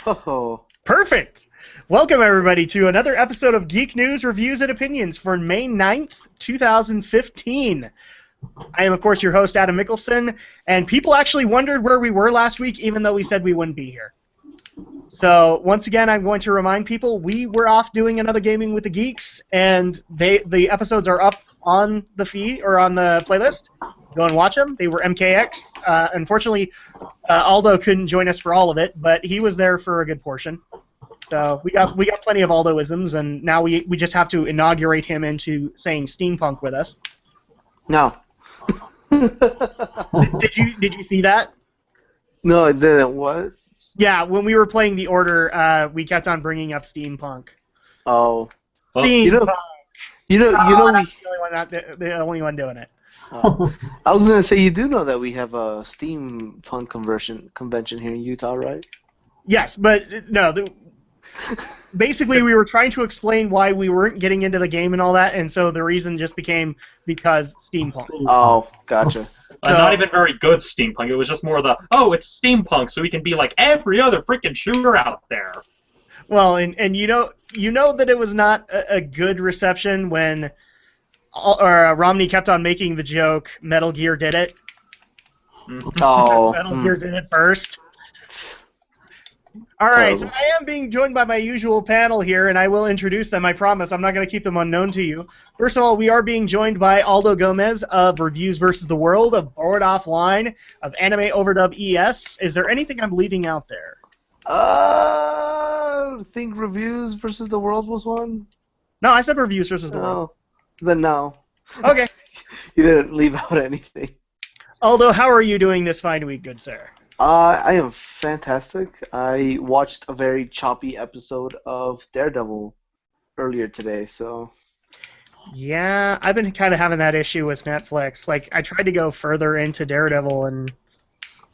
Oh. Perfect! Welcome, everybody, to another episode of Geek News, Reviews, and Opinions for May 9th, 2015. I am, of course, your host, Adam Mickelson, and people actually wondered where we were last week, even though we said we wouldn't be here. So, once again, I'm going to remind people, we were off doing another Gaming with the Geeks, and the episodes are up on the feed, or on the playlist. Go and watch them. They were MKX. Unfortunately, Aldo couldn't join us for all of it, but he was there for a good portion. So we got plenty of Aldo-isms, and now we just have to inaugurate him into saying steampunk with us. No. Did you see that? No, it didn't. What? Yeah, when we were playing the order, we kept on bringing up steampunk. Oh. Steampunk. You know, I'm the only one doing it. I was gonna say, you do know that we have a steampunk convention here in Utah, right? Yes, but no. Basically, we were trying to explain why we weren't getting into the game and all that, and so the reason just became because steampunk. Oh, gotcha. Not even very good steampunk. It was just more it's steampunk, so we can be like every other freaking shooter out there. Well, and you know that it was not a good reception when Romney kept on making the joke, Metal Gear did it. Oh. Metal Gear did it first. All right, so I am being joined by my usual panel here, and I will introduce them, I promise. I'm not going to keep them unknown to you. First of all, we are being joined by Aldo Gomez of Reviews vs. the World, of Board Offline, of Anime Overdub ES. Is there anything I'm leaving out there? I think Reviews vs. the World was one. No, I said Reviews vs. the World. Then no. Okay. You didn't leave out anything. Aldo, how are you doing this fine week, good sir? I am fantastic. I watched a very choppy episode of Daredevil earlier today, so... Yeah, I've been kind of having that issue with Netflix. Like, I tried to go further into Daredevil and...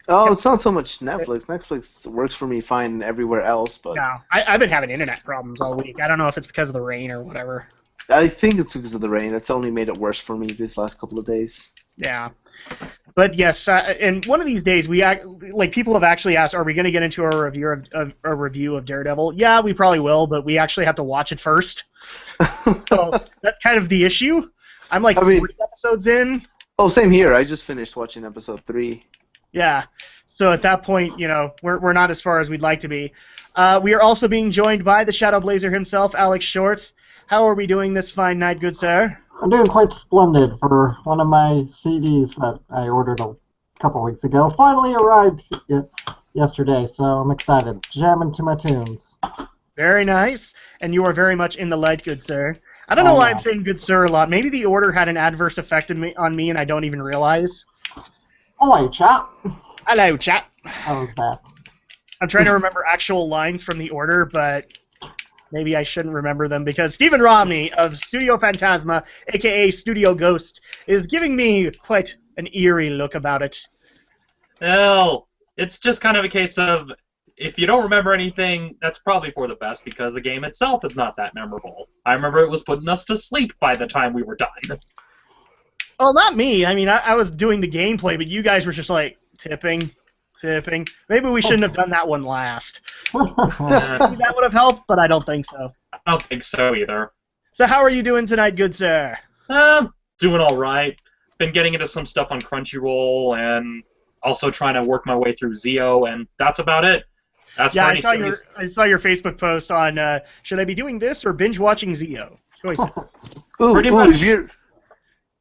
Oh, it's not so much Netflix. Netflix works for me fine everywhere else, but... No, I've been having internet problems all week. I don't know if it's because of the rain or whatever. I think it's because of the rain. That's only made it worse for me these last couple of days. Yeah. But yes, and one of these days, people have actually asked, are we going to get into a review of Daredevil? Yeah, we probably will, but we actually have to watch it first. So that's kind of the issue. I'm 3 episodes in. Oh, same here. I just finished watching episode 3. Yeah. So at that point, we're not as far as we'd like to be. We are also being joined by the Shadow Blazer himself, Alex Short. How are we doing this fine night, good sir? I'm doing quite splendid. For one of my CDs that I ordered a couple weeks ago finally arrived yesterday, so I'm excited. Jamming to my tunes. Very nice. And you are very much in the light, good sir. I don't know why I'm saying good sir a lot. Maybe the order had an adverse effect on me and I don't even realize. Hello, chat. Hello, chat. How was that? I'm trying to remember actual lines from the order, but maybe I shouldn't remember them because Stephen Romney of Studio Phantasma, a.k.a. Studio Ghost, is giving me quite an eerie look about it. Well, it's just kind of a case of, if you don't remember anything, that's probably for the best because the game itself is not that memorable. I remember it was putting us to sleep by the time we were done. Well, not me. I mean, I was doing the gameplay, but you guys were just like, tipping. Maybe we shouldn't have done that one last. Maybe that would have helped, but I don't think so. I don't think so either. So how are you doing tonight, good sir? Doing all right. Been getting into some stuff on Crunchyroll and also trying to work my way through Zio, and that's about it. I saw your Facebook post on should I be doing this or binge watching Zio? Choices. Pretty much.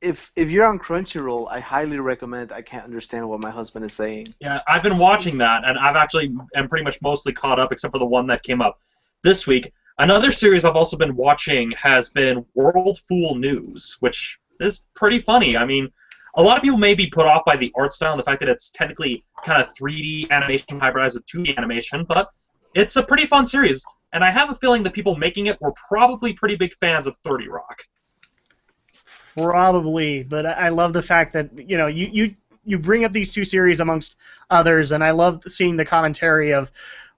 If you're on Crunchyroll, I highly recommend I Can't Understand What My Husband Is Saying. Yeah, I've been watching that, and I've actually am pretty much mostly caught up, except for the one that came up this week. Another series I've also been watching has been World Fool News, which is pretty funny. I mean, a lot of people may be put off by the art style and the fact that it's technically kind of 3D animation hybridized with 2D animation, but it's a pretty fun series, and I have a feeling the people making it were probably pretty big fans of 30 Rock. Probably, but I love the fact that you bring up these two series amongst others, and I love seeing the commentary of,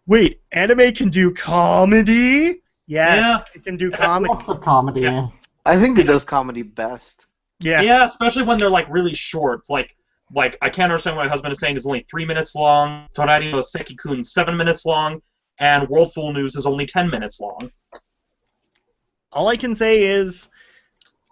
wait, anime can do comedy? Yes, it can do comedy. Lots of comedy. Yeah. I think it does comedy best. Yeah, especially when they're really short. Like I Can't Understand What My Husband Is Saying is only 3 minutes long. Tonari no Seki-kun 7 minutes long. and World Fool News is only 10 minutes long. All I can say is,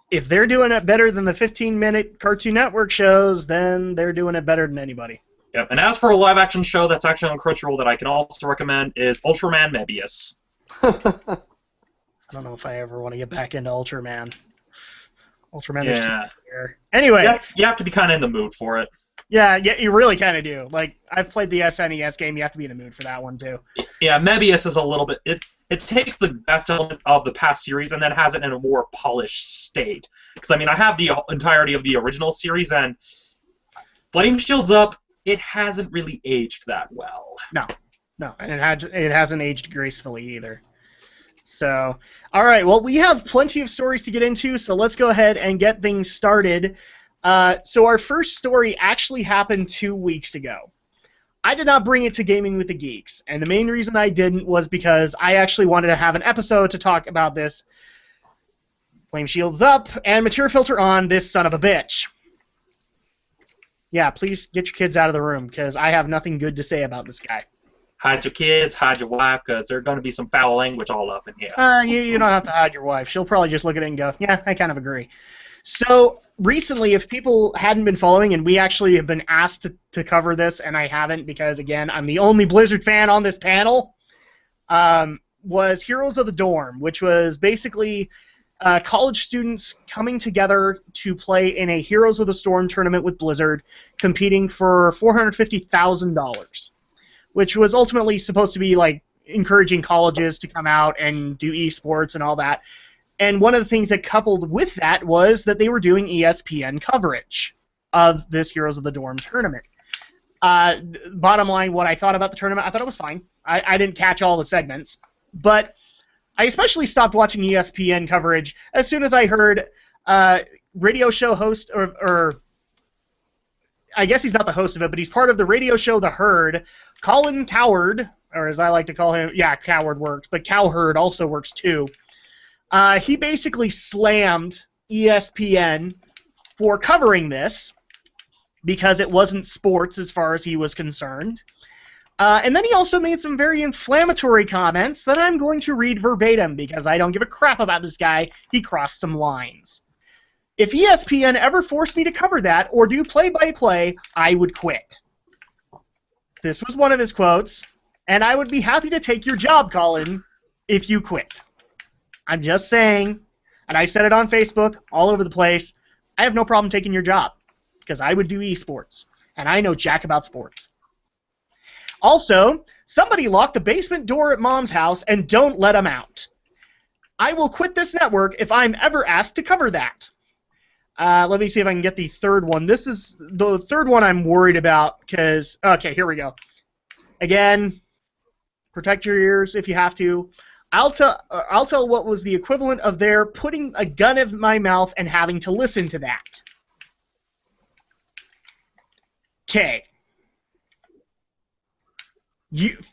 if they're doing it better than the 15-minute Cartoon Network shows, then they're doing it better than anybody. Yep. And as for a live-action show that's actually on Crunchyroll that I can also recommend is Ultraman Mebius. I don't know if I ever want to get back into Ultraman. Ultraman, there's too much there. Anyway. You have to be kind of in the mood for it. Yeah, you really kind of do. Like, I've played the SNES game. You have to be in the mood for that one, too. Yeah, Mebius is a little bit... It takes the best element of the past series and then has it in a more polished state. Because, I mean, I have the entirety of the original series, and Flame Shield's Up, it hasn't really aged that well. No, and it hasn't aged gracefully either. So, all right, well, we have plenty of stories to get into, so let's go ahead and get things started. So our first story actually happened 2 weeks ago. I did not bring it to Gaming with the Geeks, and the main reason I didn't was because I actually wanted to have an episode to talk about this. Flame shields up and mature filter on, this son of a bitch. Yeah, please get your kids out of the room, because I have nothing good to say about this guy. Hide your kids, hide your wife, because there's going to be some foul language all up in here. You don't have to hide your wife. She'll probably just look at it and go, yeah, I kind of agree. So, recently, if people hadn't been following, and we actually have been asked to cover this, and I haven't because, again, I'm the only Blizzard fan on this panel, was Heroes of the Dorm, which was basically college students coming together to play in a Heroes of the Storm tournament with Blizzard, competing for $450,000, which was ultimately supposed to be, like, encouraging colleges to come out and do esports and all that. And one of the things that coupled with that was that they were doing ESPN coverage of this Heroes of the Dorm tournament. Bottom line, what I thought about the tournament, I thought it was fine. I didn't catch all the segments. But I especially stopped watching ESPN coverage as soon as I heard radio show host, or I guess he's not the host of it, but he's part of the radio show The Herd, Colin Cowherd, or as I like to call him, yeah, Cowherd works, but Cowherd also works too. He basically slammed ESPN for covering this because it wasn't sports as far as he was concerned. And then he also made some very inflammatory comments that I'm going to read verbatim because I don't give a crap about this guy. He crossed some lines. If ESPN ever forced me to cover that or do play-by-play, I would quit. This was one of his quotes, and I would be happy to take your job, Colin, if you quit. I'm just saying, and I said it on Facebook, all over the place, I have no problem taking your job, because I would do esports, and I know jack about sports. Also, somebody lock the basement door at Mom's house and don't let him out. I will quit this network if I'm ever asked to cover that. Let me see if I can get the third one. This is the third one I'm worried about, because, okay, here we go. Again, protect your ears if you have to. I'll tell what was the equivalent of their putting a gun in my mouth and having to listen to that. Okay.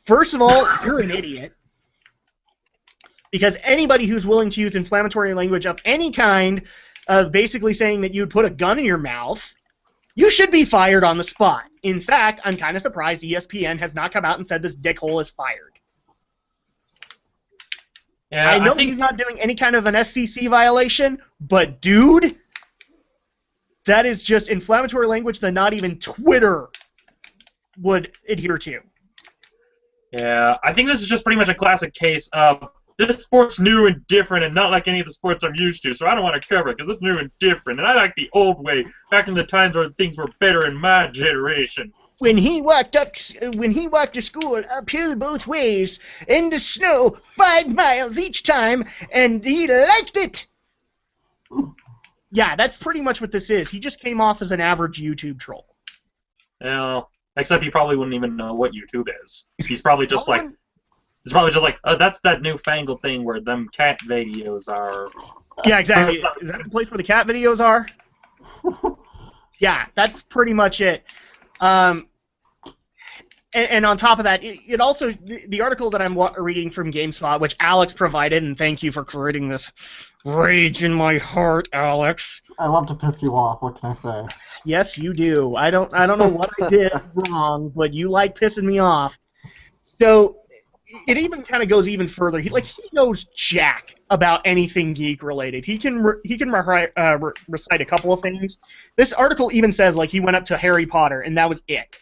First of all, you're an idiot. Because anybody who's willing to use inflammatory language of any kind, of basically saying that you'd put a gun in your mouth, you should be fired on the spot. In fact, I'm kind of surprised ESPN has not come out and said this dickhole is fired. Yeah, I know he's not doing any kind of an SCC violation, but dude, that is just inflammatory language that not even Twitter would adhere to. Yeah, I think this is just pretty much a classic case of this sport's new and different and not like any of the sports I'm used to, so I don't want to cover it because it's new and different, and I like the old way, back in the times where things were better in my generation. When he walked to school uphill both ways in the snow 5 miles each time, and he liked it. Yeah, that's pretty much what this is. He just came off as an average YouTube troll. Well, except he probably wouldn't even know what YouTube is. He's probably just like, oh, that's that newfangled thing where them cat videos are. Yeah, exactly. Is that the place where the cat videos are? Yeah, that's pretty much it. And on top of that, it also, the article that I'm reading from GameSpot, which Alex provided, and thank you for creating this rage in my heart, Alex. I love to piss you off. What can I say? Yes, you do. I don't know what I did wrong, but you like pissing me off. So it even kind of goes even further. He knows jack about anything geek related. He can recite a couple of things. This article even says like he went up to Harry Potter and that was it.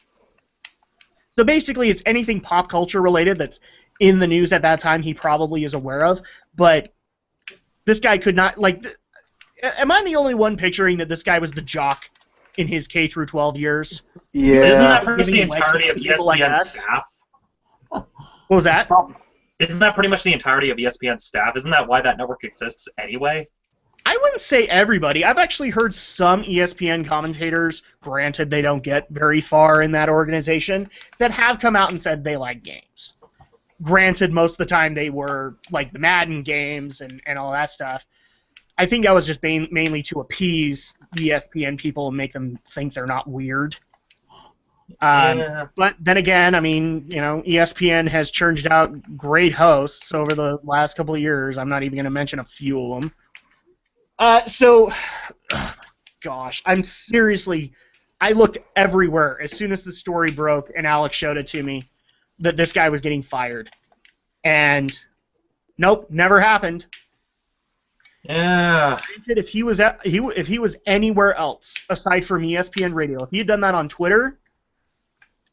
So basically, it's anything pop culture related that's in the news at that time he probably is aware of. But this guy could not am I the only one picturing that this guy was the jock in his K through 12 years? Yeah. Isn't that pretty much the entirety of ESPN's staff? What was that? Isn't that pretty much the entirety of ESPN's staff? Isn't that why that network exists anyway? I wouldn't say everybody. I've actually heard some ESPN commentators, granted they don't get very far in that organization, that have come out and said they like games. Granted, most of the time they were like the Madden games and all that stuff. I think that was just mainly to appease the ESPN people and make them think they're not weird. But then again, I mean, ESPN has churned out great hosts over the last couple of years. I'm not even going to mention a few of them. Gosh, I looked everywhere as soon as the story broke and Alex showed it to me that this guy was getting fired. And nope, never happened. Yeah. If he was anywhere else aside from ESPN Radio, if he had done that on Twitter,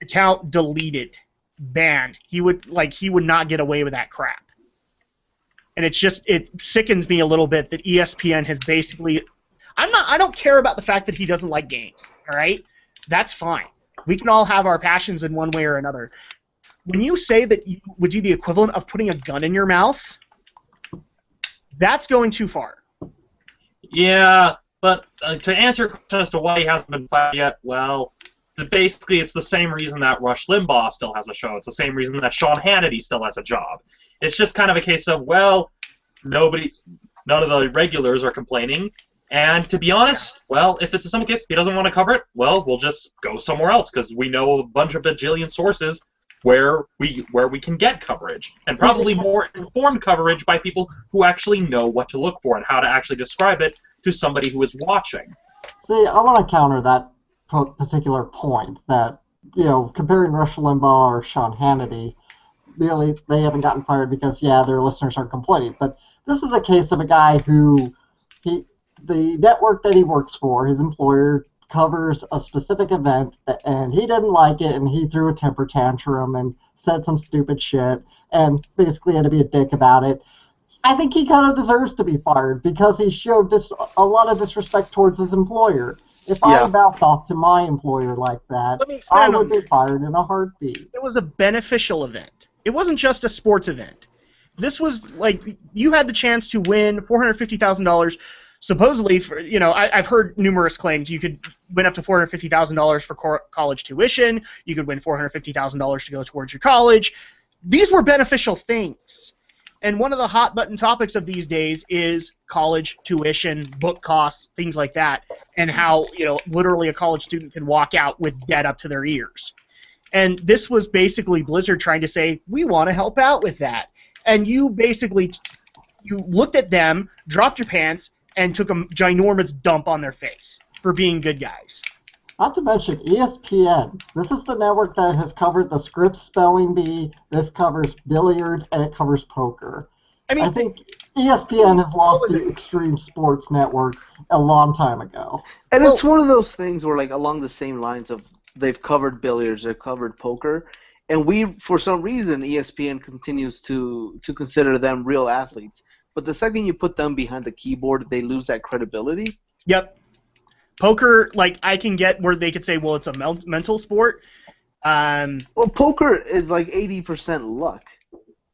account deleted, banned. He would not get away with that crap. And it sickens me a little bit that ESPN has basically I don't care about the fact that he doesn't like games, all right? That's fine. We can all have our passions in one way or another. When you say that you would do the equivalent of putting a gun in your mouth, that's going too far. Yeah, but to answer your question as to why he hasn't been fired yet, well, basically it's the same reason that Rush Limbaugh still has a show. It's the same reason that Sean Hannity still has a job. It's just kind of a case of, well, none of the regulars are complaining, and to be honest, well, if it's some case, if he doesn't want to cover it, well, we'll just go somewhere else, because we know a bunch of bajillion sources where we can get coverage, and probably more informed coverage by people who actually know what to look for and how to actually describe it to somebody who is watching. See, I want to counter that particular point that, comparing Rush Limbaugh or Sean Hannity, really, they haven't gotten fired because, their listeners are complaining. But this is a case of a guy who, the network that he works for, his employer, covers a specific event, and he didn't like it, and he threw a temper tantrum and said some stupid shit, and basically had to be a dick about it. I think he kind of deserves to be fired because he showed a lot of disrespect towards his employer. If I mouthed off to my employer like that, I would be fired in a heartbeat. It was a beneficial event. It wasn't just a sports event. This was you had the chance to win $450,000. Supposedly, I've heard numerous claims. You could win up to $450,000 for college tuition. You could win $450,000 to go towards your college. These were beneficial things. And one of the hot-button topics of these days is college tuition, book costs, things like that, and how, literally a college student can walk out with debt up to their ears. And this was basically Blizzard trying to say, we want to help out with that. And you looked at them, dropped your pants, and took a ginormous dump on their face for being good guys. Not to mention ESPN. This is the network that has covered the Scripps Spelling Bee, this covers billiards, and it covers poker. I think ESPN has lost the Extreme Sports Network a long time ago. And it's one of those things where, along the same lines of they've covered billiards, they've covered poker, and for some reason, ESPN continues to consider them real athletes. But the second you put them behind the keyboard, they lose that credibility. Yep. Poker, I can get where they could say, well, it's a mental sport. Well, poker is 80% luck.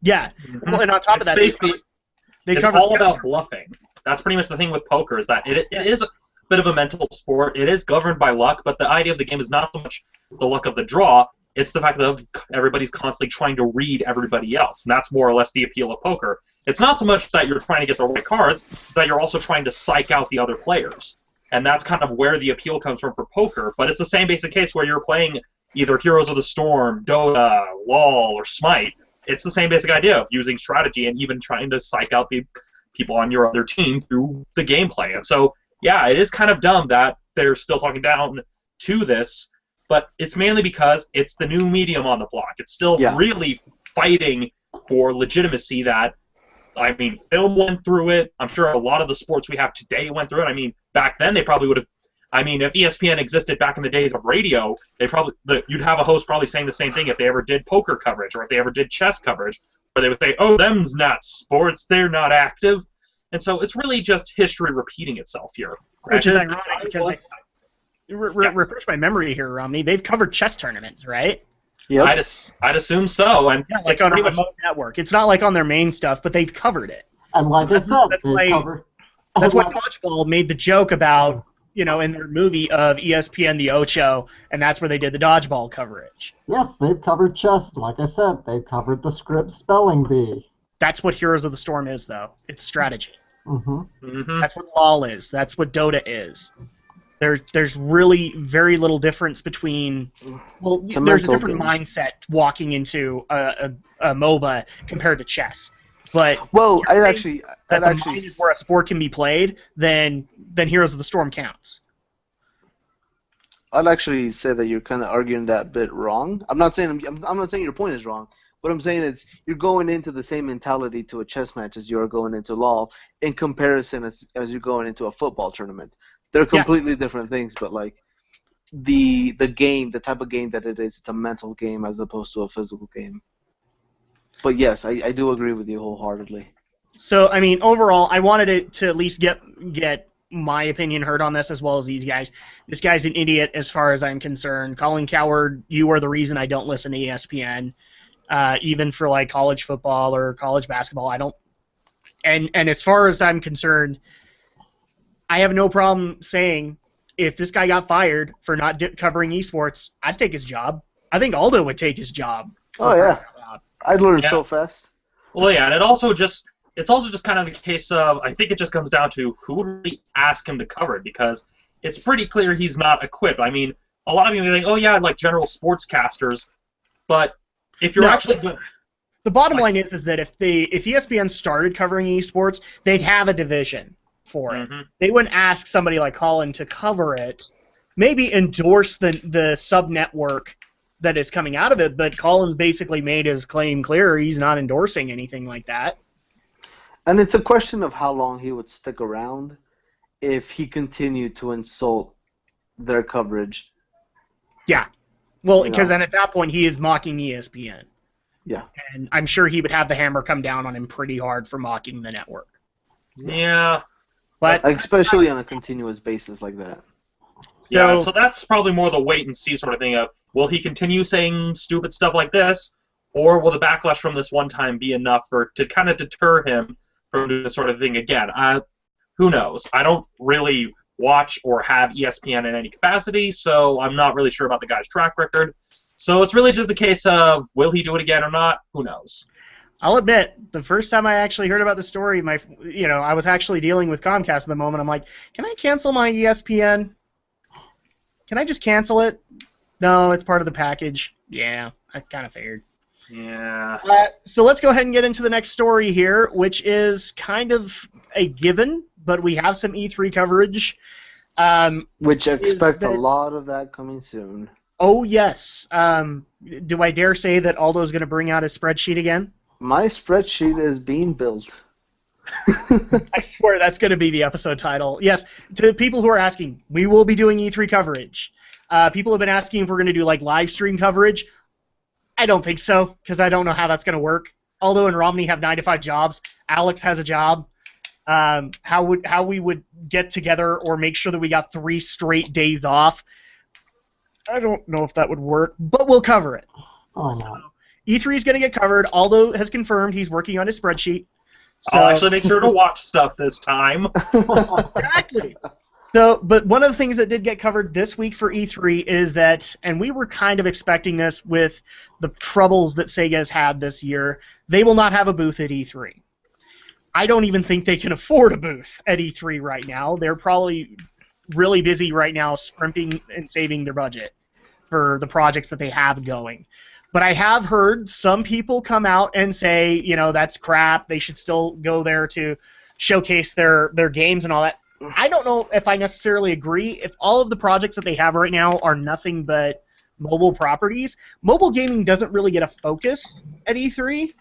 Yeah. Well, and on top of that, it's all about bluffing. That's pretty much the thing with poker, is that it is a bit of a mental sport. It is governed by luck, but the idea of the game is not so much the luck of the draw. It's the fact that everybody's constantly trying to read everybody else, and that's more or less the appeal of poker. It's not so much that you're trying to get the right cards, it's that you're also trying to psych out the other players. And that's kind of where the appeal comes from for poker. But it's the same basic case where you're playing either Heroes of the Storm, Dota, LoL, or Smite. It's the same basic idea of using strategy and even trying to psych out the people on your other team through the gameplay. And so, it is kind of dumb that they're still talking down to this, but it's mainly because it's the new medium on the block. It's still really fighting for legitimacy that, I mean, film went through it. I'm sure a lot of the sports we have today went through it. I mean, back then they probably would have. I mean, if ESPN existed back in the days of radio, you'd have a host probably saying the same thing if they ever did poker coverage or if they ever did chess coverage, where they would say, "Oh, them's not sports; they're not active." And so it's really just history repeating itself here. Which is ironic because refresh my memory here, Romney. They've covered chess tournaments, right? Yep. I'd assume so, and yeah, like it's on a pretty much remote network. It's not like on their main stuff, but they've covered it. And like I said, That's they why- cover. That's why Dodgeball made the joke about, in their movie of ESPN the Ocho, and that's where they did the Dodgeball coverage. Yes, they've covered chess. Like I said, they've covered the script spelling bee. That's what Heroes of the Storm is, though. It's strategy. Mm-hmm. Mhm. That's what LOL is. That's what Dota is. There's really very little difference between. Well, It's a there's a mental different game. mindset walking into a MOBA compared to chess. But Well, you're I'd saying actually, that the mind is where a sport can be played, then Heroes of the Storm counts. I'd actually say that you're kind of arguing that bit wrong. I'm not saying your point is wrong. What I'm saying is you're going into the same mentality to a chess match as you are going into LoL in comparison as you're going into a football tournament. They're completely different things, but like the game, the type of game that it is, it's a mental game as opposed to a physical game. But yes, I do agree with you wholeheartedly. So, I mean, overall, I wanted it to at least get my opinion heard on this as well as these guys. This guy's an idiot as far as I'm concerned. Colin Cowherd, you are the reason I don't listen to ESPN, even for like college football or college basketball. I don't. And as far as I'm concerned, I have no problem saying if this guy got fired for not covering esports, I'd take his job. I think Aldo would take his job. Oh yeah, I'd learn so fast. Well, yeah, and it's also just kind of the case of, I think it just comes down to who would really ask him to cover it, because it's pretty clear he's not equipped. I mean, a lot of people think, oh yeah, I'd like general sportscasters, but if you're actually good. The bottom line is that if ESPN started covering esports, they'd have a division for it. Mm-hmm. They wouldn't ask somebody like Colin to cover it. Maybe endorse the sub-network that is coming out of it, but Colin's basically made his claim clear. He's not endorsing anything like that. And it's a question of how long he would stick around if he continued to insult their coverage. Yeah. Well, because then at that point he is mocking ESPN. Yeah. And I'm sure he would have the hammer come down on him pretty hard for mocking the network. Yeah. But especially on a continuous basis like that. Yeah, so that's probably more the wait and see sort of thing of, will he continue saying stupid stuff like this, or will the backlash from this one time be enough to kind of deter him from doing this sort of thing again? Who knows? I don't really watch or have ESPN in any capacity, so I'm not really sure about the guy's track record. So it's really just a case of, will he do it again or not? Who knows? I'll admit, the first time I actually heard about the story, I was actually dealing with Comcast at the moment. I'm like, can I cancel my ESPN? Can I just cancel it? No, it's part of the package. Yeah, I kind of figured. Yeah. So let's go ahead and get into the next story here, which is kind of a given, but we have some E3 coverage. Which I expect a lot of that coming soon. Oh, yes. Do I dare say that Aldo's going to bring out his spreadsheet again? My spreadsheet is being built. I swear that's going to be the episode title. Yes, to people who are asking, we will be doing E3 coverage. People have been asking if we're going to do like live stream coverage. I don't think so, because I don't know how that's going to work. Aldo and Romney have 9-to-5 jobs. Alex has a job. How we would get together or make sure that we got 3 straight days off, I don't know if that would work, but we'll cover it. Oh, no. So, E3 is going to get covered. Aldo has confirmed he's working on his spreadsheet. So, I'll actually make sure to watch stuff this time. Exactly. So, but one of the things that did get covered this week for E3 is that, and we were kind of expecting this with the troubles that Sega's had this year, they will not have a booth at E3. I don't even think they can afford a booth at E3 right now. They're probably really busy right now scrimping and saving their budget for the projects that they have going. But I have heard some people come out and say, that's crap. They should still go there to showcase their games and all that. I don't know if I necessarily agree. If all of the projects that they have right now are nothing but mobile properties, mobile gaming doesn't really get a focus at E3.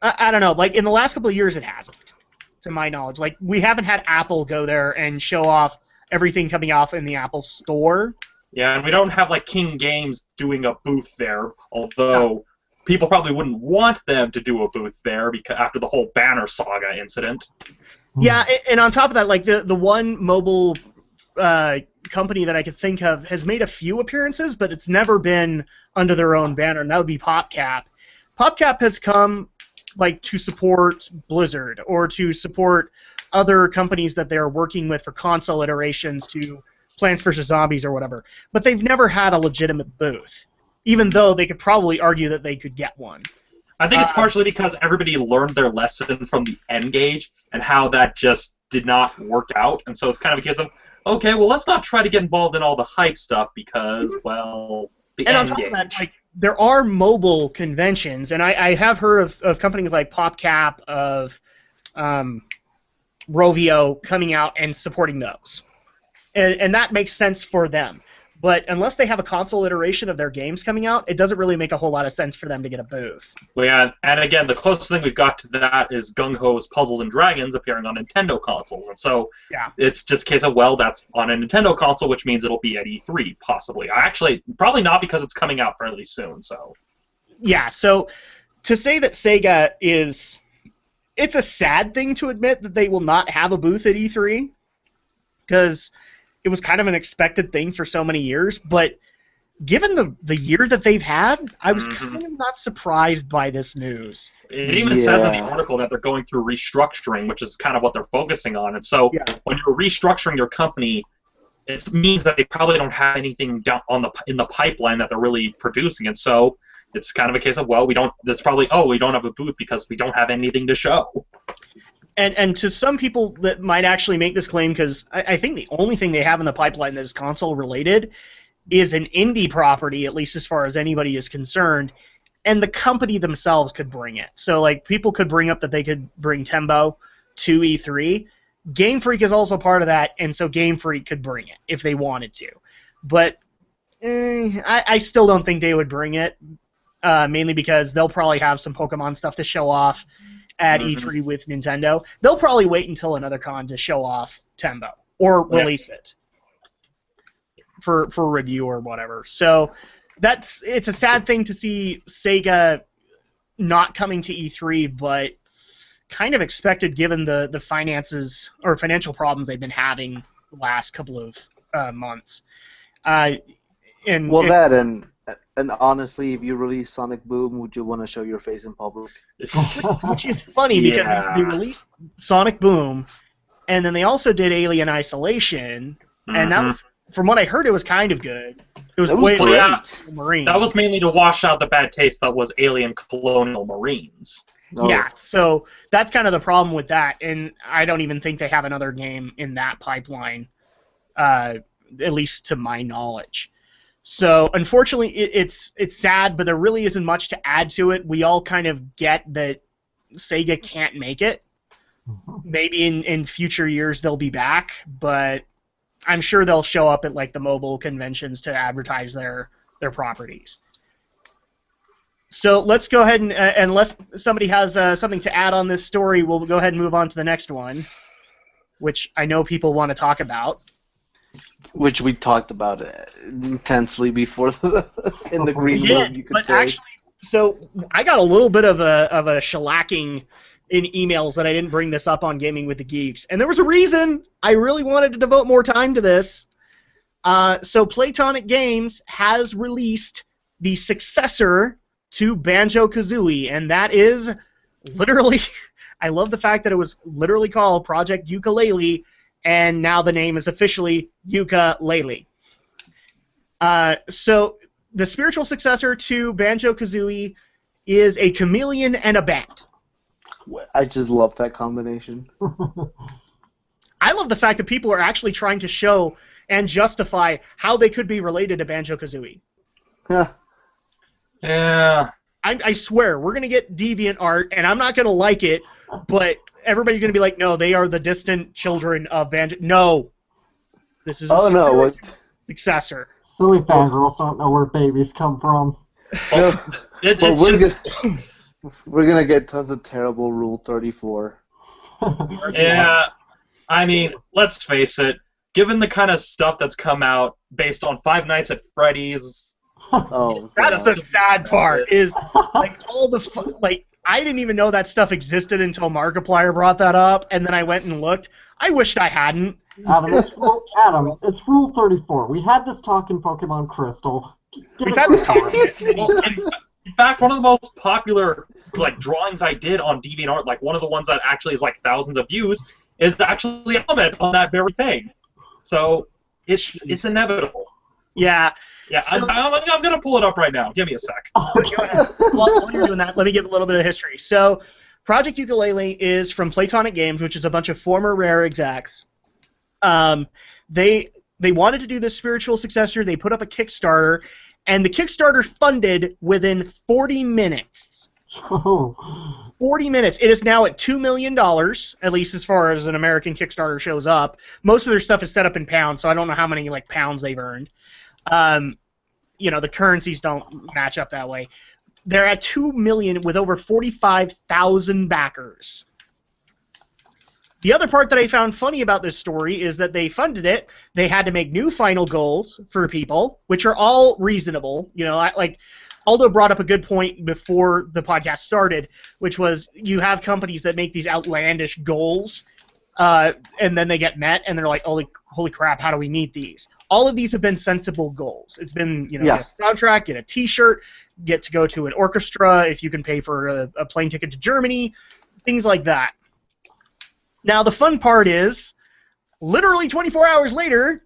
I don't know. Like in the last couple of years, it hasn't, to my knowledge. Like we haven't had Apple go there and show off everything coming off in the Apple Store. Yeah, and we don't have like King Games doing a booth there, although people probably wouldn't want them to do a booth there because after the whole Banner Saga incident. Yeah, and on top of that, like the one mobile company that I could think of has made a few appearances, but it's never been under their own banner, and that would be PopCap. PopCap has come like to support Blizzard or to support other companies that they're working with for console iterations to Plants vs. Zombies or whatever, but they've never had a legitimate booth, even though they could probably argue that they could get one. I think it's partially because everybody learned their lesson from the N-Gage and how that just did not work out, and so it's kind of a case of, okay, well, let's not try to get involved in all the hype stuff because, well, the And on N-Gage. top of that, like, there are mobile conventions, and I have heard of companies like PopCap, of Rovio coming out and supporting those. And that makes sense for them. But unless they have a console iteration of their games coming out, it doesn't really make a whole lot of sense for them to get a booth. Well, yeah, and again, the closest thing we've got to that is Gung Ho's Puzzles and Dragons appearing on Nintendo consoles, and so it's just a case of, well, that's on a Nintendo console, which means it'll be at E3, possibly. Actually, probably not because it's coming out fairly soon, so... Yeah, so to say that Sega is... It's a sad thing to admit that they will not have a booth at E3, because it was kind of an expected thing for so many years, but given the year that they've had, I was kind of not surprised by this news. It even says in the article that they're going through restructuring, which is kind of what they're focusing on. And so when you're restructuring your company, it means that they probably don't have anything down in the pipeline that they're really producing. And so it's kind of a case of, well, we don't have a booth because we don't have anything to show. And to some people that might actually make this claim, because I think the only thing they have in the pipeline that is console-related is an indie property, at least as far as anybody is concerned, and the company themselves could bring it. So, like, people could bring up that they could bring Tembo to E3. Game Freak is also part of that, and so Game Freak could bring it if they wanted to. But I still don't think they would bring it, mainly because they'll probably have some Pokemon stuff to show off at E3 with Nintendo. They'll probably wait until another con to show off Tembo or release it for review or whatever. So it's a sad thing to see Sega not coming to E3, but kind of expected given the finances or financial problems they've been having the last couple of months. And honestly, if you release Sonic Boom, would you want to show your face in public? Which is funny because they released Sonic Boom, and then they also did Alien Isolation, and that was, from what I heard, it was kind of good. It was way Marine. That was mainly to wash out the bad taste that was Alien Colonial Marines. Oh. Yeah, so that's kind of the problem with that, and I don't even think they have another game in that pipeline, at least to my knowledge. So, unfortunately, it's sad, but there really isn't much to add to it. We all kind of get that Sega can't make it. Maybe in future years they'll be back, but I'm sure they'll show up at like the mobile conventions to advertise their properties. So let's go ahead and unless somebody has something to add on this story, we'll go ahead and move on to the next one, which I know people want to talk about. Which we talked about intensely before in the green room, you could say. Actually, so I got a little bit of a shellacking in emails that I didn't bring this up on Gaming with the Geeks, and there was a reason. I really wanted to devote more time to this. So Playtonic Games has released the successor to Banjo-Kazooie, and that is literally, I love the fact that it was literally called Project Yooka-Laylee, and now the name is officially Yooka-Laylee. So the spiritual successor to Banjo-Kazooie is a chameleon and a bat. I just love that combination. I love the fact that people are actually trying to show and justify how they could be related to Banjo-Kazooie. Yeah. I swear, we're going to get deviant art, and I'm not going to like it, but everybody's going to be like, no, they are the distant children of Banjo. No. This is a successor. Silly fangirls don't know where babies come from. Well, We're gonna get tons of terrible Rule 34. Yeah, I mean, let's face it. Given the kind of stuff that's come out based on Five Nights at Freddy's, Oh, That's God. the sad part. Is like all the like I didn't even know that stuff existed until Markiplier brought that up, and then I went and looked. I wished I hadn't. Adam, it's Rule 34. We had this talk in Pokemon Crystal. We've had this talk. well, in fact, one of the most popular drawings I did on DeviantArt, like one of the ones that actually has like thousands of views, is actually a comment on that very thing. So it's inevitable. Yeah. Yeah, So- I'm gonna pull it up right now. Give me a sec. Go ahead. While you're doing that, let me give a little bit of history. So, Project Yooka-Laylee is from Platonic Games, which is a bunch of former Rare execs. They wanted to do this spiritual successor. They put up a Kickstarter, and the Kickstarter funded within 40 minutes. 40 minutes. It is now at $2 million, at least as far as an American Kickstarter shows up. Most of their stuff is set up in pounds, so I don't know how many pounds they've earned. The currencies don't match up that way. They're at 2 million with over 45,000 backers. The other part that I found funny about this story is that they funded it. They had to make new final goals for people, which are all reasonable. Aldo brought up a good point before the podcast started, which was you have companies that make these outlandish goals, and then they get met, and they're like, holy crap, how do we meet these? All of these have been sensible goals. It's been, get a soundtrack, get a T-shirt, get to go to an orchestra if you can pay for a plane ticket to Germany, things like that. Now, the fun part is, literally 24 hours later,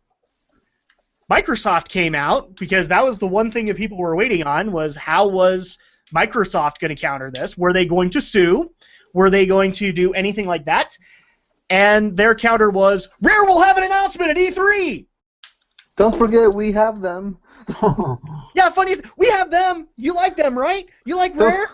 Microsoft came out, because that was the one thing that people were waiting on, was how was Microsoft going to counter this? Were they going to sue? Were they going to do anything like that? And their counter was, Rare will have an announcement at E3! Don't forget, we have them. Yeah, funny is, we have them! You like them, right? You like Rare?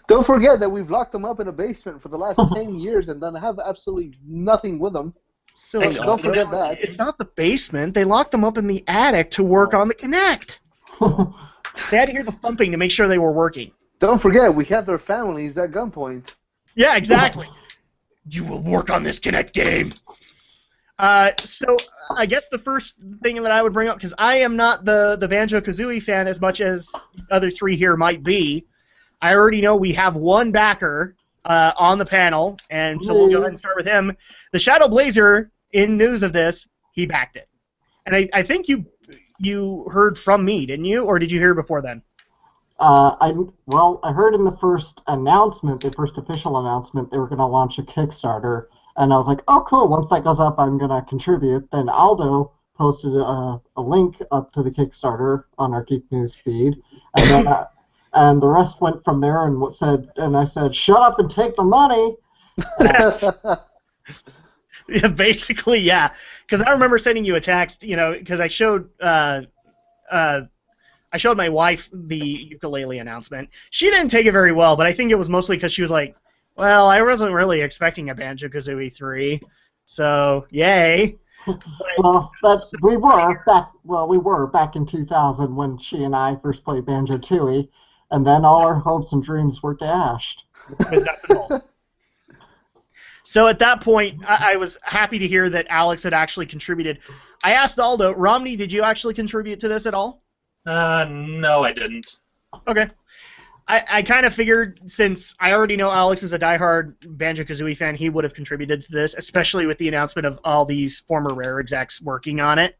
Don't forget that we've locked them up in a basement for the last 10 years and then have absolutely nothing with them. Silly. Don't forget that. It's not the basement. They locked them up in the attic to work on the Kinect. They had to hear the thumping to make sure they were working. Don't forget, we have their families at gunpoint. Yeah, exactly. You will work on this Kinect game. So I guess the first thing that I would bring up, because I am not the Banjo-Kazooie fan as much as the other three here might be, I already know we have one backer on the panel, and so we'll go ahead and start with him. The Shadow Blazer, in news of this, he backed it. And I think you heard from me, didn't you? Or did you hear before then? I heard in the first announcement, the first official announcement, they were going to launch a Kickstarter, and I was like, oh, cool, once that goes up, I'm going to contribute. Then Aldo posted a link up to the Kickstarter on our Geek News feed, and then, and the rest went from there, and I said, shut up and take the money. Yeah, basically, yeah. Because I remember sending you a text, because I showed my wife the Yooka-Laylee announcement. She didn't take it very well, but I think it was mostly because she was like, well, I wasn't really expecting a Banjo-Kazooie 3, so yay. Well, we were back in 2000 when she and I first played Banjo-Tooie, and then all our hopes and dreams were dashed. But that's all. So at that point, I was happy to hear that Alex had actually contributed. I asked Aldo, Romney, did you actually contribute to this at all? No, I didn't. Okay. I kind of figured, since I already know Alex is a diehard Banjo-Kazooie fan, he would have contributed to this, especially with the announcement of all these former Rare execs working on it,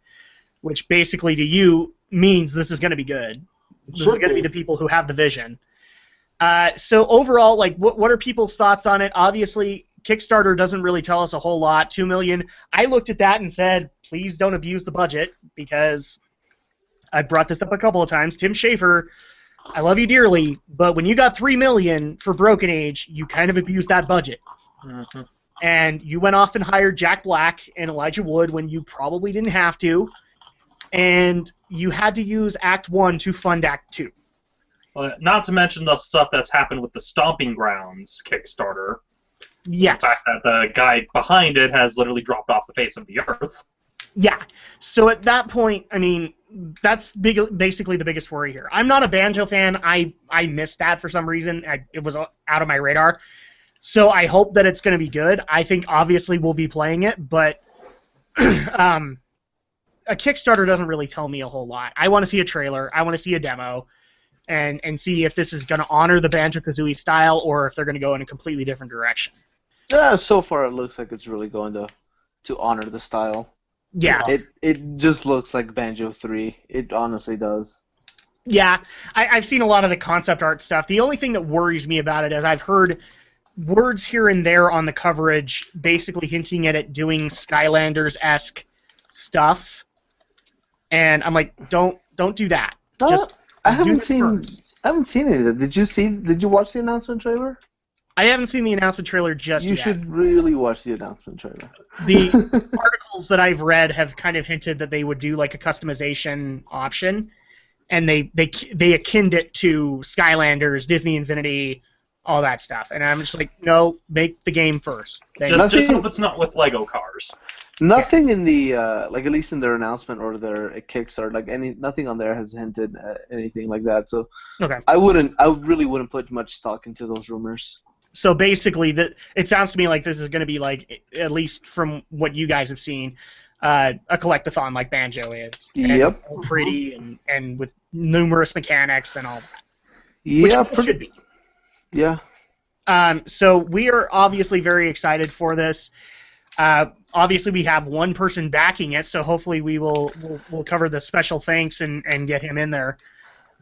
which basically to you means this is going to be good. This is going to be the people who have the vision. So overall, what are people's thoughts on it? Obviously, Kickstarter doesn't really tell us a whole lot. $2 million. I looked at that and said, please don't abuse the budget, because I brought this up a couple of times. Tim Schafer, I love you dearly, but when you got $3 million for Broken Age, you kind of abused that budget. Mm-hmm. And you went off and hired Jack Black and Elijah Wood when you probably didn't have to, and you had to use Act 1 to fund Act 2. Well, not to mention the stuff that's happened with the Stomping Grounds Kickstarter. Yes. The fact that the guy behind it has literally dropped off the face of the earth. Yeah. So at that point, I mean, that's basically the biggest worry here. I'm not a Banjo fan. I missed that for some reason. It was out of my radar. So I hope that it's going to be good. I think obviously we'll be playing it, but a Kickstarter doesn't really tell me a whole lot. I want to see a trailer. I want to see a demo, and see if this is going to honor the Banjo-Kazooie style or if they're going to go in a completely different direction. So far, it looks like it's really going to honor the style. Yeah. It just looks like Banjo 3. It honestly does. Yeah, I've seen a lot of the concept art stuff. The only thing that worries me about it is I've heard words here and there on the coverage basically hinting at it doing Skylanders-esque stuff, and I'm like, don't do that. I haven't seen any of that. Did you watch the announcement trailer? I haven't seen the announcement trailer just yet. You should really watch the announcement trailer. The articles that I've read have kind of hinted that they would do like a customization option, and they akined it to Skylanders, Disney Infinity, all that stuff. And I'm just like, no, make the game first. Just hope it's not with Lego cars. Nothing in the at least in their announcement or their Kickstarter, nothing on there has hinted at anything like that. So okay. I really wouldn't put much stock into those rumors. So basically, it sounds to me like this is going to be like, at least from what you guys have seen, a collectathon like Banjo is. Yep. And pretty and with numerous mechanics and all that. Yeah, which should be. Yeah. So we are obviously very excited for this. Obviously, we have one person backing it, so hopefully we'll cover the special thanks and get him in there.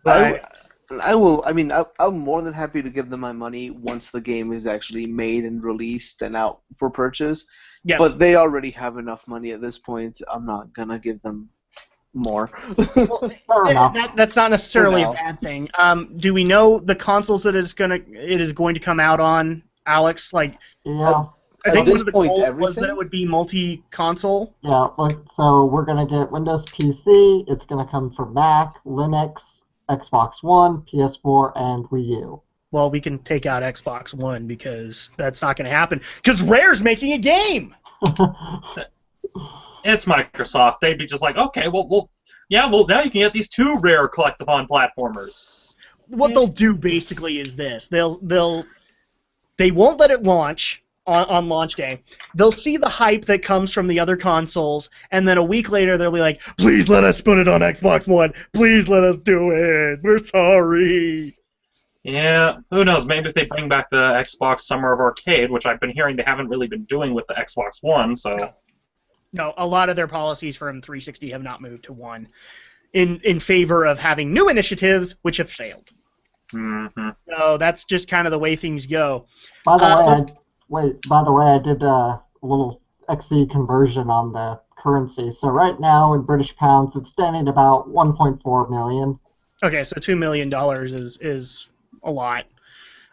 But I'm more than happy to give them my money once the game is actually made and released and out for purchase. Yep. But they already have enough money at this point. I'm not gonna give them more. That's not necessarily a bad thing. Do we know the consoles that it is going to come out on, Alex? Yeah. I think one of the goals was that it would be multi-console. Yeah, so we're going to get Windows PC, it's going to come for Mac, Linux, Xbox One, PS4, and Wii U. Well, we can take out Xbox One because that's not going to happen. Because Rare's making a game! It's Microsoft. They'd be just like, okay, well, now you can get these two Rare collectathon platformers. What they'll do basically is this: they won't let it launch on launch day. They'll see the hype that comes from the other consoles, and then a week later they'll be like, "Please let us put it on Xbox One. Please let us do it. We're sorry." Yeah, who knows? Maybe if they bring back the Xbox Summer of Arcade, which I've been hearing they haven't really been doing with the Xbox One, so. No, a lot of their policies from 360 have not moved to One, in favor of having new initiatives which have failed. Mm-hmm. So that's just kind of the way things go. By the way, I did a little XE conversion on the currency. So right now in British pounds, it's standing about 1.4 million. Okay, so $2 million is a lot.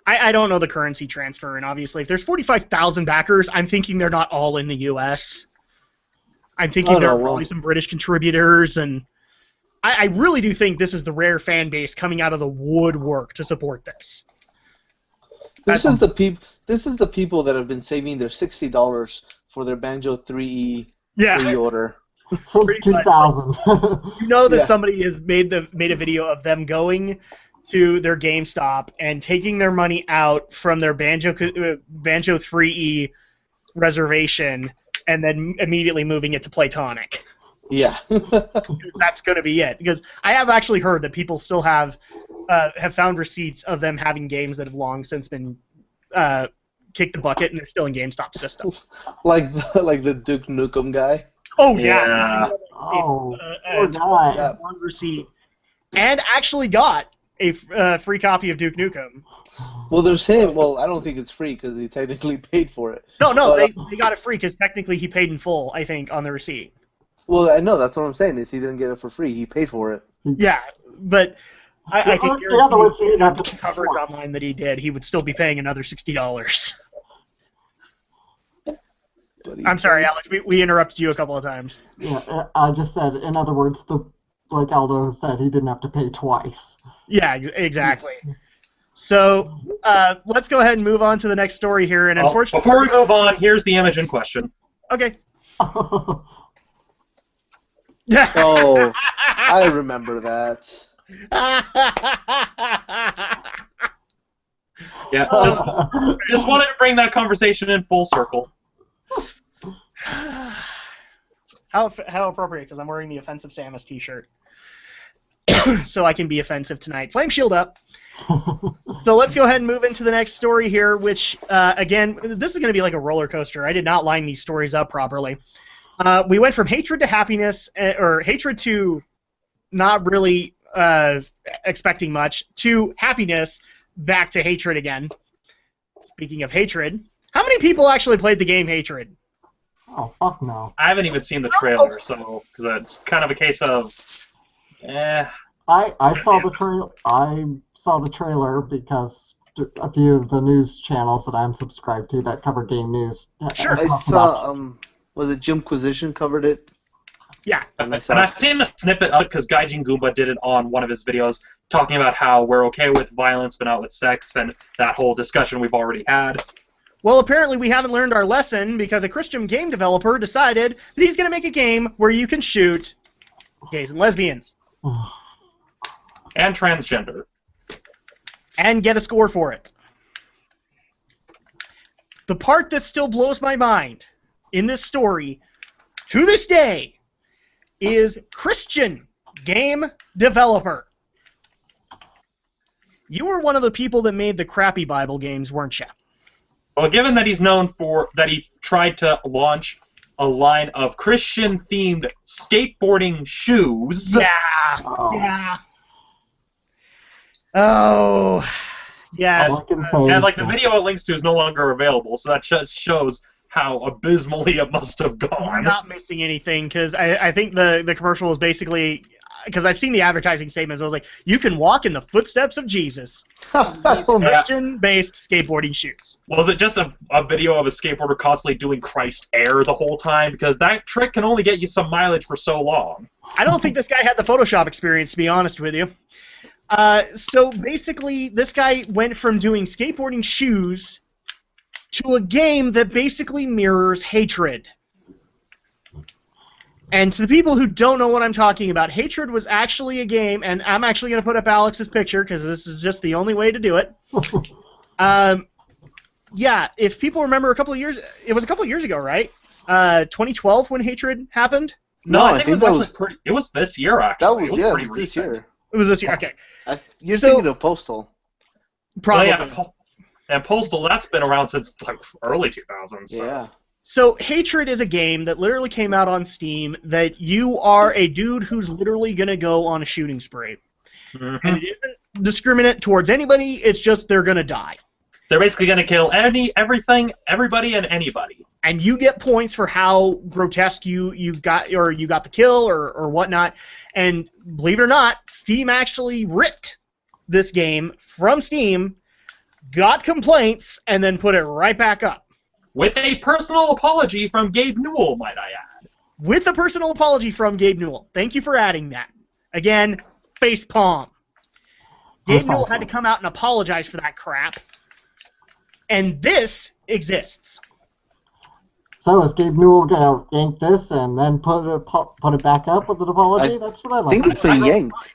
I don't know the currency transfer, and obviously if there's 45,000 backers, I'm thinking they're not all in the U.S. I'm thinking there are probably some British contributors, and I really do think this is the Rare fan base coming out of the woodwork to support this. This is the people that have been saving their $60 for their Banjo 3E pre-order. Since 2000. You know that somebody has made a video of them going to their GameStop and taking their money out from their Banjo 3E reservation and then immediately moving it to Playtonic. Yeah. That's going to be it. Because I have actually heard that people still have found receipts of them having games that have long since been kicked the bucket and they're still in GameStop system. like the Duke Nukem guy. Oh, yeah. One receipt. And actually got a free copy of Duke Nukem. Well, they're saying, I don't think it's free because he technically paid for it. No, they got it free because technically he paid in full, I think, on the receipt. Well, I know, that's what I'm saying, is he didn't get it for free. He paid for it. Yeah, but I can guarantee you the coverage online that he did, he would still be paying another $60. I'm sorry, Alex, we interrupted you a couple of times. Yeah, I just said, in other words, like Aldo said, he didn't have to pay twice. Yeah, exactly. So let's go ahead and move on to the next story here. And unfortunately, before we move on, here's the image in question. Okay. Oh, I remember that. Yeah, just wanted to bring that conversation in full circle. How appropriate, because I'm wearing the Offensive Samus t-shirt. So I can be offensive tonight. Flame shield up. So let's go ahead and move into the next story here, which, again, this is going to be like a roller coaster. I did not line these stories up properly. We went from hatred to happiness, or hatred to not really expecting much, to happiness, back to hatred again. Speaking of hatred, how many people actually played the game Hatred? Oh, fuck no. I haven't even seen the trailer, so because it's kind of a case of, I saw the trailer because a few of the news channels that I'm subscribed to that cover game news. Sure. I saw, was it Jimquisition covered it? Yeah. And I've seen a snippet of it because Gaijin Goomba did it on one of his videos talking about how we're okay with violence but not with sex, and that whole discussion we've already had. Well, apparently we haven't learned our lesson because a Christian game developer decided that he's going to make a game where you can shoot gays and lesbians. And transgender. And get a score for it. The part that still blows my mind in this story, to this day, is Christian game developer. You were one of the people that made the crappy Bible games, weren't you? Well, given that he's known for that he tried to launch a line of Christian-themed skateboarding shoes. Yeah. Oh. Yeah. Oh. Yes. And like the video it links to is no longer available, so that just shows how abysmally it must have You're gone. not missing anything, because I think the commercial was basically, because I've seen the advertising statements, I was like, you can walk in the footsteps of Jesus. These Christian-based skateboarding shoes. Was it just a video of a skateboarder constantly doing Christ air the whole time? Because that trick can only get you some mileage for so long. I don't think this guy had the Photoshop experience, to be honest with you. So basically, this guy went from doing skateboarding shoes to a game that basically mirrors Hatred. And to the people who don't know what I'm talking about, Hatred was actually a game, and I'm actually going to put up Alex's picture because this is just the only way to do it. Yeah, if people remember it was a couple of years ago, right? 2012 when Hatred happened? No, I think it was actually it was this year, actually. That was, this year. It was this year, okay. You're thinking of Postal. Probably. Well, yeah, and Postal, that's been around since like early 2000s. So. Yeah. So Hatred is a game that literally came out on Steam that you are a dude who's literally going to go on a shooting spree. Mm-hmm. And it isn't discriminate towards anybody, it's just they're going to die. They're basically going to kill everything, everybody, and anybody. And you get points for how grotesque you got the kill or whatnot. And believe it or not, Steam actually ripped this game from Steam, got complaints, and then put it right back up. With a personal apology from Gabe Newell, might I add. With a personal apology from Gabe Newell. Thank you for adding that. Again, face palm. Gabe Newell had to come out and apologize for that crap. And this exists. So is Gabe Newell gonna yank this and then put it back up with an apology? That's what I like. I think it's been yanked.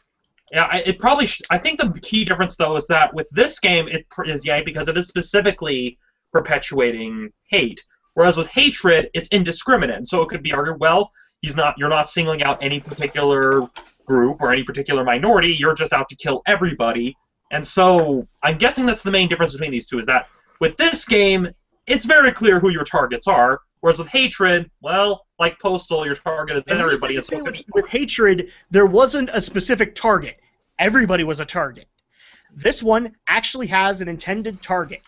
Yeah, it probably. I think the key difference though is that with this game it is yanked because it is specifically perpetuating hate, whereas with Hatred it's indiscriminate. So it could be argued, well, you're not singling out any particular group or any particular minority. You're just out to kill everybody. And so I'm guessing that's the main difference between these two, is that with this game it's very clear who your targets are. Whereas with Hatred, well, like Postal, your target is everybody. And so with Hatred, there wasn't a specific target. Everybody was a target. This one actually has an intended target.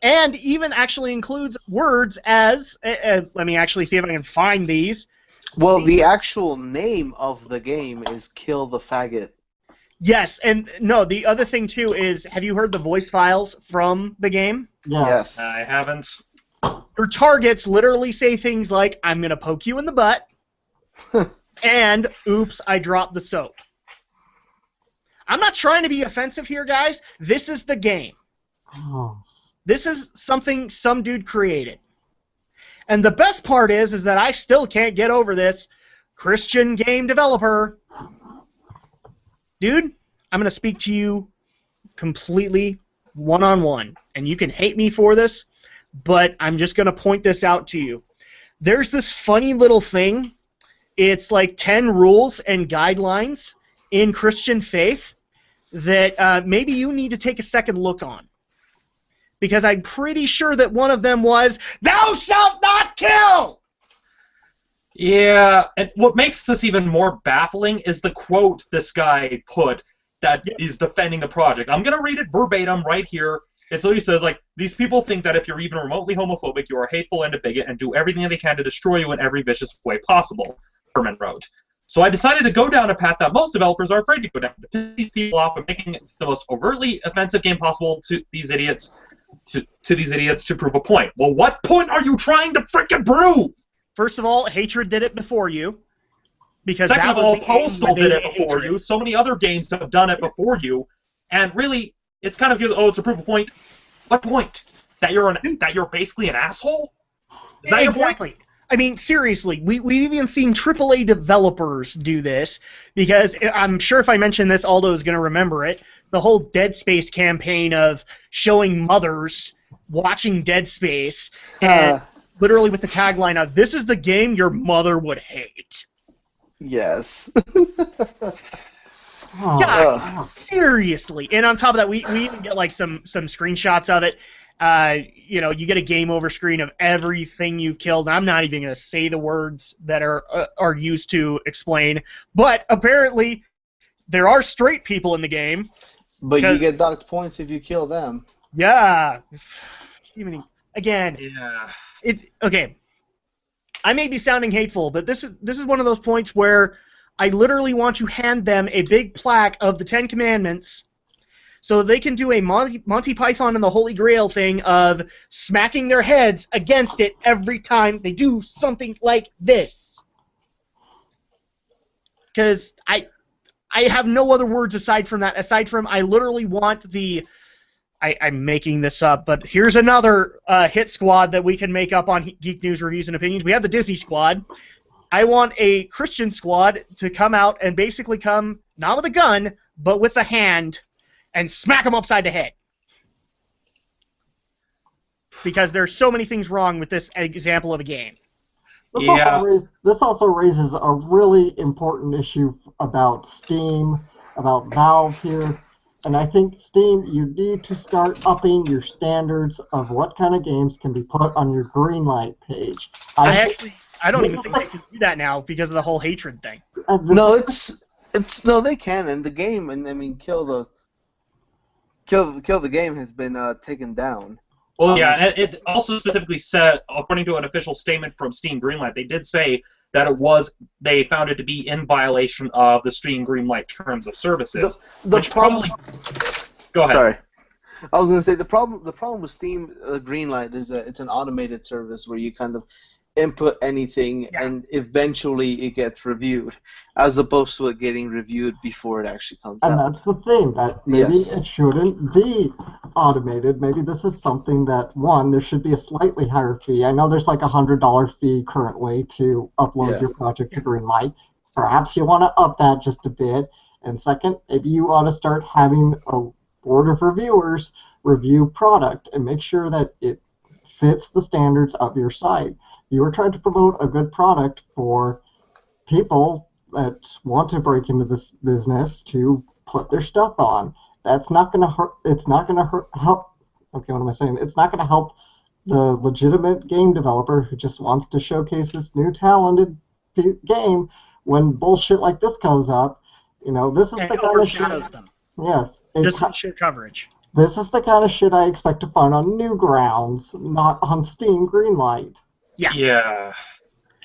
And even actually includes words as... let me actually see if I can find these. Well, the actual name of the game is Kill the Faggot. Yes, and no, the other thing, too, is have you heard the voice files from the game? Yeah. Yes. I haven't. Your targets literally say things like, I'm going to poke you in the butt, and, oops, I dropped the soap. I'm not trying to be offensive here, guys. This is the game. Oh. This is something some dude created. And the best part is that I still can't get over this. Christian game developer. Dude, I'm going to speak to you completely one-on-one, and you can hate me for this, but I'm just going to point this out to you. There's this funny little thing. It's like 10 rules and guidelines in Christian faith that maybe you need to take a second look on. Because I'm pretty sure that one of them was, "Thou shalt not kill!" Yeah, and what makes this even more baffling is the quote this guy put that is defending the project. I'm going to read it verbatim right here. It literally says, like, these people think that if you're even remotely homophobic, you are hateful and a bigot and do everything they can to destroy you in every vicious way possible, Herman wrote. So I decided to go down a path that most developers are afraid to go down, to piss these people off and making it the most overtly offensive game possible to these idiots, to prove a point. Well, what point are you trying to frickin' prove? First of all, Hatred did it before you. Because Second that of all, was the aim Postal when they did it made before Hatred. you. So many other games have done it before you. And really, it's kind of, it's a proof of point. What point? That you're basically an asshole? Is that your point? Exactly. I mean, seriously, we've even seen AAA developers do this, because I'm sure if I mention this, Aldo is going to remember it. The whole Dead Space campaign of showing mothers watching Dead Space, and literally with the tagline of, "This is the game your mother would hate." Yes. God, seriously. And on top of that, we even get like some screenshots of it. You get a game over screen of everything you've killed. I'm not even going to say the words that are used to explain, but apparently there are straight people in the game. But you get docked points if you kill them. Yeah. Again. Yeah. It's okay. I may be sounding hateful, but this is one of those points where I literally want to hand them a big plaque of the 10 Commandments so they can do a Monty Python and the Holy Grail thing of smacking their heads against it every time they do something like this. Because I have no other words aside from that. Aside from, I literally want the... I'm making this up, but here's another hit squad that we can make up on Geek News Reviews and Opinions. We have the Disney Squad. I want a Christian squad to come out and basically come, not with a gun, but with a hand, and smack them upside the head. Because there's so many things wrong with this example of a game. This also raises a really important issue about Steam, about Valve here. And I think, Steam, you need to start upping your standards of what kind of games can be put on your Greenlight page. I don't even think they can do that now because of the whole Hatred thing. No, no, they can, and the game, and I mean, kill the game has been taken down. Well, yeah, and it also specifically said, according to an official statement from Steam Greenlight, they did say that they found it to be in violation of the Steam Greenlight terms of services. Go ahead. Sorry, I was going to say the problem with Steam Greenlight is it's an automated service where you kind of input anything and eventually it gets reviewed, as opposed to it getting reviewed before it actually comes out. And that's the thing, that maybe it shouldn't be automated. Maybe this is something that, one, there should be a slightly higher fee. I know there's like a $100 fee currently to upload your project to Greenlight. Perhaps you want to up that just a bit. And second, maybe you ought to start having a board of reviewers review product and make sure that it fits the standards of your site. You are trying to promote a good product for people that want to break into this business to put their stuff on. That's not going to hurt. It's not going to help. Okay, what am I saying? It's not going to help the legitimate game developer who just wants to showcase this new talented game. When bullshit like this comes up, this is the kind of shit. Them. Yes, just shit coverage. This is the kind of shit I expect to find on Newgrounds, not on Steam Greenlight. Yeah.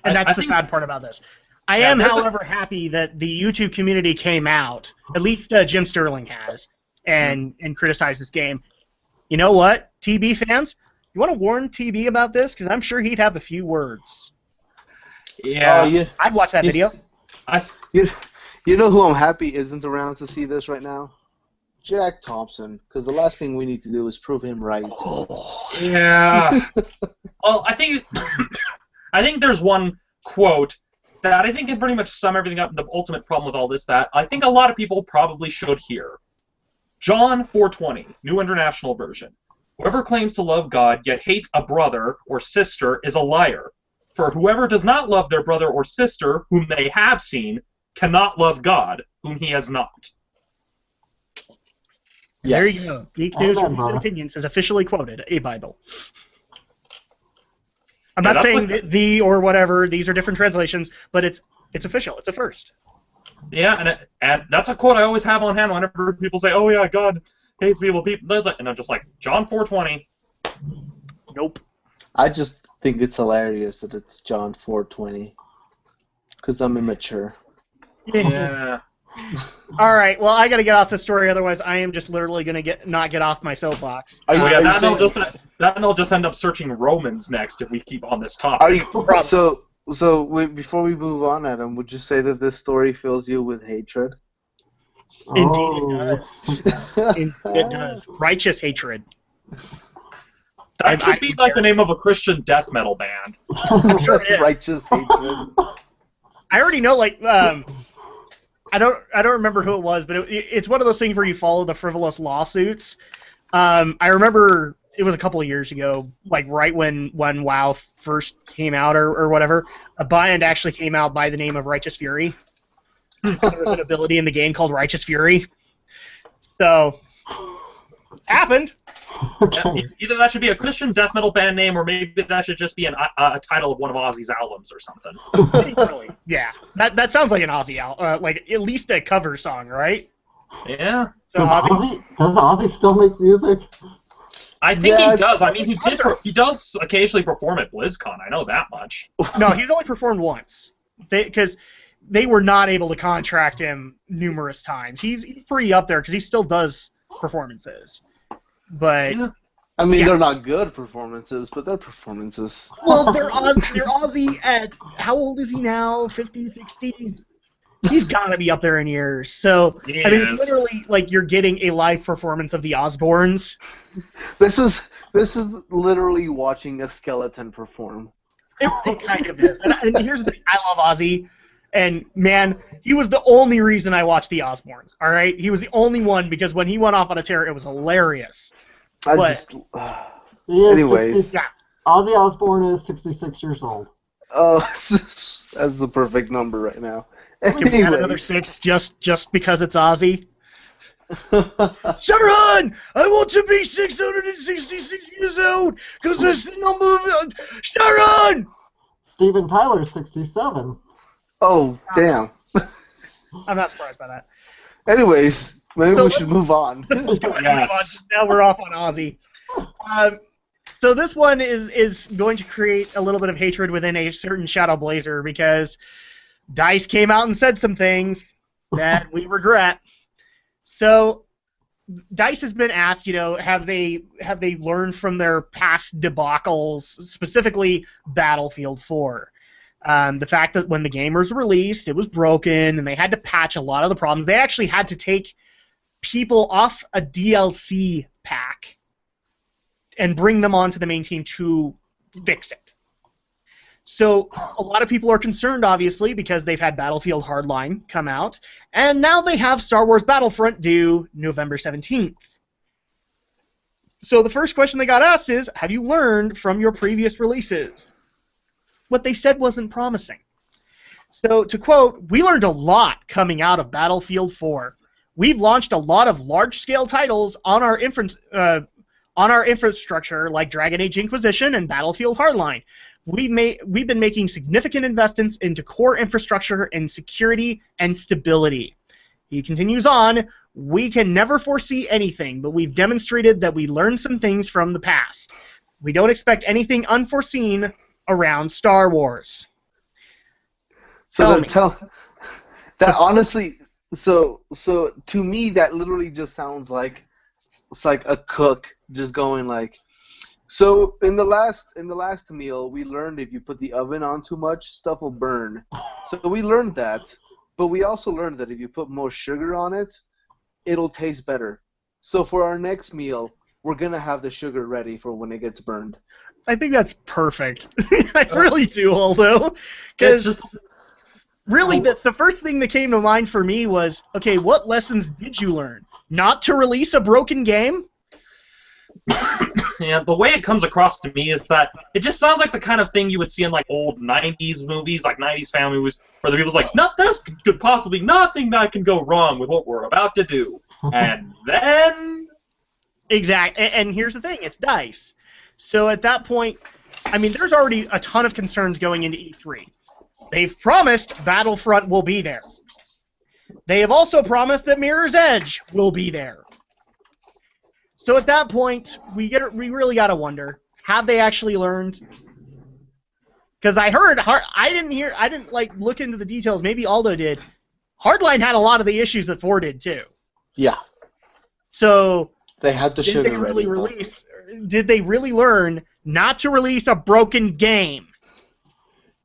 And that's the sad part about this. I am, however, happy that the YouTube community came out, at least Jim Sterling has, and criticized this game. You know what, TB fans? You want to warn TB about this? Because I'm sure he'd have a few words. Yeah. I'd watch that video. You know who I'm happy isn't around to see this right now? Jack Thompson, because the last thing we need to do is prove him right. Yeah. Well, I think there's one quote that I think can pretty much sum everything up. The ultimate problem with all this that I think a lot of people probably should hear. John 4:20, New International Version. Whoever claims to love God yet hates a brother or sister is a liar. For whoever does not love their brother or sister whom they have seen cannot love God whom he has not. Yes. There you go. Geek News Amen, Reviews and Opinions has officially quoted a Bible. I'm not saying the or whatever. These are different translations, but it's official. It's a first. Yeah, and that's a quote I always have on hand whenever people say, "Oh yeah, God hates people." And I'm just like, John 4:20. Nope. I just think it's hilarious that it's John 4:20, because I'm immature. Yeah. All right. Well, I got to get off this story, otherwise I am just literally gonna not get off my soapbox. Then I'll just end up searching Romans next if we keep on this topic. So before we move on, Adam, would you say that this story fills you with hatred? Indeed it does. It does. Righteous hatred. That could be like the name of a Christian death metal band. Righteous hatred. I already know, like, I don't remember who it was, but it's one of those things where you follow the frivolous lawsuits. I remember it was a couple of years ago, like right when WoW first came out or whatever, a band actually came out by the name of Righteous Fury. There was an ability in the game called Righteous Fury. So, happened. Okay. Either that should be a Christian death metal band name, or maybe that should just be a title of one of Ozzy's albums or something. Really? Yeah. That sounds like an Ozzy album, like at least a cover song, right? Yeah. So Does Ozzy still make music? I think he does. I mean, he does occasionally perform at BlizzCon. I know that much. No, he's only performed once, because they were not able to contract him numerous times. He's pretty up there because he still does performances. But Yeah. I mean, they're not good performances, but they're performances. Well, they're Ozzy at, how old is he now? 50, 60? He's got to be up there in years. So, He I mean, is. literally, like, you're getting a live performance of the Osbournes. This is literally watching a skeleton perform. It kind of is. And here's the thing. I love Ozzy. And, man, he was the only reason I watched the Osbournes, all right? He was the only one, because when he went off on a tear, it was hilarious. Anyways. Yeah. Ozzy Osbourne is 66 years old. Oh, that's the perfect number right now. Can we add another 6 just because it's Ozzy? Sharon, I want to be 666 years old because that's the number of Sharon. Steven Tyler's 67. Oh, damn. I'm not surprised by that. Anyways, maybe we should move on. Let's go ahead and move on. Yes. Now we're off on Ozzy. So this one is going to create a little bit of hatred within a certain Shadow Blazer because DICE came out and said some things that we regret. So DICE has been asked, have they learned from their past debacles, specifically Battlefield 4? The fact that when the game was released, it was broken, and they had to patch a lot of the problems. They actually had to take people off a DLC pack and bring them onto the main team to fix it. So a lot of people are concerned, obviously, because they've had Battlefield Hardline come out, and now they have Star Wars Battlefront due November 17th. So the first question they got asked is, have you learned from your previous releases? What they said wasn't promising. So to quote, we learned a lot coming out of Battlefield 4. We've launched a lot of large-scale titles on our infrastructure like Dragon Age Inquisition and Battlefield Hardline. We've been making significant investments into core infrastructure and security and stability. He continues on, we can never foresee anything, but we've demonstrated that we learned some things from the past. We don't expect anything unforeseen around Star Wars. So that honestly, so to me that literally just sounds like it's like a cook just going like, so in the last meal we learned if you put the oven on too much, stuff will burn. So we learned that, but we also learned that if you put more sugar on it, it'll taste better. So for our next meal, we're gonna have the sugar ready for when it gets burned. I think that's perfect. I really do, Aldo. Because Really, the first thing that came to mind for me was, okay, what lessons did you learn? Not to release a broken game? Yeah, the way it comes across to me is that it just sounds like the kind of thing you would see in like old '90s movies, like '90s family movies, where the people's like, "No, there's could possibly nothing that can go wrong with what we're about to do," and then. Exactly, and here's the thing, it's DICE. So at that point, I mean, there's already a ton of concerns going into E3. They've promised Battlefront will be there. They have also promised that Mirror's Edge will be there. So at that point, we really got to wonder, have they actually learned? Because I didn't like look into the details, maybe Aldo did. Hardline had a lot of the issues that 4 did too. Yeah. So they had to did they really learn not to release a broken game?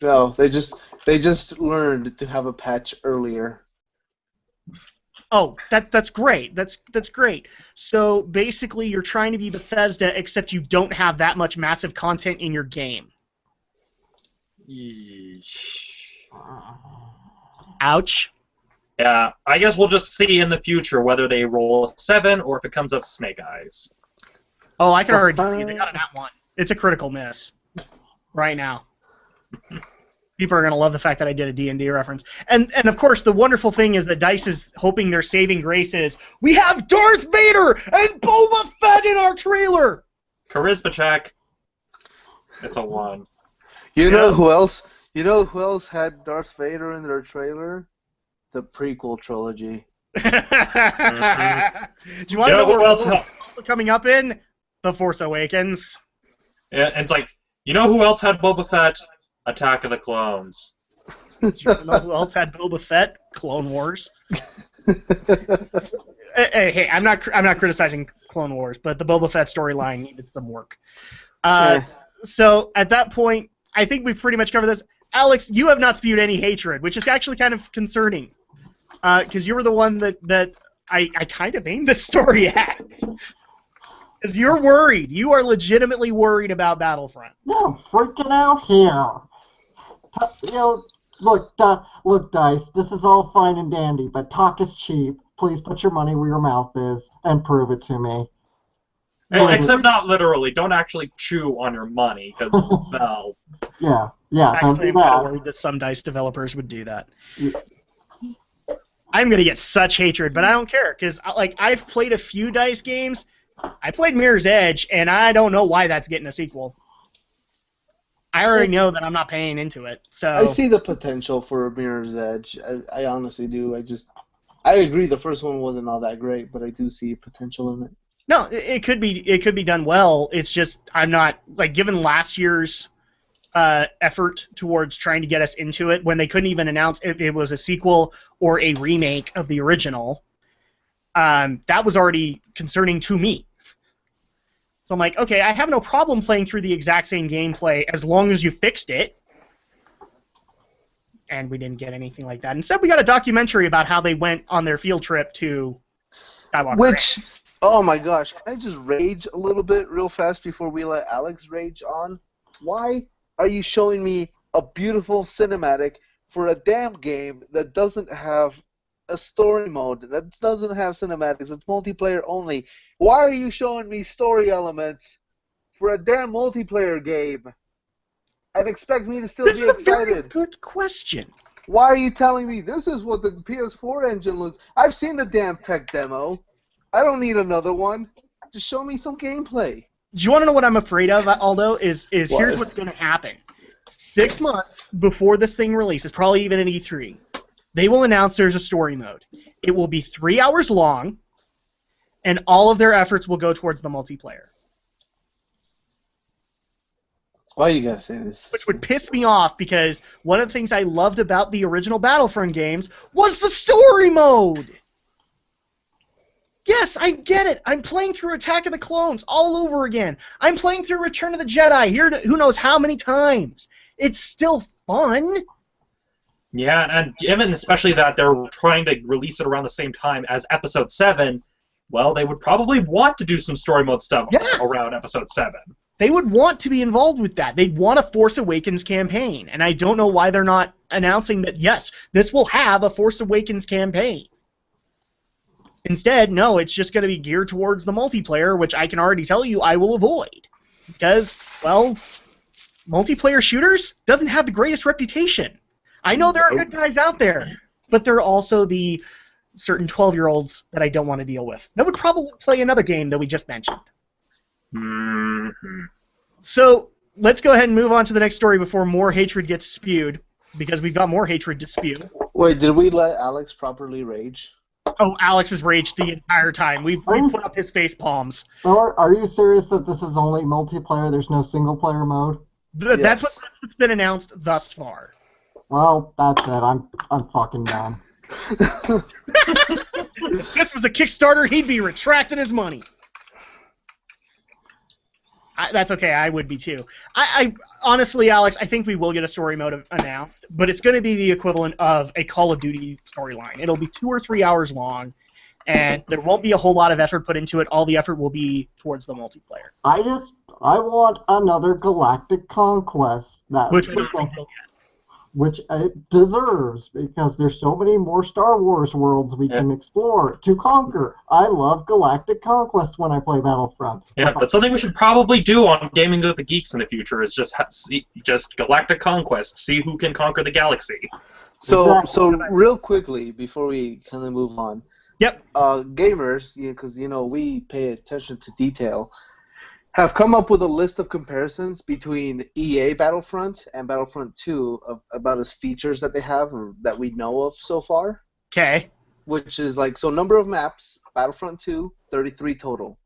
No, they just learned to have a patch earlier. Oh, that's great. That's great. So basically, you're trying to be Bethesda, except you don't have that much massive content in your game. Ouch. Yeah, I guess we'll just see in the future whether they roll a 7 or if it comes up Snake Eyes. Oh, I can already tell you they got that one. It's a critical miss right now. People are going to love the fact that I did a D&D reference. And of course, the wonderful thing is that DICE is hoping their saving grace is, we have Darth Vader and Boba Fett in our trailer! Charisma check. It's a 1. You know who else? You know who else had Darth Vader in their trailer? The prequel trilogy. Mm-hmm. Do you want to know what else also coming up in? The Force Awakens. Yeah, and it's like, you know who else had Boba Fett? Attack of the Clones. Do you know who else had Boba Fett? Clone Wars. Hey, I'm not criticizing Clone Wars, but the Boba Fett storyline needed some work. So at that point, I think we've pretty much covered this. Alex, you have not spewed any hatred, which is actually kind of concerning, because you were the one that I kind of aimed this story at. Because you're worried. You are legitimately worried about Battlefront. No, freaking out here. You know, look, DICE, this is all fine and dandy, but talk is cheap. Please put your money where your mouth is and prove it to me. Except not literally. Don't actually chew on your money, because, well... Yeah, actually, I'm kind of worried that some DICE developers would do that. Yeah. I'm going to get such hatred, but I don't care, because I've played a few DICE games. I played Mirror's Edge, and I don't know why that's getting a sequel. I already know that I'm not paying into it. So I see the potential for Mirror's Edge. I honestly do. I agree the first one wasn't all that great, but I do see potential in it. No, it could be done well. It's just I'm not given last year's effort towards trying to get us into it when they couldn't even announce if it was a sequel or a remake of the original. That was already concerning to me. So I'm like, okay, I have no problem playing through the exact same gameplay as long as you fixed it. And we didn't get anything like that. Instead, we got a documentary about how they went on their field trip to Skywalker. Which, oh my gosh, can I just rage a little bit real fast before we let Alex rage on? Why are you showing me a beautiful cinematic for a damn game that doesn't have a story mode, that doesn't have cinematics, it's multiplayer only? Why are you showing me story elements for a damn multiplayer game and expect me to still be excited? That's a very good question. Why are you telling me this is what the PS4 engine looks? I've seen the damn tech demo. I don't need another one. Just show me some gameplay. Do you want to know what I'm afraid of, Aldo? Is here's what's going to happen. 6 months before this thing releases, probably even at E3, they will announce there's a story mode. It will be 3 hours long, and all of their efforts will go towards the multiplayer. Why you gotta say this? Which would piss me off, because one of the things I loved about the original Battlefront games was the story mode! Yes, I get it. I'm playing through Attack of the Clones all over again. I'm playing through Return of the Jedi here who knows how many times. It's still fun. Yeah, and given especially that they're trying to release it around the same time as Episode 7, well, they would probably want to do some story mode stuff around Episode 7. they would want to be involved with that. They'd want a Force Awakens campaign, and I don't know why they're not announcing that, yes, this will have a Force Awakens campaign. Instead, no, it's just going to be geared towards the multiplayer, which I can already tell you I will avoid. Because, well, multiplayer shooters doesn't have the greatest reputation. I know there are good guys out there, but there are also the certain 12-year-olds that I don't want to deal with. That would probably play another game that we just mentioned. Mm-hmm. So let's go ahead and move on to the next story before more hatred gets spewed, because we've got more hatred to spew. Wait, did we let Alex properly rage? Oh, Alex has raged the entire time. We've put up his face palms. Are you serious that this is only multiplayer? There's no single-player mode? That's what's been announced thus far. Well, that's it. I'm fucking done. If this was a Kickstarter, he'd be retracting his money. That's okay. I would be too. I honestly, Alex, I think we will get a story mode announced, but it's going to be the equivalent of a Call of Duty storyline. It'll be 2 or 3 hours long, and there won't be a whole lot of effort put into it. All the effort will be towards the multiplayer. I want another Galactic Conquest. Which I don't think we'll get. Which it deserves, because there's so many more Star Wars worlds we can explore to conquer. I love Galactic Conquest when I play Battlefront. Yeah, that's something we should probably do on Gaming with the Geeks in the future, is just Galactic Conquest, see who can conquer the galaxy. So real quickly, before we kind of move on, yep. Gamers, because we pay attention to detail, have come up with a list of comparisons between EA Battlefront and Battlefront 2 about its features that they have or that we know of so far. Okay. Which is number of maps, Battlefront 2, 33 total.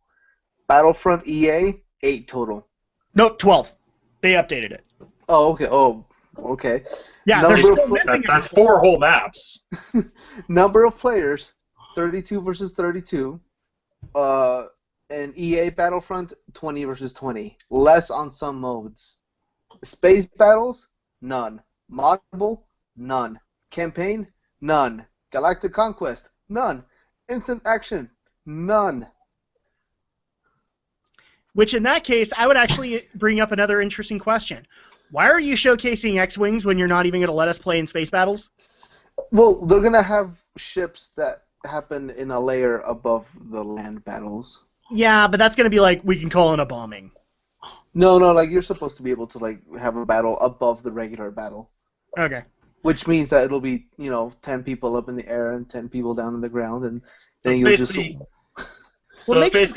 Battlefront EA, 8 total. No, 12. They updated it. Oh, okay. Oh, okay. Yeah, that's 4 whole maps. Number of players, 32 versus 32. And EA Battlefront, 20 versus 20. Less on some modes. Space battles, none. Moddable, none. Campaign, none. Galactic Conquest, none. Instant action, none. Which in that case, I would actually bring up another interesting question. Why are you showcasing X-Wings when you're not even going to let us play in space battles? Well, they're going to have ships that happen in a layer above the land battles. Yeah, but that's going to be like, we can call in a bombing. No, you're supposed to be able to, have a battle above the regular battle. Okay. Which means that it'll be, 10 people up in the air and 10 people down on the ground, and then it's basically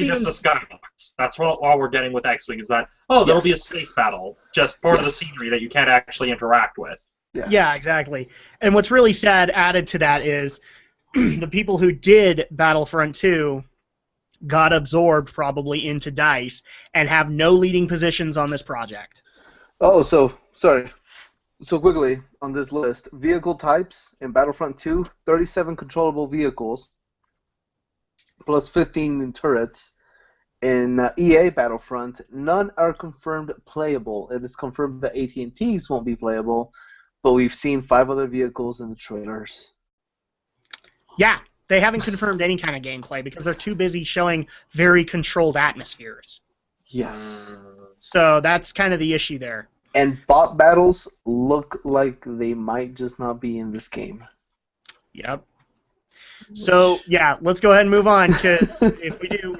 just a skybox. That's all we're getting with X-Wing, is that, there'll be a space battle, just part of the scenery that you can't actually interact with. Yes. Yeah, exactly. And what's really sad added to that is the people who did Battlefront 2 got absorbed probably into DICE and have no leading positions on this project. Oh, sorry. So quickly, on this list, vehicle types in Battlefront 2, 37 controllable vehicles, plus 15 in turrets. In EA Battlefront, none are confirmed playable. It is confirmed that AT&T's won't be playable, but we've seen 5 other vehicles in the trailers. Yeah. They haven't confirmed any kind of gameplay because they're too busy showing very controlled atmospheres. Yes. So that's kind of the issue there. And bot battles look like they might just not be in this game. Yep. So, yeah, let's go ahead and move on, because if we do,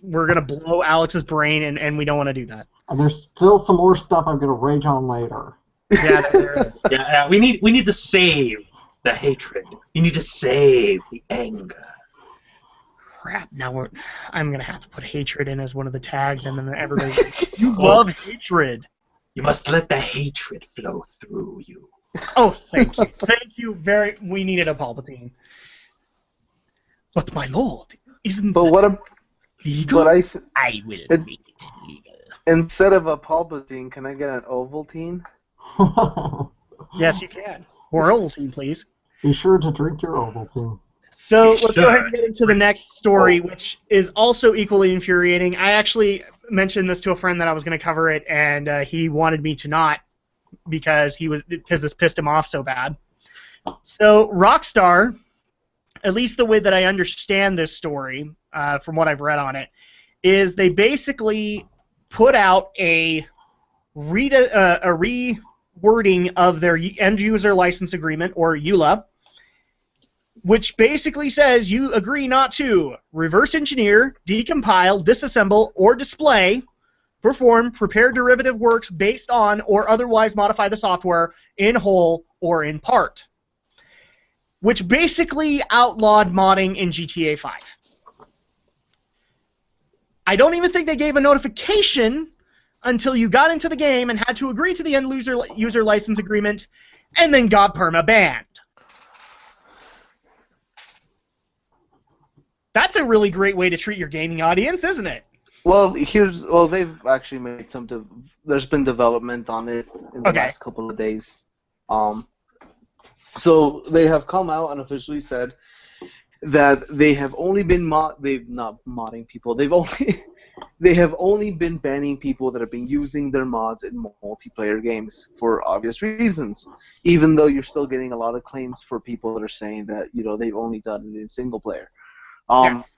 we're going to blow Alex's brain, and we don't want to do that. And there's still some more stuff I'm going to rage on later. Yeah, there is. Yeah, we need to save the hatred. You need to save the anger. Crap, now I'm going to have to put hatred in as one of the tags, and then everybody you love hatred. You must let the hatred flow through you. Oh, thank you. Thank you we needed a Palpatine. But my lord, isn't but what a legal? But I will make it legal. Instead of a Palpatine, can I get an Ovaltine? Yes, you can. Or Ovaltine, please. Be sure to drink your Ovaltine. So let's go ahead and get into the next story, which is also equally infuriating. I actually mentioned this to a friend that I was going to cover it, and he wanted me to not because this pissed him off so bad. So Rockstar, at least the way that I understand this story, from what I've read on it, is they basically put out a rewording of their end user license agreement, or EULA, which basically says you agree not to reverse engineer, decompile, disassemble, or display, perform, prepare derivative works based on, or otherwise modify the software in whole or in part, which basically outlawed modding in GTA 5. I don't even think they gave a notification until you got into the game and had to agree to the end user license agreement, and then got perma-banned. That's a really great way to treat your gaming audience, isn't it? Well, they've actually made there's been development on it in the last couple of days. So they have come out and officially said that they have only been they've not modding people. They have only been banning people that have been using their mods in multiplayer games for obvious reasons. Even though you're still getting a lot of claims for people that are saying that they've only done it in single player. Yes.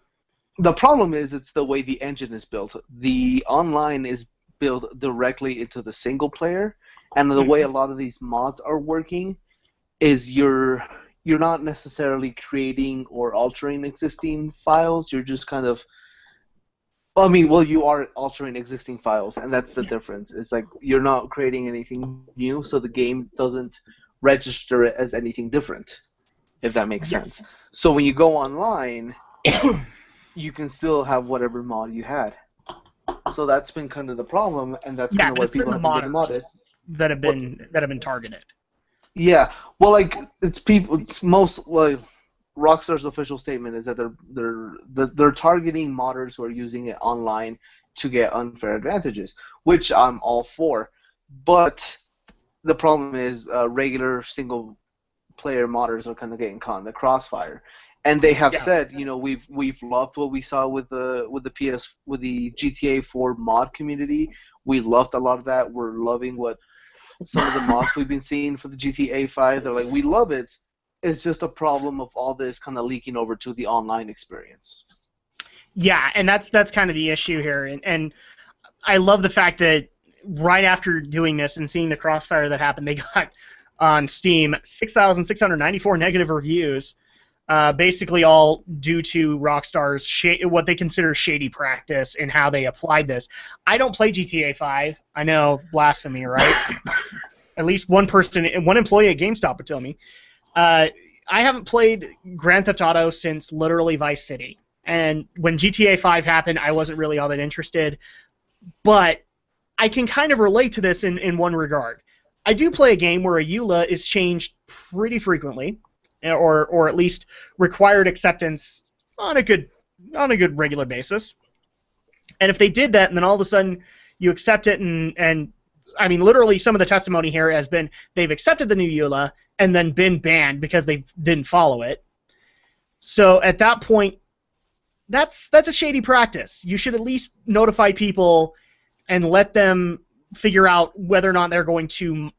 The problem is it's the way the engine is built. The online is built directly into the single player, and the way a lot of these mods are working is you're not necessarily creating or altering existing files. You're just kind of you are altering existing files, and that's the difference. It's like you're not creating anything new, so the game doesn't register it as anything different, if that makes sense. So when you go online, you can still have whatever mod you had. So that's been kind of the problem, and that's kind of why people have been getting modded. That have been targeted. Yeah, well, Rockstar's official statement is that they're targeting modders who are using it online to get unfair advantages, which I'm all for. But the problem is regular single player modders are kind of getting caught in the crossfire. And they have said, we've loved what we saw with the GTA 4 mod community. We loved a lot of that. We're loving what some of the mods we've been seeing for the GTA 5. They're like, we love it. It's just a problem of all this kind of leaking over to the online experience. Yeah, and that's kind of the issue here. And I love the fact that right after doing this and seeing the crossfire that happened, they got on Steam 6,694 negative reviews. Basically all due to Rockstar's what they consider shady practice and how they applied this. I don't play GTA 5. I know, blasphemy, right? At least one employee at GameStop would tell me. I haven't played Grand Theft Auto since literally Vice City. And when GTA 5 happened, I wasn't really all that interested. But I can kind of relate to this in one regard. I do play a game where a EULA is changed pretty frequently, or at least required acceptance on a good regular basis. And if they did that, and then all of a sudden you accept it, and I mean, literally some of the testimony here has been they've accepted the new EULA and then been banned because they didn't follow it. So at that point, that's a shady practice. You should at least notify people and let them figure out whether or not they're going to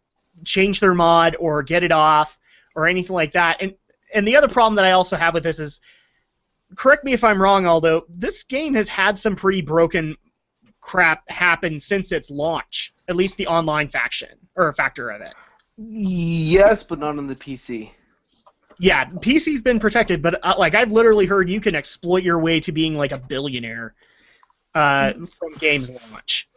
change their mod or get it off or anything like that. And the other problem that I also have with this is, correct me if I'm wrong, Aldo, this game has had some pretty broken crap happen since its launch, at least the online factor of it. Yes, but not on the PC. Yeah, PC's been protected, but I've literally heard you can exploit your way to being like a billionaire from games launch.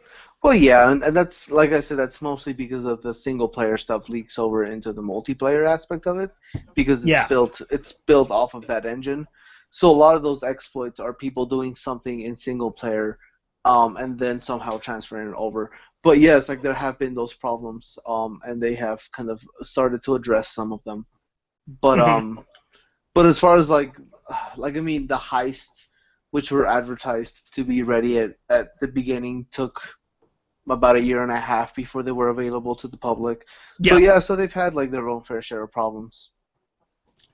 Well, yeah, and that's, like I said, that's mostly because of the single-player stuff leaks over into the multiplayer aspect of it, because it's built off of that engine. So a lot of those exploits are people doing something in single-player and then somehow transferring it over. But yes, there have been those problems, and they have kind of started to address some of them. But but as far as I mean, the heists, which were advertised to be ready at the beginning, took about a year and a half before they were available to the public. Yeah. So they've had their own fair share of problems.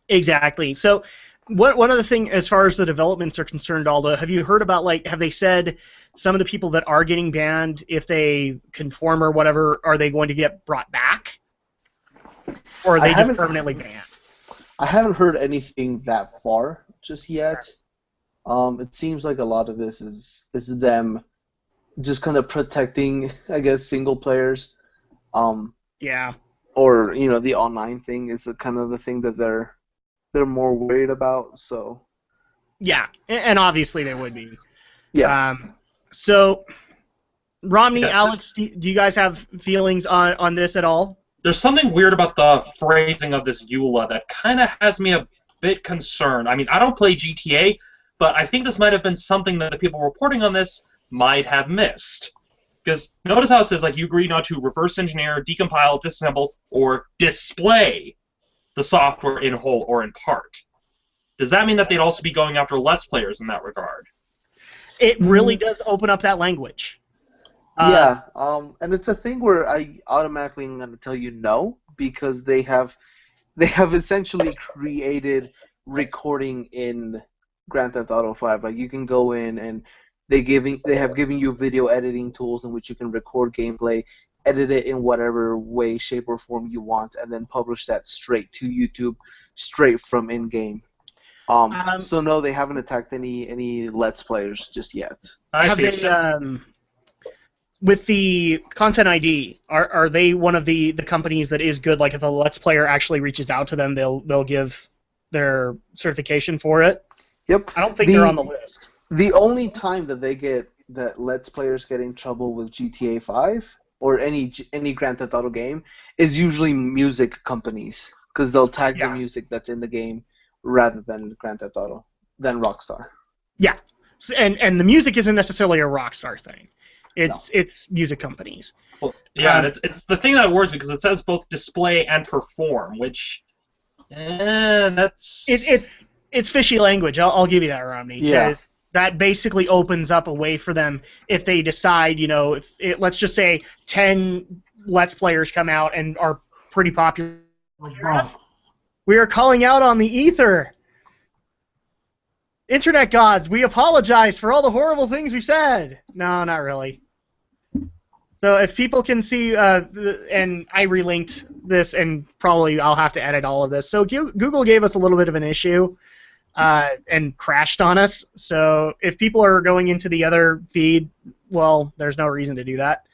Exactly. So one other thing, as far as the developments are concerned, Aldo, have you heard about have they said some of the people that are getting banned, if they conform or whatever, are they going to get brought back, or are they just permanently banned? I haven't heard anything that far just yet. It seems like a lot of this is them just kind of protecting, I guess, single players. Yeah. Or the online thing is kind of the thing that they're more worried about. So. Yeah, and obviously they would be. Yeah. So, Romney, Yeah, Alex, do you guys have feelings on this at all? There's something weird about the phrasing of this EULA that kind of has me a bit concerned. I mean, I don't play GTA, but I think this might have been something that the people reporting on this might have missed. Because notice how it says, like, you agree not to reverse engineer, decompile, disassemble, or display the software in whole or in part. Does that mean that they'd also be going after Let's Players in that regard? It really does open up that language. Yeah, and it's a thing where I automatically am going to tell you no, because they have essentially created recording in Grand Theft Auto 5. Like, you can go in and they have given you video editing tools in which you can record gameplay, edit it in whatever way, shape, or form you want, and then publish that straight to YouTube, straight from in-game. So no, they haven't attacked any Let's Players just yet. I have see. they, with the Content ID, are they one of the companies that is good? Like, if a Let's Player actually reaches out to them, they'll give their certification for it? Yep. I don't think they're on the list. The only time that Let's Players get in trouble with GTA 5 or any Grand Theft Auto game is usually music companies, because they'll tag the music that's in the game rather than Grand Theft Auto, than Rockstar. Yeah, and the music isn't necessarily a Rockstar thing. It's music companies. Well, yeah, and it's the thing that worries me, because it says both display and perform, which that's it's fishy language. I'll give you that, Romney. Yeah. Because that basically opens up a way for them if they decide, let's just say 10 Let's Players come out and are pretty popular. We are calling out on the ether. Internet gods, we apologize for all the horrible things we said. No, not really. So if people can see, and I relinked this, and probably I'll have to edit all of this. So Google gave us a little bit of an issue and crashed on us. So if people are going into the other feed, well, there's no reason to do that.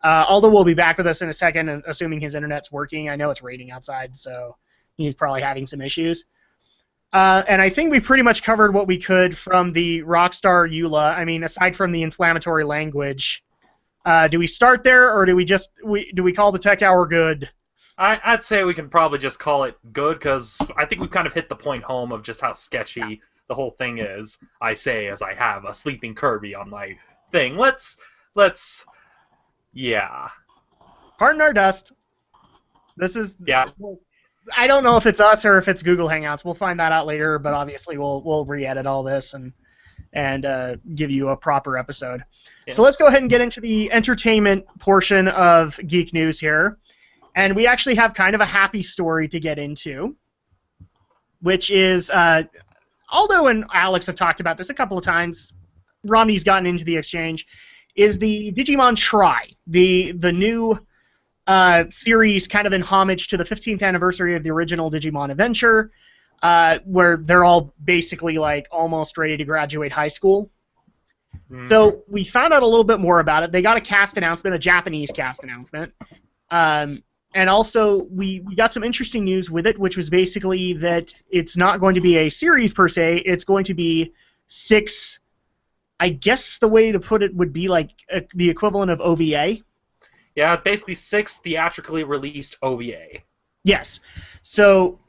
Aldo will be back with us in a second, assuming his internet's working. I know it's raining outside, so he's probably having some issues. And I think we pretty much covered what we could from the Rockstar EULA. I mean, aside from the inflammatory language, do we start there, or do we call the tech hour good? I'd say we can probably just call it good, because I think we've kind of hit the point home of just how sketchy the whole thing is. I say as I have a sleeping Kirby on my thing. Let's yeah. Pardon our dust. This is Yeah. I don't know if it's us or if it's Google Hangouts. We'll find that out later, but obviously we'll re-edit all this and give you a proper episode. Yeah. So let's go ahead and get into the entertainment portion of Geek News here. And we actually have kind of a happy story to get into, which is Aldo and Alex have talked about this a couple of times. Romney's gotten into the exchange. Is the Digimon Try, the new series kind of in homage to the 15th anniversary of the original Digimon Adventure, where they're all basically like almost ready to graduate high school. So we found out a little bit more about it. They got a cast announcement, a Japanese cast announcement. And also we got some interesting news with it, which was basically that it's not going to be a series per se. It's going to be 6, I guess the way to put it would be like the equivalent of OVA. Yeah, basically 6 theatrically released OVA. Yes. So.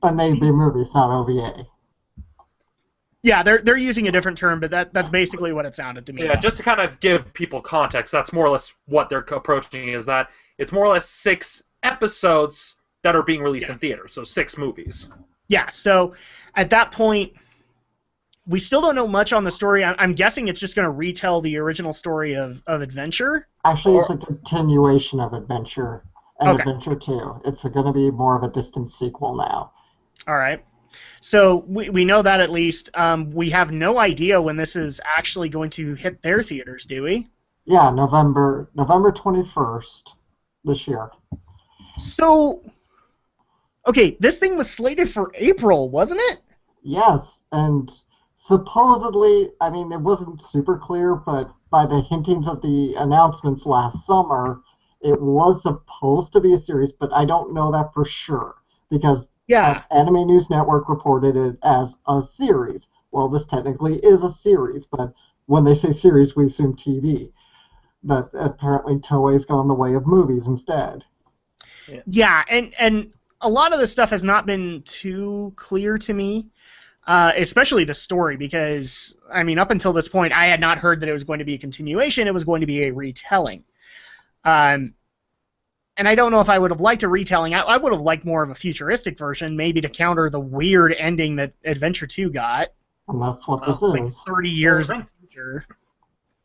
And they'd be movies, not OVA. Yeah, they're using a different term, but that's basically what it sounded to me. Yeah, just to kind of give people context, that's more or less what they're approaching, is that it's more or less 6 episodes that are being released in theaters, so 6 movies. Yeah, so at that point, we still don't know much on the story. I'm guessing it's just going to retell the original story of Adventure. Actually, it's a continuation of Adventure and Adventure 2. It's going to be more of a distant sequel now. All right. So we know that at least. We have no idea when this is actually going to hit their theaters, do we? Yeah, November 21st this year. So, okay, this thing was slated for April, wasn't it? Yes, and supposedly, I mean, it wasn't super clear, but by the hintings of the announcements last summer, it was supposed to be a series, but I don't know that for sure because Anime News Network reported it as a series. Well, this technically is a series, but when they say series, we assume TV. But apparently Toei's gone the way of movies instead. Yeah, and a lot of this stuff has not been too clear to me, especially the story, because, I mean, up until this point, I had not heard that it was going to be a continuation, it was going to be a retelling. And I don't know if I would have liked a retelling. I would have liked more of a futuristic version, maybe to counter the weird ending that Adventure 2 got. And that's what this like is. 30 years in the future.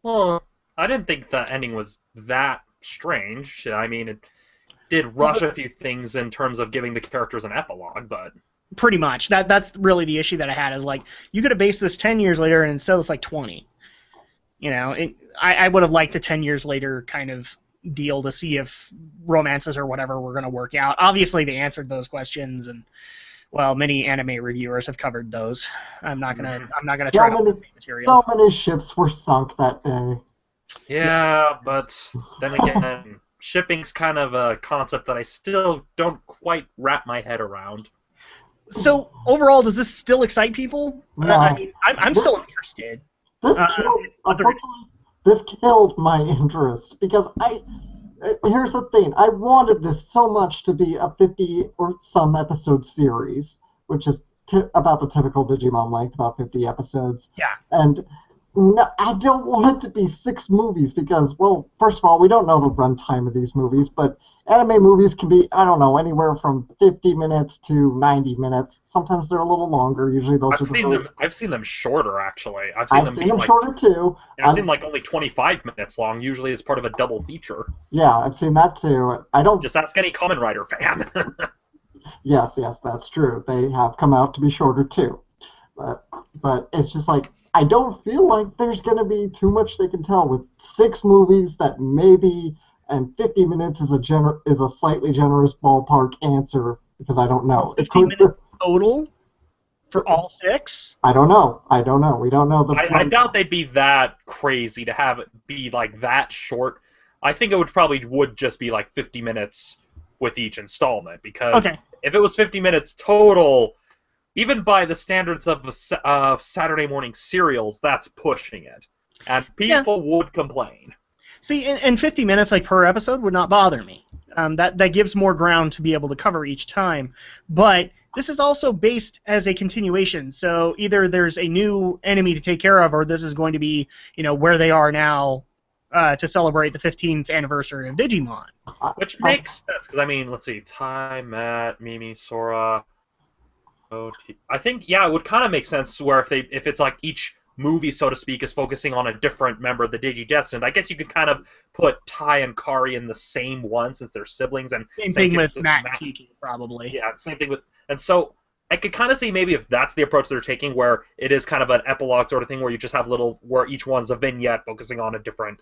Well, I didn't think the ending was that strange. I mean, it did rush a few things in terms of giving the characters an epilogue, but... Pretty much. That's really the issue that I had, is like, you could have based this 10 years later, and instead it's like 20. You know, I would have liked a 10 years later kind of deal to see if romances or whatever were going to work out. Obviously, they answered those questions, and, well, many anime reviewers have covered those. I'm not gonna try to the same material. So many ships were sunk that day. Yeah, but then again, shipping's kind of a concept that I still don't quite wrap my head around. So, overall, does this still excite people? No. I mean, I'm still interested. This killed my interest because here's the thing. I wanted this so much to be a 50 or some episode series, which is about the typical Digimon length, about 50 episodes. Yeah. And no, I don't want it to be 6 movies because, well, first of all, we don't know the runtime of these movies, but anime movies can be, I don't know, anywhere from 50 minutes to 90 minutes. Sometimes they're a little longer. Usually those I've seen them shorter, actually. I've seen them shorter, too. I've seen, like, only 25 minutes long, usually as part of a double feature. Yeah, I've seen that, too. Just ask any Kamen Rider fan. Yes, that's true. They have come out to be shorter, too. But it's just like, I don't feel like there's going to be too much they can tell with 6 movies that maybe, and 50 minutes is a slightly generous ballpark answer because I don't know. 50 minutes total for all 6? I don't know. We don't know. I doubt they'd be that crazy to have it be like that short. I think it would just be like 50 minutes with each installment because if it was 50 minutes total, even by the standards of Saturday morning serials, that's pushing it. And people would complain. See, and 50 minutes like per episode would not bother me. That gives more ground to be able to cover each time. But this is also based as a continuation, so either there's a new enemy to take care of, or this is going to be, where they are now to celebrate the 15th anniversary of Digimon. Which makes sense, because, I mean, let's see, Tai, Matt, Mimi, Sora... I think, it would kind of make sense where if it's like each movie, so to speak, is focusing on a different member of the Digidestined. I guess you could kind of put Tai and Kari in the same one since they're siblings. And same thing with Matt and Tiki, probably. Yeah, same thing with... And so I could kind of see maybe if that's the approach they're taking, where it is kind of an epilogue sort of thing, where you just have where each one's a vignette focusing on a different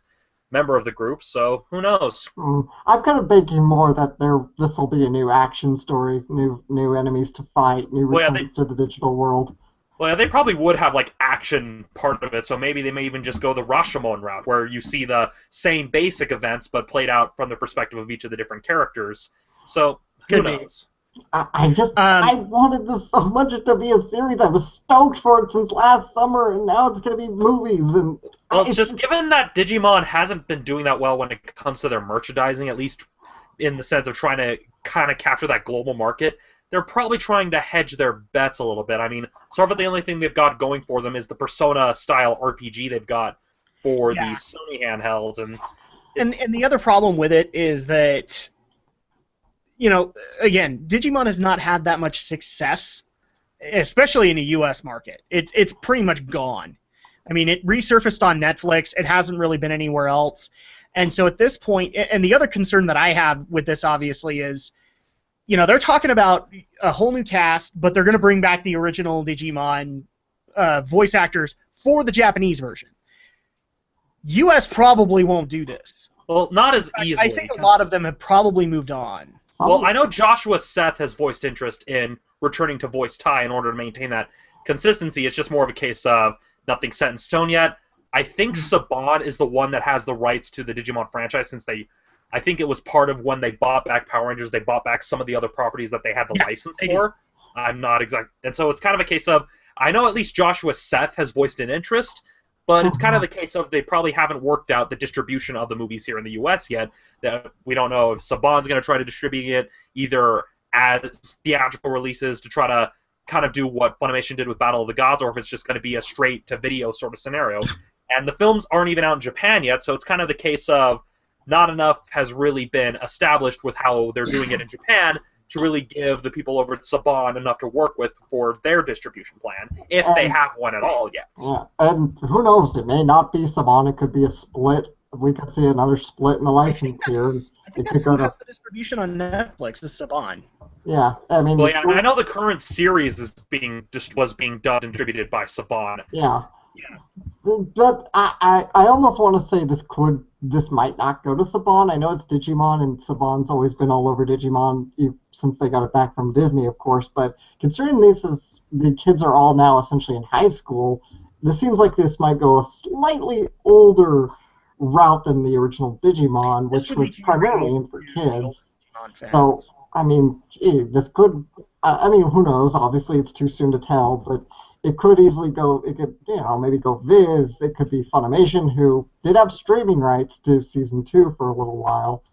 member of the group, so who knows? I'm kind of banking more that this will be a new action story, new enemies to fight, new returns to the digital world. Well, they probably would have, like, action part of it, so maybe they may even just go the Rashomon route, where you see the same basic events, but played out from the perspective of each of the different characters. So, who knows? I wanted this so much to be a series. I was stoked for it since last summer, and now it's going to be movies. And well, it's just given that Digimon hasn't been doing that well when it comes to their merchandising, at least in the sense of trying to kind of capture that global market, they're probably trying to hedge their bets a little bit. I mean, sort of the only thing they've got going for them is the Persona-style RPG they've got for the Sony handhelds. And the other problem with it is that... again, Digimon has not had that much success, especially in the U.S. market. It's pretty much gone. I mean, it resurfaced on Netflix. It hasn't really been anywhere else. And so at this point, and the other concern that I have with this, obviously, is, they're talking about a whole new cast, but they're going to bring back the original Digimon voice actors for the Japanese version. U.S. probably won't do this. Well, not as easily. I think a lot of them have probably moved on. Well, I know Joshua Seth has voiced interest in returning to voice Tai in order to maintain that consistency. It's just more of a case of nothing set in stone yet. I think Saban is the one that has the rights to the Digimon franchise since I think it was part of when they bought back Power Rangers, they bought back some of the other properties that they had the license for. I'm not exact. And so it's kind of a case of, I know at least Joshua Seth has voiced an interest, but it's kind of the case of they probably haven't worked out the distribution of the movies here in the U.S. yet. That we don't know if Saban's going to try to distribute it either as theatrical releases to try to kind of do what Funimation did with Battle of the Gods, or if it's just going to be a straight-to-video sort of scenario. And the films aren't even out in Japan yet, so it's kind of the case of not enough has really been established with how they're doing it in Japan to really give the people over at Saban enough to work with for their distribution plan, if they have one at all yet. Yeah, and who knows, it may not be Saban, it could be a split. We could see another split in the license here. I think that's who has the distribution on Netflix, is Saban. Yeah, I mean... Well, yeah, I know the current series was being dubbed and distributed by Saban. Yeah. But I almost want to say this might not go to Saban. I know it's Digimon, and Saban's always been all over Digimon since they got it back from Disney, of course. But considering the kids are all now essentially in high school, this seems like this might go a slightly older route than the original Digimon, which was primarily aimed for kids. So, I mean, this could... I mean, who knows? Obviously, it's too soon to tell, but... It could easily go, it could, maybe go Viz, it could be Funimation, who did have streaming rights to Season 2 for a little while.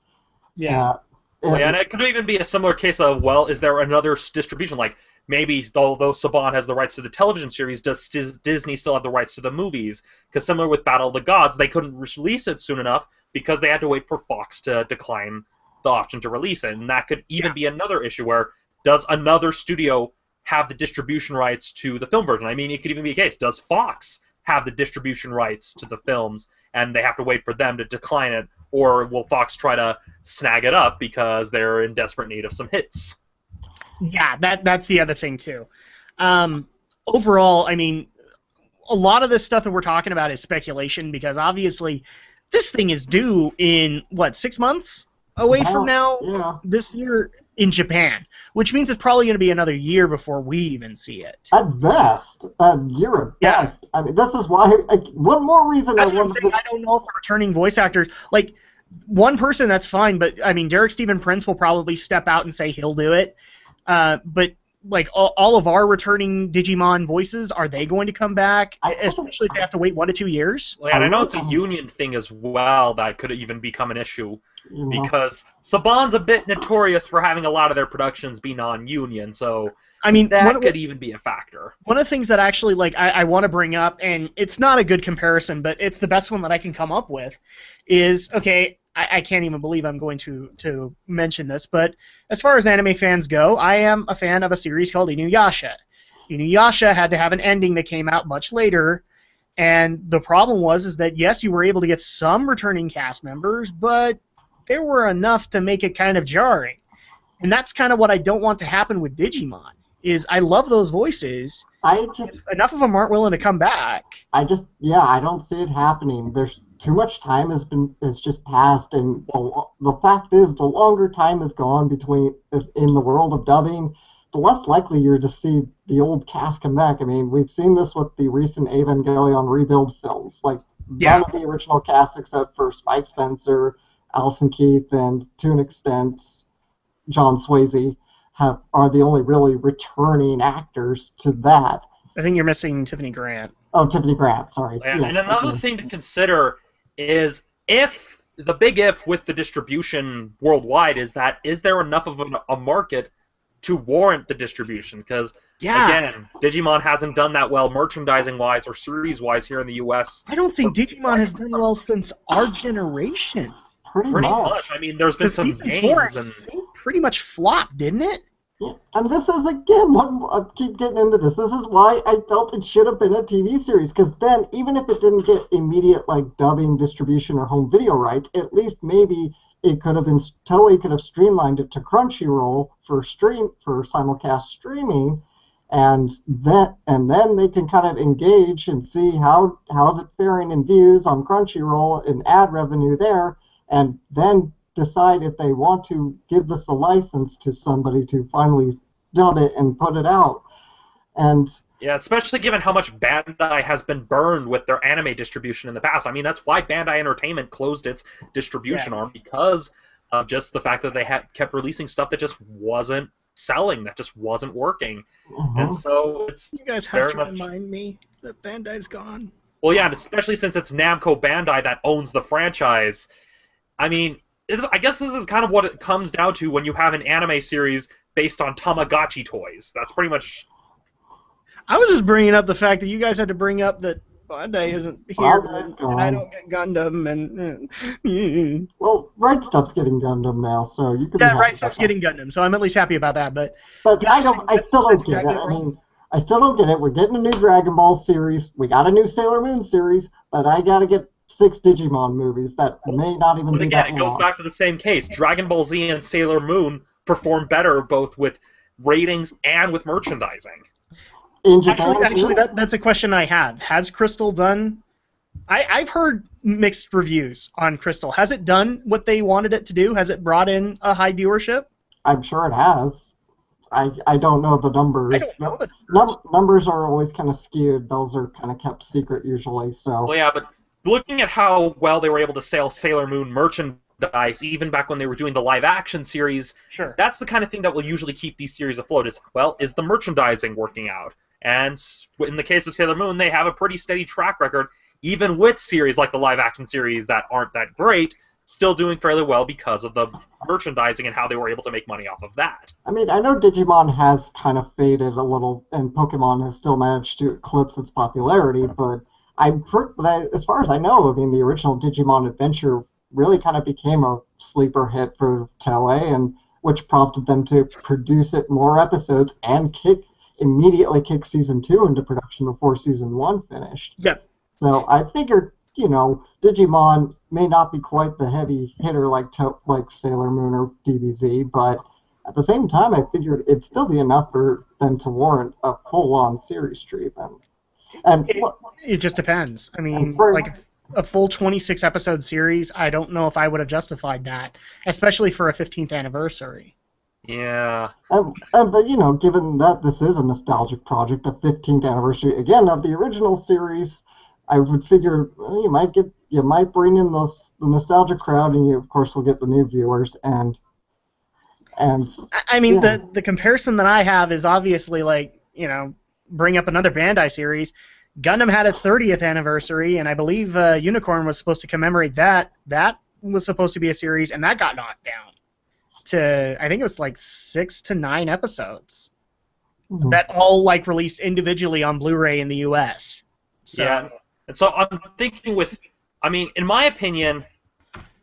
Yeah. And it could even be a similar case of, well, is there another distribution? Like, maybe, although Saban has the rights to the television series, does Disney still have the rights to the movies? Because similar with Battle of the Gods, they couldn't release it soon enough because they had to wait for Fox to decline the option to release it. And that could even be another issue where, does another studio have the distribution rights to the film version? I mean, it could even be a case, does Fox have the distribution rights to the films and they have to wait for them to decline it, or will Fox try to snag it up because they're in desperate need of some hits? Yeah, that's the other thing too. Overall, I mean, a lot of this stuff that we're talking about is speculation because obviously this thing is due in, 6 months away from now? This year in Japan, which means it's probably going to be another year before we even see it. At best, a year at best. I mean, this is why. One more reason that's what I'm saying. I don't know if the returning voice actors, like one person, that's fine, but I mean, Derek Stephen Prince will probably step out and say he'll do it. But like all of our returning Digimon voices, are they going to come back? Especially if they have to wait 1 to 2 years. Well, and I know it's a union thing as well that could even become an issue. Because Saban's a bit notorious for having a lot of their productions be non-union, so I mean that could even be a factor. One of the things that actually I want to bring up, and it's not a good comparison, but it's the best one that I can come up with, is I can't even believe I'm going to mention this, but as far as anime fans go, I am a fan of a series called Inuyasha. Inuyasha had to have an ending that came out much later. And the problem was that yes, you were able to get some returning cast members, but there were enough to make it kind of jarring. And that's kind of what I don't want to happen with Digimon, is I love those voices. If enough of them aren't willing to come back. I don't see it happening. There's too much time has just passed, and the fact is, the longer time has gone in the world of dubbing, the less likely you're to see the old cast come back. I mean, we've seen this with the recent Evangelion rebuild films. Like, none of the original cast except for Spike Spencer, Alison Keith, and to an extent John Swayze are the only really returning actors to that. I think you're missing Tiffany Grant. Oh, Tiffany Grant, sorry. And another thing to consider is the big if with the distribution worldwide is there enough of a market to warrant the distribution? Because, again, Digimon hasn't done that well merchandising-wise or series-wise here in the U.S. I don't think Digimon has done well since our generation. Pretty much. I mean, there's been some games. 4, I think pretty much flopped, didn't it? Yeah. And this is, again, I keep getting into this. This is why I felt it should have been a TV series, because then, even if it didn't get immediate, dubbing, distribution, or home video rights, at least maybe it could have been, Toei could have streamlined it to Crunchyroll for simulcast streaming, and then they can kind of engage and see how's it faring in views on Crunchyroll and ad revenue there, and then decide if they want to give this a license to somebody to finally dub it and put it out. And Yeah, especially given how much Bandai has been burned with their anime distribution in the past. I mean, that's why Bandai Entertainment closed its distribution arm, because of just the fact that they had kept releasing stuff that just wasn't selling, that just wasn't working. And so it's You guys have very to much... remind me that Bandai's gone. Well, yeah, and especially since it's Namco Bandai that owns the franchise. I mean, I guess this is kind of what it comes down to when you have an anime series based on Tamagotchi toys. That's pretty much... I was just bringing up the fact that you guys had to bring up that Bandai isn't here, Bandai's and I gone. don't get Gundam, and Well, Right Stuff's getting Gundam now, so you can. be yeah, happy right about stuff's that. getting Gundam, so I'm at least happy about that. But But yeah, I still don't that's get exactly it. I right. mean, I still don't get it. We're getting a new Dragon Ball series. We got a new Sailor Moon series, but I gotta get 6 Digimon movies that may not even But be again, that it goes long. back to the same case. Dragon Ball Z and Sailor Moon perform better both with ratings and with merchandising. In Japan, Actually, too? that's a question I have. Has Crystal done? I've heard mixed reviews on Crystal. Has it done what they wanted it to do? Has it brought in a high viewership? I'm sure it has. I don't know the numbers. I don't know the numbers. Numbers are always kind of skewed. Those are kind of kept secret usually. So Well, yeah, but looking at how well they were able to sell Sailor Moon merchandise, even back when they were doing the live-action series, Sure. that's the kind of thing that will usually keep these series afloat. Is the merchandising working out? And in the case of Sailor Moon, they have a pretty steady track record, even with series like the live-action series that aren't that great, still doing fairly well because of the merchandising and how they were able to make money off of that. I mean, I know Digimon has kind of faded a little, and Pokemon has still managed to eclipse its popularity. But as far as I know, I mean, the original Digimon Adventure really kind of became a sleeper hit for Toei, and which prompted them to produce it more episodes and immediately kick season 2 into production before season 1 finished. Yep. So I figured, Digimon may not be quite the heavy hitter like Sailor Moon or DBZ, but at the same time, I figured it'd still be enough for them to warrant a full-on series treatment. And It just depends. I mean, for- like a full 26-episode series, I don't know if I would have justified that, especially for a 15th anniversary. Yeah. but given that this is a nostalgic project, a 15th anniversary again of the original series, I would figure you might bring in the nostalgia crowd, and you of course will get the new viewers and. I mean, yeah. the comparison that I have is obviously bring up another Bandai series. Gundam had its 30th anniversary, and I believe Unicorn was supposed to commemorate that. That was supposed to be a series, and that got knocked down to, I think it was like 6 to 9 episodes that all released individually on Blu-ray in the U.S. So, Yeah. And so I'm thinking in my opinion,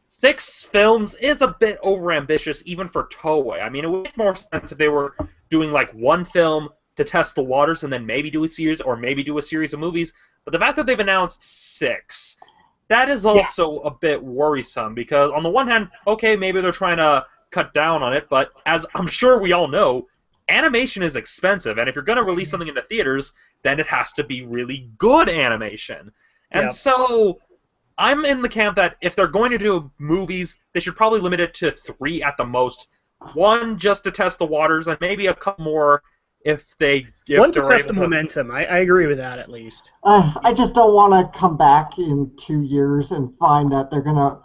6 films is a bit overambitious even for Toei. I mean, it would make more sense if they were doing one film to test the waters and then maybe do a series or maybe do a series of movies. But the fact that they've announced 6, that is also a bit worrisome because on the one hand, okay, maybe they're trying to cut down on it, but as I'm sure we all know, animation is expensive, and if you're going to release something into theaters, then it has to be really good animation. And so I'm in the camp that if they're going to do movies, they should probably limit it to 3 at the most. 1 just to test the waters, and maybe a couple more if they're one to test able the momentum. I agree with that at least. I just don't want to come back in 2 years and find that they're gonna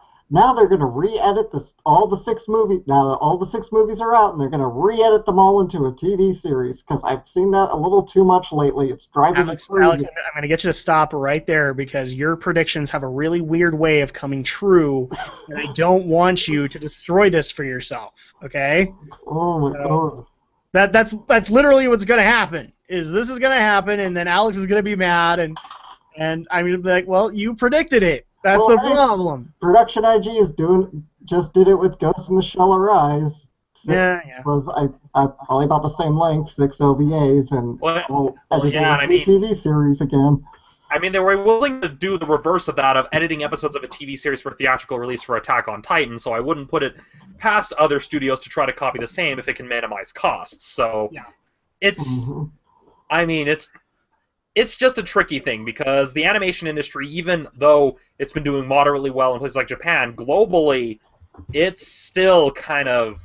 re-edit all the 6 movies. Now that all the 6 movies are out, and they're gonna re-edit them all into a TV series because I've seen that a little too much lately. It's driving me crazy. Alex, I'm going to get you to stop right there because your predictions have a really weird way of coming true, and I don't want you to destroy this for yourself. Okay? Oh my god. That's literally what's going to happen. This is going to happen, and then Alex is going to be mad, and I'm going to be like, well, you predicted it. That's the problem. Production IG just did it with Ghost in the Shell Arise. Yeah. Was probably about the same length, 6 OVAs, and editing a TV series again. I mean, they were willing to do the reverse of that, of editing episodes of a TV series for theatrical release for Attack on Titan, so I wouldn't put it past other studios to try to copy the same if it can minimize costs. So it's, I mean, it's just a tricky thing because the animation industry, even though it's been doing moderately well in places like Japan, globally, it's still kind of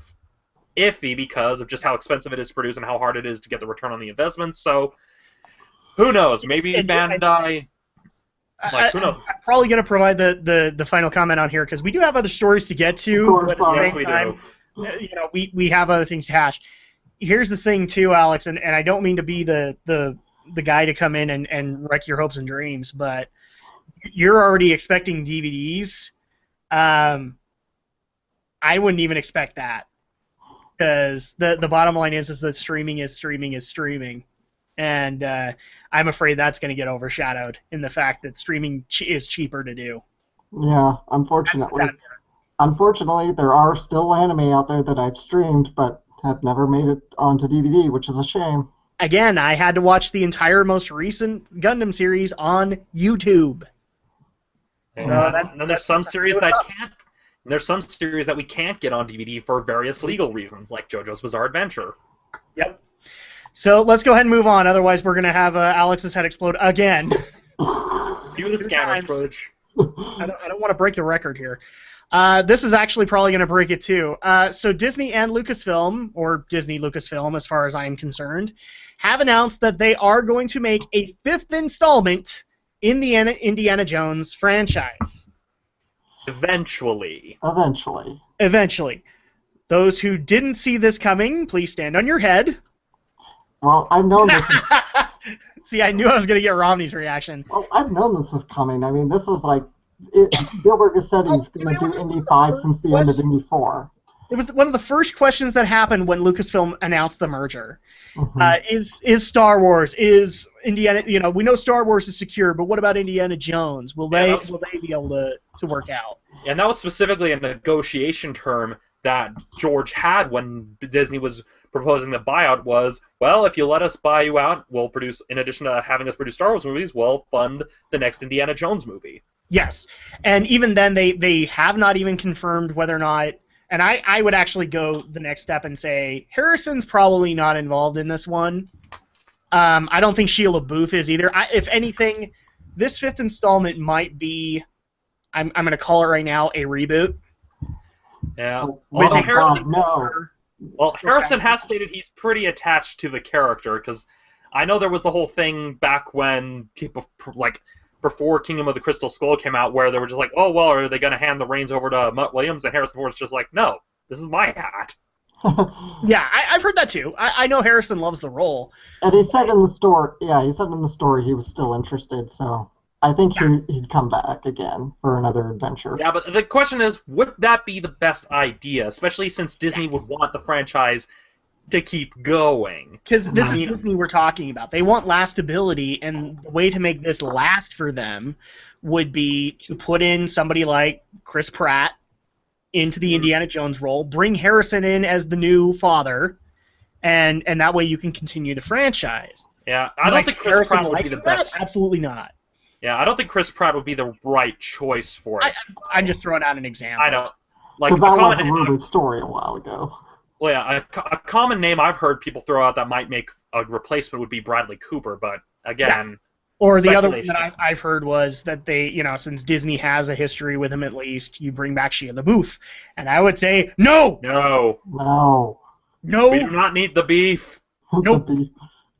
iffy because of just how expensive it is to produce and how hard it is to get the return on the investment. So Who knows? Maybe And- Bandai. Like, who knows? I'm probably going to provide the final comment on here because we do have other stories to get to, Of course, but at the yes, same we time, we have other things to hash. Here's the thing too, Alex, and I don't mean to be the guy to come in and wreck your hopes and dreams, but you're already expecting DVDs. I wouldn't even expect that because the bottom line is that streaming is streaming. And I'm afraid that's going to get overshadowed in the fact that streaming is cheaper to do. Yeah, unfortunately. Unfortunately, there are still anime out there that I've streamed but have never made it onto DVD, which is a shame. Again, I had to watch the entire most recent Gundam series on YouTube. And So then there's some series that can't. And there's some series that we can't get on DVD for various legal reasons, like JoJo's Bizarre Adventure. Yep. So let's go ahead and move on. Otherwise, we're going to have Alex's head explode again. Cue the scanner times. footage. I don't want to break the record here. This is actually probably going to break it too. So Disney and Lucasfilm, or Disney Lucasfilm as far as I am concerned, have announced that they are going to make a 5th installment in the Indiana Jones franchise. Eventually. Eventually. Those who didn't see this coming, please stand on your head. Well, I've known this. See, I knew I was going to get Romney's reaction. Well, I've known this is coming. I mean, this is like Spielberg has said he's going to do Indy 5 since the end of Indy 4. It was one of the first questions that happened when Lucasfilm announced the merger. Mm-hmm. Is Star Wars, is Indiana? We know Star Wars is secure, but what about Indiana Jones? Will they be able to work out? And that was specifically a negotiation term that George had when Disney was proposing the buyout was, well, if you let us buy you out, we'll produce, in addition to having us produce Star Wars movies, we'll fund the next Indiana Jones movie. Yes, and even then they have not even confirmed whether or not, and I would actually go the next step and say Harrison's probably not involved in this one. I don't think Sheila LaBeouf is either. If anything, this 5th installment might be, I'm going to call it right now, a reboot. Yeah. Well, Harrison has stated he's pretty attached to the character, because I know there was the whole thing back when people, like, before Kingdom of the Crystal Skull came out, where they were just like, oh, well, are they going to hand the reins over to Mutt Williams? And Harrison Ford's just like, no, this is my hat. Yeah, I've heard that too. I know Harrison loves the role. And he said in the story, he was still interested, so I think he'd come back again for another adventure. Yeah, but the question is, would that be the best idea, especially since Disney would want the franchise to keep going? Because this is Disney we're talking about. They want lastability, and the way to make this last for them would be to put in somebody like Chris Pratt into the Indiana Jones role, bring Harrison in as the new father, and that way you can continue the franchise. Yeah, I don't think Chris Pratt would be the best. Absolutely not. Yeah, I don't think Chris Pratt would be the right choice for it. I'm just throwing out an example. I don't. Like, Because that was a rumored story a while ago. Well, yeah, a common name I've heard people throw out that might make a replacement would be Bradley Cooper, but again, or the other one that I've heard was that they, since Disney has a history with him at least, you bring back Shia LaBeouf, and I would say no, we do not need the beef. Nope.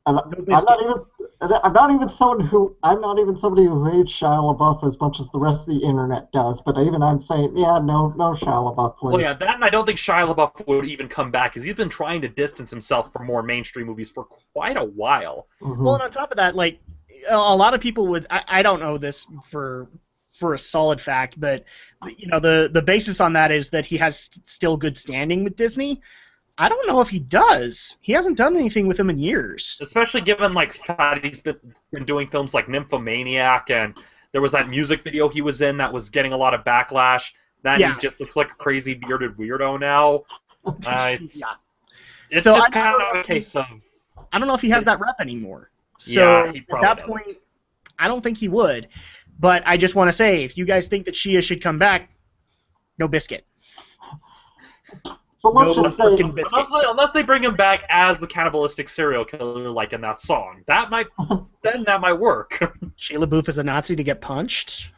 I'm not even somebody who hates Shia LaBeouf as much as the rest of the internet does. But even I'm saying, no Shia LaBeouf, please. Well, yeah, that, and I don't think Shia LaBeouf would even come back, because he's been trying to distance himself from more mainstream movies for quite a while. Mm-hmm. Well, and on top of that, like, a lot of people would, I don't know this for a solid fact, but the basis on that is that he has still good standing with Disney. I don't know if he does. He hasn't done anything with them in years. Especially given, like, that he's been doing films like Nymphomaniac, and there was that music video he was in that was getting a lot of backlash. He just looks like a crazy bearded weirdo now. It's just kind of a case of... I don't know if he has that rep anymore. So he at that point, I don't think he would. But I just want to say, if you guys think that Shia should come back, no biscuit. So let's just say, unless they bring him back as the cannibalistic serial killer, like in that song, that might work. Shia LaBeouf is a Nazi to get punched?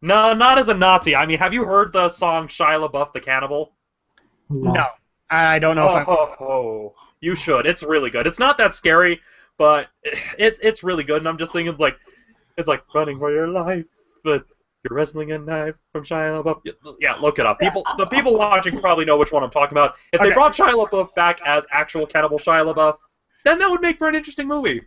No, not as a Nazi. I mean, have you heard the song Shia LaBeouf the Cannibal? No. I don't know if you should. It's really good. It's not that scary, but it's really good. And I'm just thinking like, it's like running for your life, but you're wrestling a knife from Shia LaBeouf. Yeah, look it up. The people watching probably know which one I'm talking about. If they brought Shia LaBeouf back as actual cannibal Shia LaBeouf, then that would make for an interesting movie.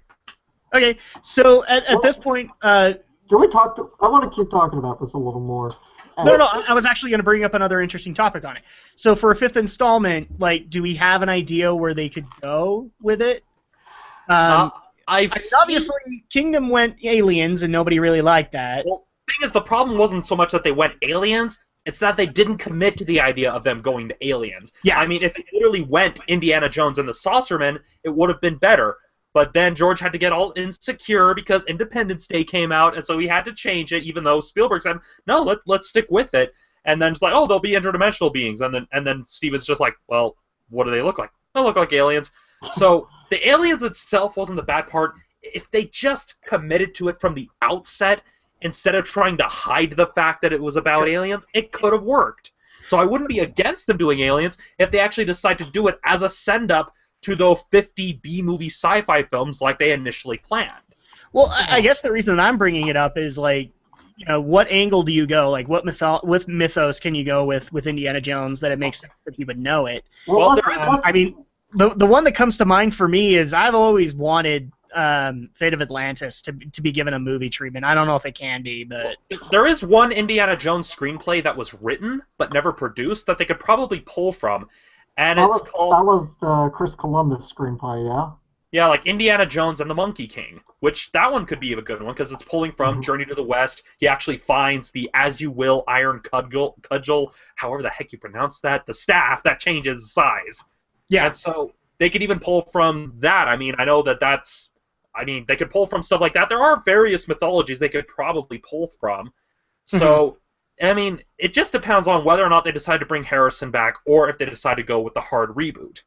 Okay, so at this point, can we talk? I want to keep talking about this a little more. No, I was actually going to bring up another interesting topic on it. So for a fifth installment, like, do we have an idea where they could go with it? Obviously, Kingdom went aliens, and nobody really liked that. Well, the thing is, the problem wasn't so much that they went aliens, it's that they didn't commit to the idea of them going to aliens. Yeah. I mean, if they literally went Indiana Jones and the Saucermen, it would have been better. But then George had to get all insecure because Independence Day came out, and so he had to change it, even though Spielberg said, no, let's stick with it. And then it's like, oh, they'll be interdimensional beings. And then Steven's just like, well, what do they look like? They look like aliens. So the aliens itself wasn't the bad part. If they just committed to it from the outset, instead of trying to hide the fact that it was about aliens, it could have worked. So I wouldn't be against them doing aliens if they actually decide to do it as a send-up to those 50 B-movie sci-fi films like they initially planned. Well, I guess the reason I'm bringing it up is, like, you know, what angle do you go? Like, what mythos can you go with Indiana Jones that it makes sense that he would know it? Well, I mean, the one that comes to mind for me is I've always wanted Fate of Atlantis to be given a movie treatment. I don't know if it can be, but there is one Indiana Jones screenplay that was written but never produced that they could probably pull from, and that was the Chris Columbus screenplay, yeah. Yeah, like Indiana Jones and the Monkey King, which that one could be a good one because it's pulling from Journey to the West. He actually finds the As You Will iron cudgel, however the heck you pronounce that, the staff that changes size. Yeah. And so they could even pull from that. I mean, I know that's. I mean, they could pull from stuff like that. There are various mythologies they could probably pull from. So, I mean, it just depends on whether or not they decide to bring Harrison back or if they decide to go with the hard reboot.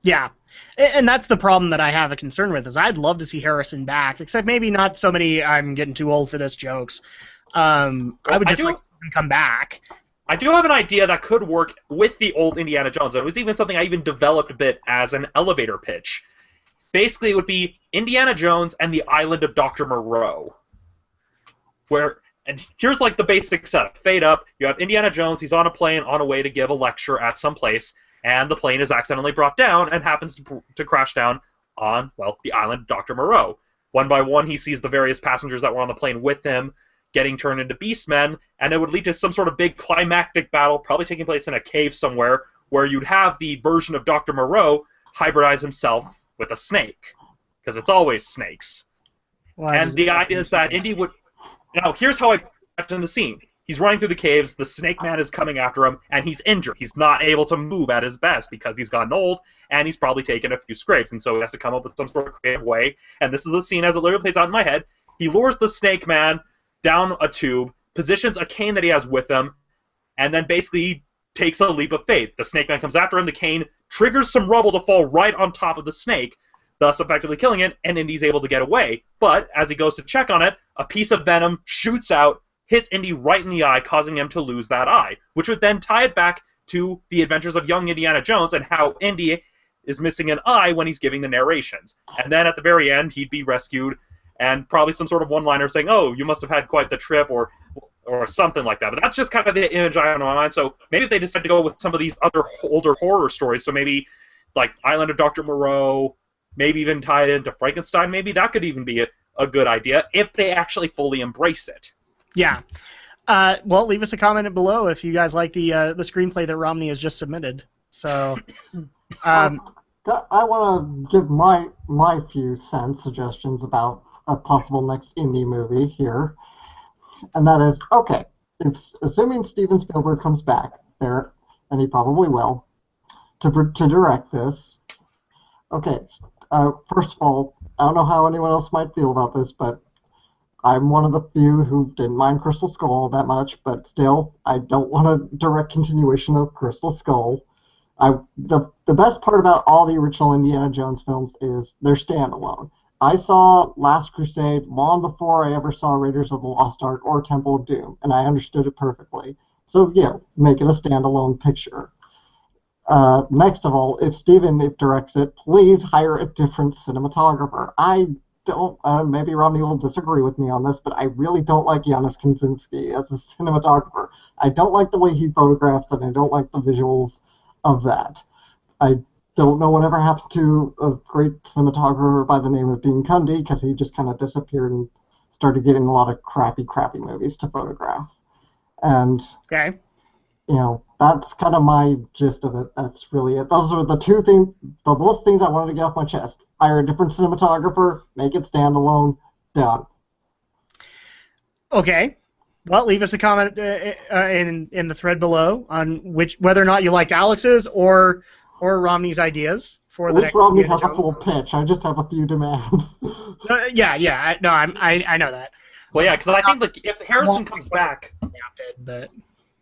Yeah, and that's the problem that I have a concern with, is I'd love to see Harrison back, except maybe not so many I'm getting too old for this jokes. I would just like to see him come back. I do have an idea that could work with the old Indiana Jones. It was even something I even developed a bit as an elevator pitch. Basically, it would be Indiana Jones and the island of Dr. Moreau. And here's like the basic setup. Fade up, you have Indiana Jones, he's on a plane on a way to give a lecture at some place, and the plane is accidentally brought down and happens to crash down on, well, the island of Dr. Moreau. One by one, he sees the various passengers that were on the plane with him getting turned into beastmen, and it would lead to some sort of big climactic battle, probably taking place in a cave somewhere, where you'd have the version of Dr. Moreau hybridize himself with a snake, because it's always snakes. And the idea is that Indy would... Now, here's how I imagine the scene. He's running through the caves, the Snake Man is coming after him, and he's injured. He's not able to move at his best because he's gotten old, and he's probably taken a few scrapes, and so he has to come up with some sort of creative way, and this is the scene as it literally plays out in my head. He lures the Snake Man down a tube, positions a cane that he has with him, and then basically takes a leap of faith. The Snake Man comes after him, the cane triggers some rubble to fall right on top of the snake, thus effectively killing it, and Indy's able to get away. But as he goes to check on it, a piece of venom shoots out, hits Indy right in the eye, causing him to lose that eye, which would then tie it back to the adventures of young Indiana Jones and how Indy is missing an eye when he's giving the narrations. And then at the very end, he'd be rescued, and probably some sort of one-liner saying, oh, you must have had quite the trip, or something like that. But that's just kind of the image I have in my mind. So maybe if they decide to go with some of these other older horror stories, so maybe like Island of Dr. Moreau, maybe even tie it into Frankenstein, maybe that could even be a good idea if they actually fully embrace it. Yeah. Well, leave us a comment below if you guys like the screenplay that Romney has just submitted. So, I want to give my few cents suggestions about a possible next indie movie here, and that is, okay, assuming Steven Spielberg comes back there, and he probably will, to direct this. Okay, first of all, I don't know how anyone else might feel about this, but I'm one of the few who didn't mind Crystal Skull that much, but still, I don't want a direct continuation of Crystal Skull. The best part about all the original Indiana Jones films is they're standalone. I saw Last Crusade long before I ever saw Raiders of the Lost Ark or Temple of Doom, and I understood it perfectly. So, yeah, make it a standalone picture. Next of all, if Steven directs it, please hire a different cinematographer. I don't, maybe Romney will disagree with me on this, but I really don't like Janusz Kaczynski as a cinematographer. I don't like the way he photographs, and I don't like the visuals of that. I don't know whatever happened to a great cinematographer by the name of Dean Cundey, because he just kind of disappeared and started getting a lot of crappy movies to photograph. And, Okay. you know, that's kind of my gist of it. That's really it. Those are the most things I wanted to get off my chest. Hire a different cinematographer, make it standalone, done. Okay. Well, leave us a comment in the thread below on whether or not you liked Alex's or Romney's ideas for At the least next. Romney Indiana has a Jones. full pitch. I just have a few demands. I know that. Well, yeah, because I think like if Harrison comes back, But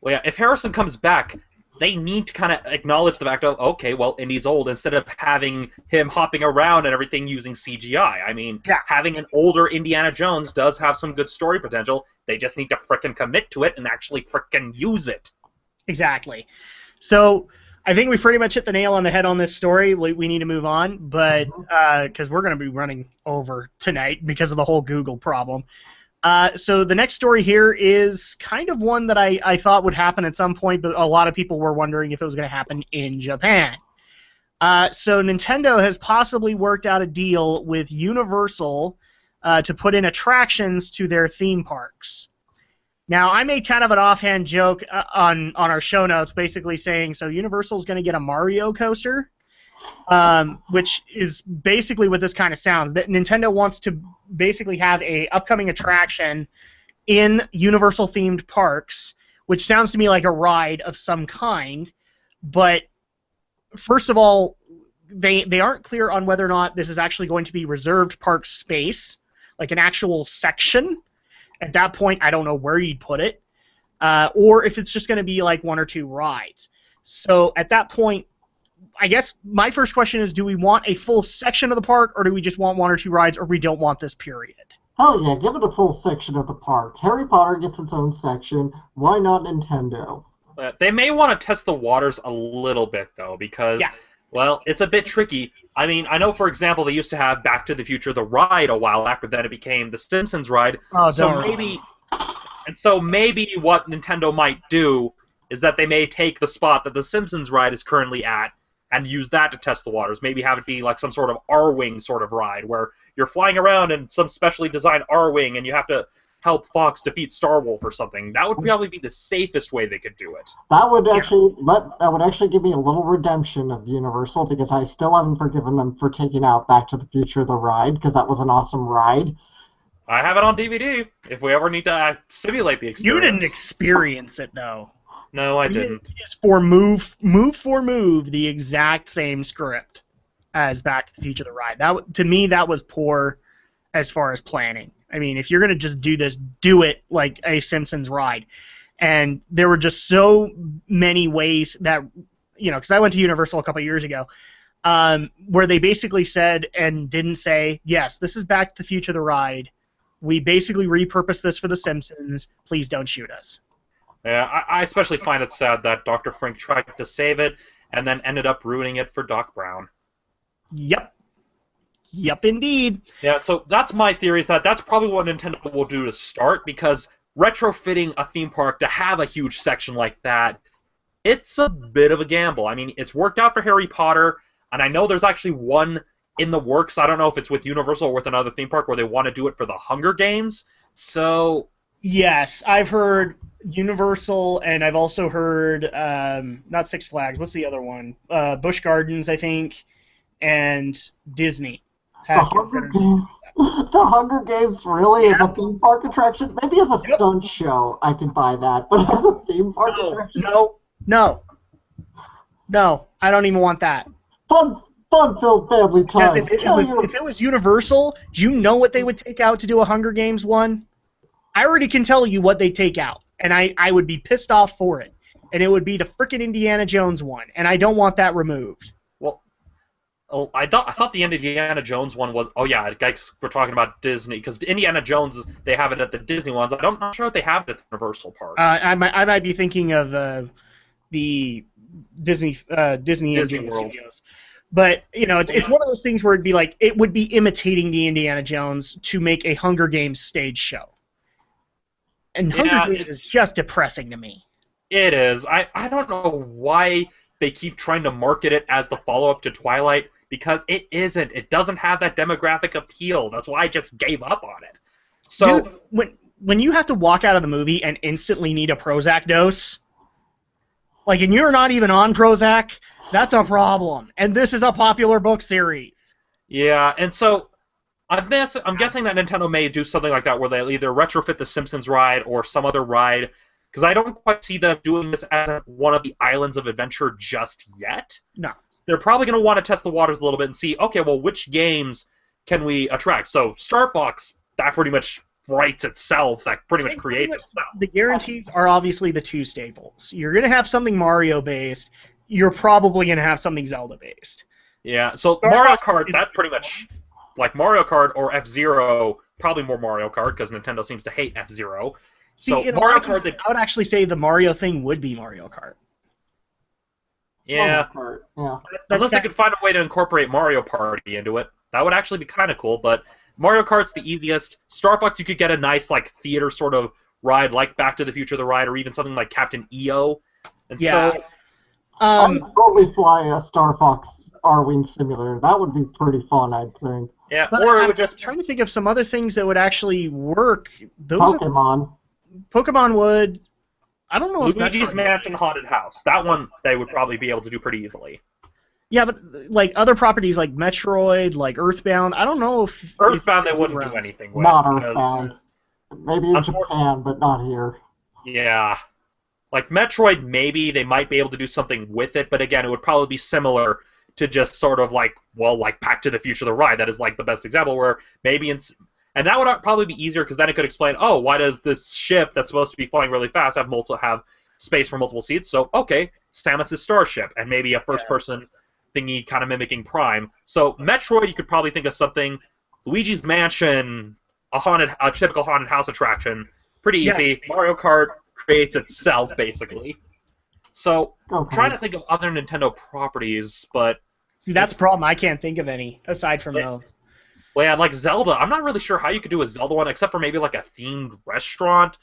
well, yeah, if Harrison comes back, they need to kind of acknowledge the fact of, okay, well, Indy's old, instead of having him hopping around and everything using CGI. I mean, Yeah. having an older Indiana Jones does have some good story potential. They just need to frickin' commit to it and actually frickin' use it. exactly. So I think we pretty much hit the nail on the head on this story. We need to move on, but because we're going to be running over tonight because of the whole Google problem. So the next story here is kind of one that I thought would happen at some point, but a lot of people were wondering if it was going to happen in Japan. So Nintendo has possibly worked out a deal with Universal to put in attractions to their theme parks. Now, I made kind of an offhand joke on our show notes, basically saying, so Universal's going to get a Mario coaster, which is basically what this kind of sounds. That Nintendo wants to basically have a upcoming attraction in Universal-themed parks, which sounds to me like a ride of some kind. But first of all, they aren't clear on whether or not this is actually going to be reserved park space, like an actual section. At that point, I don't know where you'd put it, or if it's just going to be like one or two rides. So at that point, I guess my first question is, do we want a full section of the park, or do we just want one or two rides, or we don't want this period? Hell yeah, give it a full section of the park. Harry Potter gets its own section. Why not Nintendo? They may want to test the waters a little bit, though, because, well, it's a bit tricky. I mean, I know, for example, they used to have Back to the Future, the ride, a while back, but then it became the Simpsons ride. So maybe what Nintendo might do is that they may take the spot that the Simpsons ride is currently at and use that to test the waters. Maybe have it be like some sort of R-Wing sort of ride, where you're flying around in some specially designed R-Wing and you have to help Fox defeat Starwolf or something. That would probably be the safest way they could do it. That would actually give me a little redemption of Universal, because I still haven't forgiven them for taking out Back to the Future the ride, because that was an awesome ride. I have it on DVD if we ever need to simulate the experience. You didn't experience it, though. No, I didn't. It's for move for move, the exact same script as Back to the Future the ride. To me, that was poor as far as planning. I mean, if you're going to just do this, do it like a Simpsons ride. And there were just so many ways that, because I went to Universal a couple of years ago, where they basically said and didn't say, yes, this is Back to the Future the ride. We basically repurposed this for the Simpsons. Please don't shoot us. Yeah, I especially find it sad that Dr. Frink tried to save it and then ended up ruining it for Doc Brown. Yep, indeed. Yeah, so that's my theory, is that that's probably what Nintendo will do to start, because retrofitting a theme park to have a huge section like that, it's a bit of a gamble. I mean, it's worked out for Harry Potter, and I know there's actually one in the works. I don't know if it's with Universal or with another theme park where they want to do it for the Hunger Games. So yes, I've heard Universal, and I've also heard not Six Flags. What's the other one? Busch Gardens, I think, and Disney. The Hunger Games really is a theme park attraction? Maybe as a stunt show, I can buy that, but as a theme park attraction? No, I don't even want that. Fun-filled family time. Because if it was Universal, do you know what they would take out to do a Hunger Games one? I already can tell you what they take out, and I would be pissed off for it. And it would be the frickin' Indiana Jones one, and I don't want that removed. Well, I thought the Indiana Jones one was... Oh, yeah, guys, we're talking about Disney, because Indiana Jones, they have it at the Disney ones. I'm not sure if they have it at the Universal parks. I might be thinking of the Disney Disney Indiana World. Studios. But it's one of those things where it would be imitating the Indiana Jones to make a Hunger Games stage show. And Hunger Games is just depressing to me. It is. I don't know why they keep trying to market it as the follow-up to Twilight, because it isn't. It doesn't have that demographic appeal. That's why I just gave up on it. So, dude, when you have to walk out of the movie and instantly need a Prozac dose, and you're not even on Prozac, that's a problem. And this is a popular book series. Yeah, and so I'm guessing that Nintendo may do something like that where they'll either retrofit the Simpsons ride or some other ride, because I don't quite see them doing this as one of the Islands of Adventure just yet. No. They're probably going to want to test the waters a little bit and see, okay, well, which games can we attract? So Star Fox, that pretty much writes itself, that pretty much creates itself. The guarantees are obviously the two staples. You're going to have something Mario-based. You're probably going to have something Zelda-based. Yeah, so Mario Kart, that pretty much, like Mario Kart or F-Zero, probably more Mario Kart, because Nintendo seems to hate F-Zero. See, so Mario Kart, I would actually say the Mario thing would be Mario Kart. Yeah. Mario Kart, yeah. Unless they could find a way to incorporate Mario Party into it. That would actually be kind of cool, but Mario Kart's the easiest. Star Fox, you could get a nice, theater sort of ride, like Back to the Future the ride, or even something like Captain EO. And yeah. so... I'd probably fly a Star Fox Arwing simulator. That would be pretty fun, I think. Yeah, but or it I'm would just... trying to think of some other things that would actually work. Pokemon. Pokemon would... I don't know if Luigi's Mansion Haunted House. That one they would probably be able to do pretty easily. Yeah, but other properties like Metroid, like Earthbound, I don't know if... Earthbound they wouldn't do anything with. Not Earthbound. Maybe in Japan, but not here. Yeah. Like Metroid, maybe they might be able to do something with it, but again, it would probably be similar to just sort of like Back to the Future the ride. That is the best example where maybe... And that would probably be easier because then it could explain, oh, why does this ship that's supposed to be flying really fast have space for multiple seats? So, okay, Samus' starship, and maybe a first-person thingy kind of mimicking Prime. So, Metroid, you could probably think of something. Luigi's Mansion, a typical haunted house attraction, pretty easy. Yeah. Mario Kart creates itself, basically. So, I'm trying to think of other Nintendo properties, but... See, that's the problem. I can't think of any, aside from those. Well, yeah, like Zelda, I'm not really sure how you could do a Zelda one, except for maybe a themed restaurant,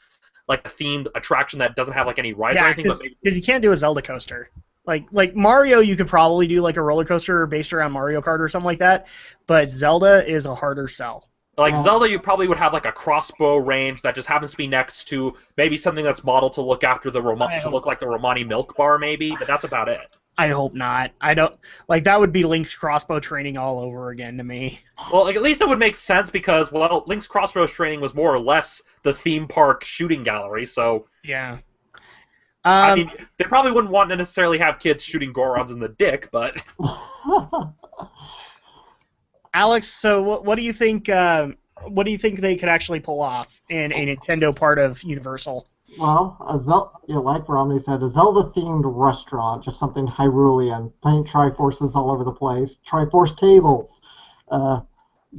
a themed attraction that doesn't have any rides or anything. Because you can't do a Zelda coaster. Like Mario, you could probably do a roller coaster based around Mario Kart or something like that, but Zelda is a harder sell. Zelda, you probably would have a crossbow range that just happens to be next to maybe something that's modeled to look after the look like the Romani Milk Bar, maybe, but that's about it. I hope not. I don't that would be Link's crossbow training all over again to me. Well, at least it would make sense because Link's crossbow training was more or less the theme park shooting gallery. So yeah. I mean, they probably wouldn't want to necessarily have kids shooting Gorons in the dick, but. Alex, so what do you think? What do you think they could actually pull off in a Nintendo part of Universal? Well, like Romney said, a Zelda-themed restaurant, just something Hyrulean. Paint Triforces all over the place. Triforce tables.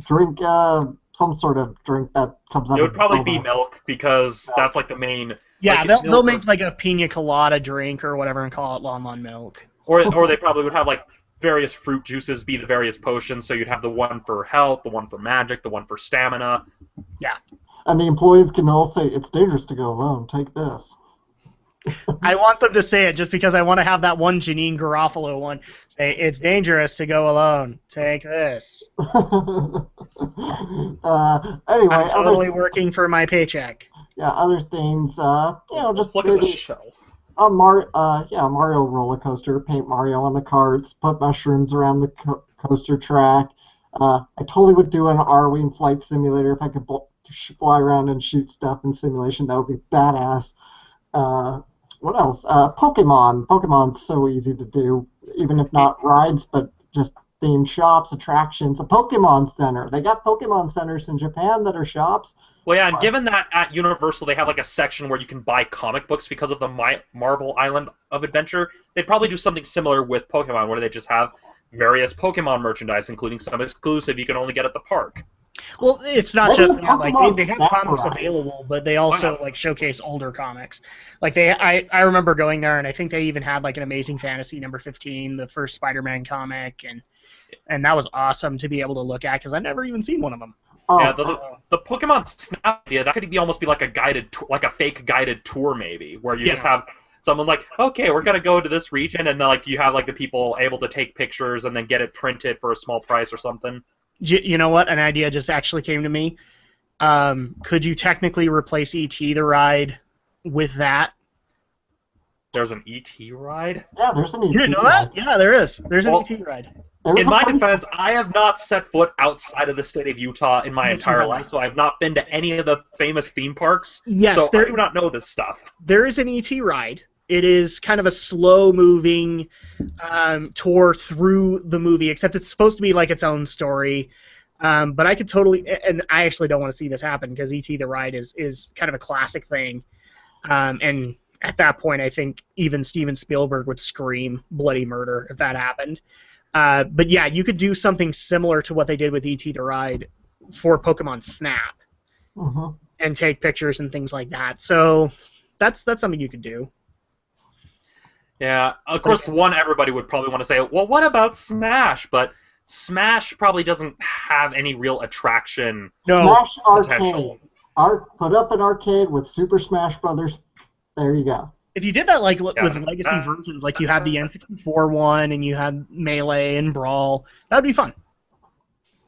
Drink some sort of drink that comes out. It would probably be milk because that's the main. Yeah, they'll make a pina colada drink or whatever and call it Lon Lon milk. Or they probably would have various fruit juices be the various potions. So you'd have the one for health, the one for magic, the one for stamina. Yeah. And the employees can all say, it's dangerous to go alone, take this. I want them to say it just because I want to have that one Janine Garofalo one say, it's dangerous to go alone, take this. Anyway, I'm totally working for my paycheck. Yeah, other things, just look at the shelf. Mario roller coaster, paint Mario on the carts, put mushrooms around the coaster track. I totally would do an Arwing flight simulator if I could fly around and shoot stuff in simulation. That would be badass. What else? Pokemon. Pokemon's so easy to do, even if not rides, but just themed shops, attractions. A Pokemon Center. They got Pokemon Centers in Japan that are shops. Well, yeah, and given that at Universal they have a section where you can buy comic books because of the Marvel Island of Adventure, they'd probably do something similar with Pokemon, where they just have various Pokemon merchandise, including some exclusive you can only get at the park. Well, it's not Maybe just the that. Like Pokemon they have Snap comics Ride. available, but they also like showcase older comics. Like I remember going there, and I think they even had like an Amazing Fantasy number 15, the first Spider-Man comic, and that was awesome to be able to look at because I'd never even seen one of them. Oh, Yeah, the Pokemon Snap idea, that could be almost be like a guided, like a fake guided tour maybe, where you just have someone like, okay, we're gonna go to this region, and then like you have like the people able to take pictures and then get it printed for a small price or something. You know what? An idea just actually came to me. Could you technically replace E.T. the ride with that? There's an ET ride. yeah, there's an ET. You didn't know that? Yeah, there is. There's an Well, E.T. ride. In my defense, I have not set foot outside of the state of Utah in my Yes, entire you have life, not. so I've not been to any of the famous theme parks. Yes, so I do not know this stuff. there is an ET ride. It is kind of a slow-moving tour through the movie, except it's supposed to be like its own story. But I could totally, and I actually don't want to see this happen because ET the ride is kind of a classic thing. And at that point, I think even Steven Spielberg would scream bloody murder if that happened. But yeah, you could do something similar to what they did with ET the ride for Pokemon Snap and take pictures and things like that. So that's something you could do. Yeah, of course, everybody would probably want to say, well, what about Smash? But Smash probably doesn't have any real attraction. No. Smash potential. Arcade. Put up an arcade with Super Smash Brothers. There you go. If you did that like Yeah. with legacy versions, like you had the N64 one and you had Melee and Brawl, that would be fun.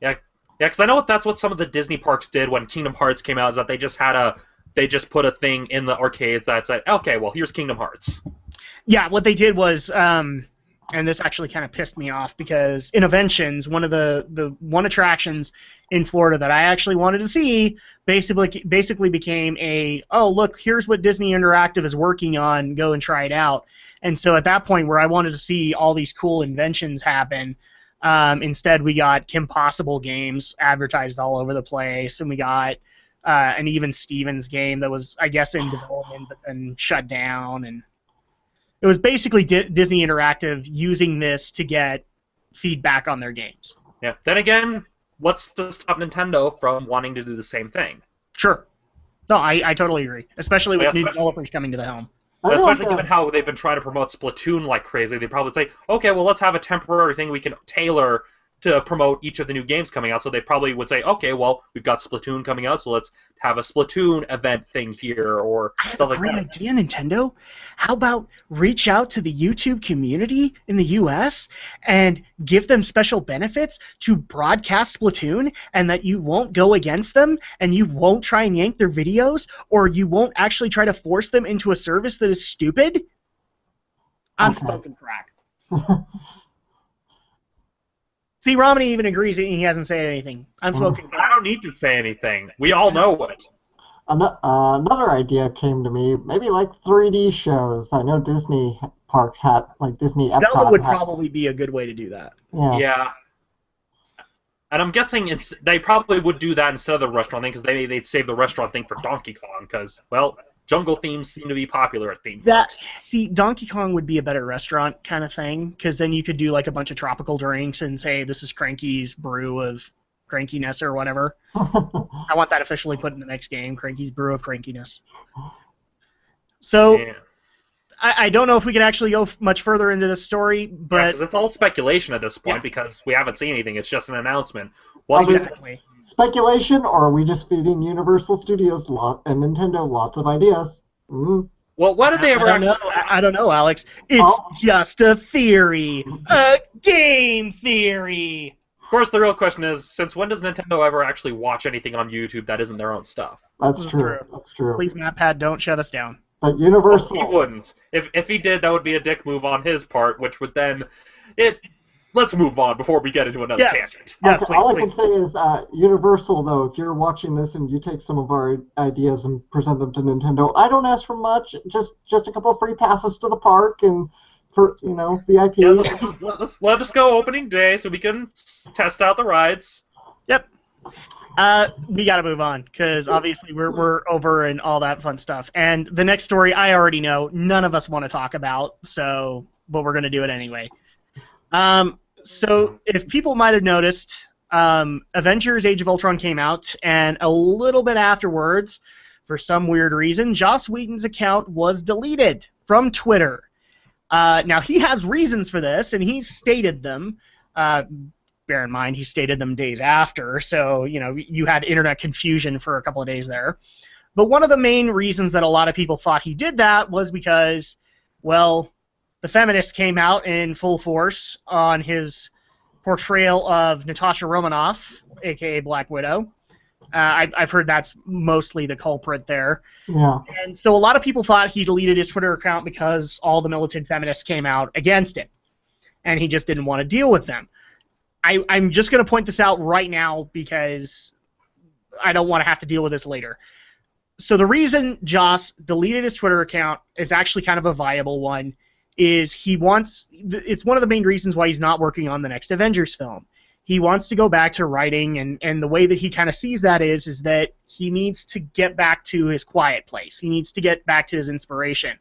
Yeah, because I know that's what some of the Disney parks did when Kingdom Hearts came out, is that they just put a thing in the arcades that said, okay, well, here's Kingdom Hearts. Yeah, what they did was, and this actually kind of pissed me off because Innoventions, one of the one attractions in Florida that I actually wanted to see, basically became a, oh look, here's what Disney Interactive is working on, go and try it out. And so at that point where I wanted to see all these cool inventions happen, instead we got Kim Possible games advertised all over the place, and we got an Even Stevens game that was, I guess, in development but then shut down, and it was basically Disney Interactive using this to get feedback on their games. Yeah. Then again, what's to stop Nintendo from wanting to do the same thing? Sure. No, I totally agree, especially with new especially- developers coming to the helm. I Especially like given how they've been trying to promote Splatoon like crazy, they probably say, okay, well, let's have a temporary thing we can tailor to promote each of the new games coming out. So they probably would say, okay, well, we've got Splatoon coming out, so let's have a Splatoon event thing here, or I have stuff a like great that. idea, Nintendo. How about reach out to the YouTube community in the U.S. and give them special benefits to broadcast Splatoon, and that you won't go against them, and you won't try and yank their videos, or you won't actually try to force them into a service that is stupid? I'm Okay. smoking crack. See, Romney even agrees, and he hasn't said anything. I'm smoking I crack. don't need to say anything. We all know it. Another idea came to me, maybe like 3D shows. I know Disney parks had, like Disney Epcot Zelda would had- probably be a good way to do that. Yeah. Yeah. And I'm guessing they probably would do that instead of the restaurant thing, because they'd save the restaurant thing for Donkey Kong, because, well, jungle themes seem to be popular at theme parks. See, Donkey Kong would be a better restaurant kind of thing, because then you could do like a bunch of tropical drinks and say this is Cranky's brew of crankiness or whatever. I want that officially put in the next game, Cranky's brew of crankiness. So Yeah. I don't know if we can actually go much further into this story, but Because it's all speculation at this point, Yeah. because we haven't seen anything. It's just an announcement. Well, Once we exactly. Speculation, or are we just feeding Universal Studios and Nintendo lots of ideas? well, what did they ever I don't know. I don't know, Alex. It's Oh. just a theory, a game theory. Of course, the real question is, since when does Nintendo ever actually watch anything on YouTube that isn't their own stuff? That's This is true. true. That's true. Please, MatPat, don't shut us down. But Universal. He wouldn't. If he did, that would be a dick move on his part, which would then Let's move on before we get into another Yes. tangent. Yes, Okay, all I please, can say is, Universal, though, if you're watching this and you take some of our ideas and present them to Nintendo, I don't ask for much, just a couple of free passes to the park and for, VIP. Yeah, let us go opening day so we can test out the rides. Yep. We got to move on because obviously we're over and all that fun stuff. And the next story I already know none of us want to talk about, but we're going to do it anyway. So if people might have noticed, Avengers Age of Ultron came out, and a little bit afterwards, for some weird reason, Joss Whedon's account was deleted from Twitter. Now, he has reasons for this, and he stated them. Bear in mind, he stated them days after, so, you had internet confusion for a couple of days there. But one of the main reasons that a lot of people thought he did that was because, well, the feminists came out in full force on his portrayal of Natasha Romanoff, a.k.a. Black Widow. I've heard that's mostly the culprit there. Yeah. And so a lot of people thought he deleted his Twitter account because all the militant feminists came out against him, and he just didn't want to deal with them. I'm just going to point this out right now because I don't want to have to deal with this later. So the reason Joss deleted his Twitter account is actually kind of a viable one, is it's one of the main reasons why he's not working on the next Avengers film. He wants to go back to writing, and the way that he kind of sees that is that he needs to get back to his quiet place. He needs to get back to his inspiration.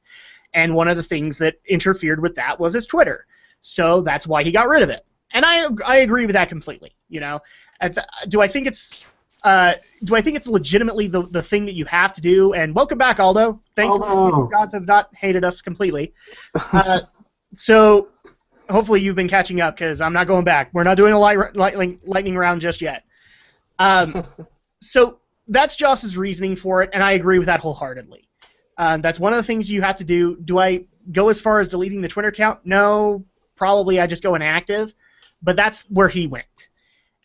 And one of the things that interfered with that was his Twitter. So that's why he got rid of it. And I agree with that completely. Do I think it's legitimately the thing that you have to do? And welcome back, Aldo. Thankfully, the gods have not hated us completely. So hopefully you've been catching up, because I'm not going back. We're not doing a lightning round just yet. So that's Joss's reasoning for it, and I agree with that wholeheartedly. That's one of the things you have to do. Do I go as far as deleting the Twitter account? No, probably I just go inactive. But that's where he went.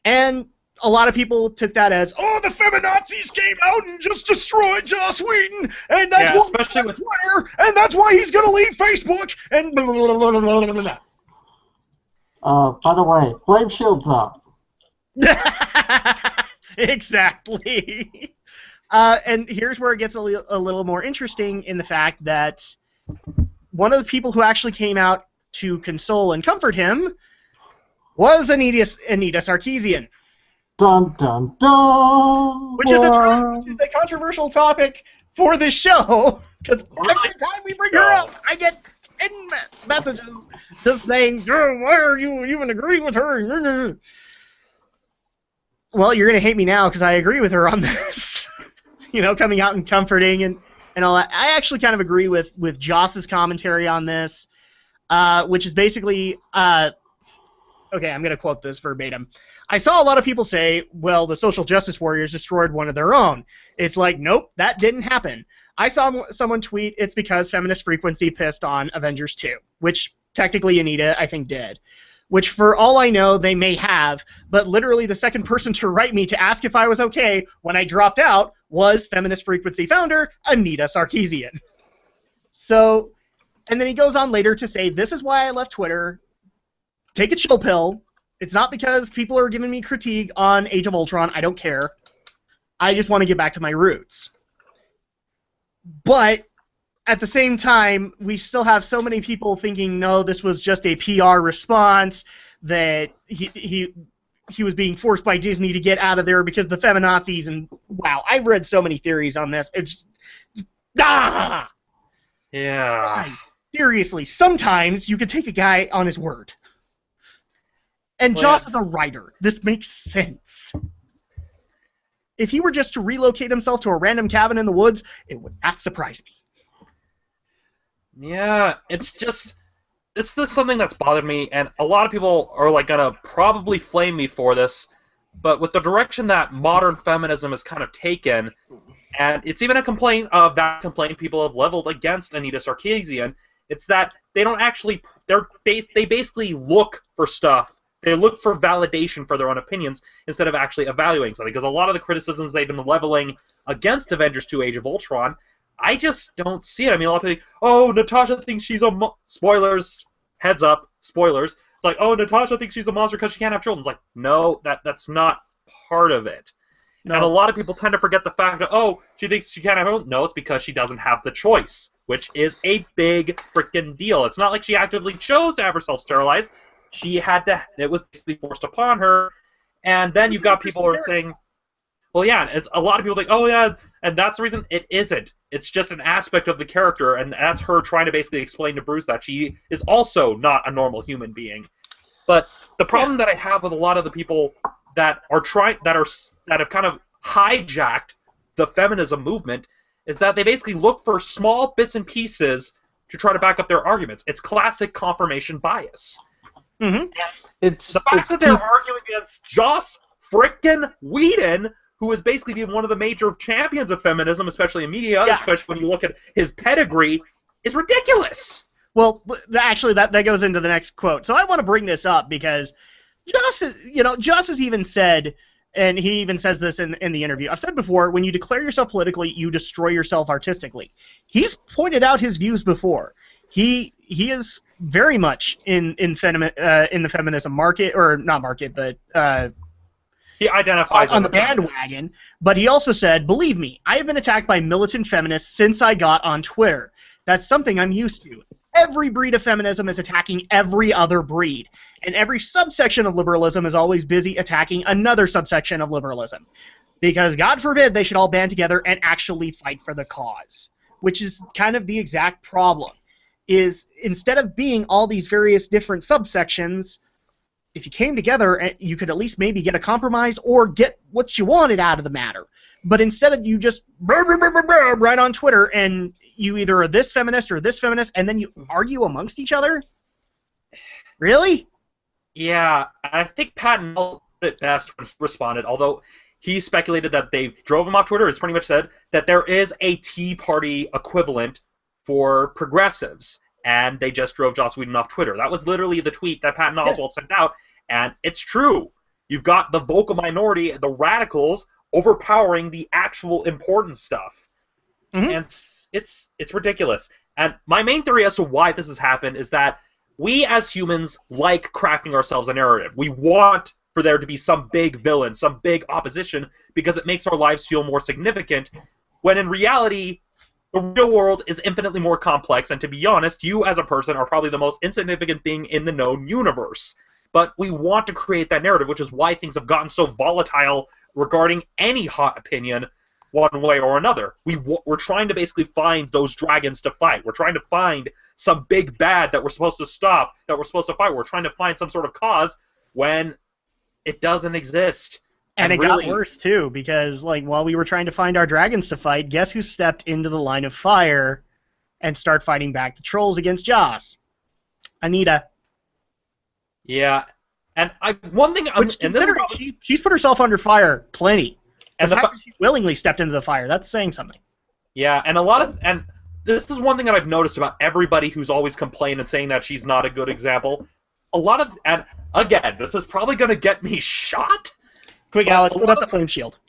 And a lot of people took that as, oh, the feminazis came out and just destroyed Joss Whedon, and that's why especially with Twitter, and that's why he's going to leave Facebook, and blah, blah, blah, blah, blah, blah, blah. By the way, flame shields up. Exactly. And here's where it gets a little more interesting, in the fact that one of the people who actually came out to console and comfort him was Anita Sarkeesian. Dun, dun, dun! Which is a controversial topic for this show, because every time we bring her up, I get 10 messages just saying, oh, why are you even agreeing with her? Well, you're going to hate me now because I agree with her on this. Coming out and comforting and all that. I actually kind of agree with Joss's commentary on this, which is basically... Okay, I'm going to quote this verbatim. I saw a lot of people say, well, the social justice warriors destroyed one of their own. It's like, nope, that didn't happen. I saw someone tweet, it's because Feminist Frequency pissed on Avengers 2, which technically Anita, I think, did. Which, for all I know, they may have, but literally the second person to write me to ask if I was okay when I dropped out was Feminist Frequency founder Anita Sarkeesian. So, and then he goes on later to say, this is why I left Twitter. Take a chill pill. It's not because people are giving me critique on Age of Ultron. I don't care. I just want to get back to my roots. But at the same time, we still have so many people thinking, no, this was just a PR response, that he was being forced by Disney to get out of there because the feminazis, and wow, I've read so many theories on this. It's just Yeah. God, seriously, sometimes you could take a guy on his word. And Joss is a writer. This makes sense. If he were just to relocate himself to a random cabin in the woods, it would not surprise me. Yeah, it's just something that's bothered me, and a lot of people are gonna probably flame me for this, but with the direction that modern feminism has kind of taken, and it's even a complaint people have leveled against Anita Sarkeesian, it's that they don't actually, they basically look for stuff. They look for validation for their own opinions instead of actually evaluating something. Because a lot of the criticisms they've been leveling against Avengers 2 Age of Ultron, I just don't see it. I mean, a lot of people think, oh, Natasha thinks she's a spoilers, heads up, spoilers. It's like, oh, Natasha thinks she's a monster because she can't have children. It's like, no, that's not part of it. No. And a lot of people tend to forget the fact that, oh, she thinks she can't have children. No, it's because she doesn't have the choice, which is a big freaking deal. It's not like she actively chose to have herself sterilized. She had to. It was basically forced upon her, and then you've got people who are saying, "Well, yeah." It's a lot of people think, "Oh, yeah," and that's the reason. It isn't. It's just an aspect of the character, and that's her trying to basically explain to Bruce that she is also not a normal human being. But the problem that I have with a lot of the people that have kind of hijacked the feminism movement is that they basically look for small bits and pieces to try to back up their arguments. It's classic confirmation bias. Mm-hmm. It's the fact that they're arguing against Joss frickin' Whedon, who has basically been one of the major champions of feminism, especially in media, especially when you look at his pedigree, is ridiculous. Well, actually, that goes into the next quote. So I want to bring this up because Joss has even said, and he even says this in the interview, I've said before, when you declare yourself politically, you destroy yourself artistically. He's pointed out his views before. He is very much in the feminism market, or not market, but he identifies on the bandwagon. But he also said, believe me, I have been attacked by militant feminists since I got on Twitter. That's something I'm used to. Every breed of feminism is attacking every other breed, and every subsection of liberalism is always busy attacking another subsection of liberalism. Because, God forbid, they should all band together and actually fight for the cause. Which is kind of the exact problem. Is, instead of being all these various different subsections, if you came together, you could at least maybe get a compromise or get what you wanted out of the matter. But instead of you just right on Twitter and you either are this feminist or this feminist, and then you argue amongst each other? Really? Yeah, I think Patton nailed it best when he responded, although he speculated that they drove him off Twitter. It's pretty much said that there is a Tea Party equivalent for progressives, and they just drove Joss Whedon off Twitter. That was literally the tweet that Patton Oswalt sent out, and it's true. You've got the vocal minority, the radicals, overpowering the actual important stuff. Mm-hmm. And it's ridiculous. And my main theory as to why this has happened is that we as humans like crafting ourselves a narrative. We want for there to be some big villain, some big opposition, because it makes our lives feel more significant, when in reality, the real world is infinitely more complex, and to be honest, you as a person are probably the most insignificant thing in the known universe. But we want to create that narrative, which is why things have gotten so volatile regarding any hot opinion one way or another. We're trying to basically find those dragons to fight. We're trying to find some big bad that we're supposed to stop, that we're supposed to fight. We're trying to find some sort of cause when it doesn't exist. And it really got worse, too, because while we were trying to find our dragons to fight, guess who stepped into the line of fire and start fighting back the trolls against Joss? Anita. Yeah, and one thing... she's put herself under fire plenty. And the fact that she willingly stepped into the fire, that's saying something. Yeah, and this is one thing that I've noticed about everybody who's always complained and saying that she's not a good example. And again, this is probably going to get me shot. Quick, Alex, put up the flame shield.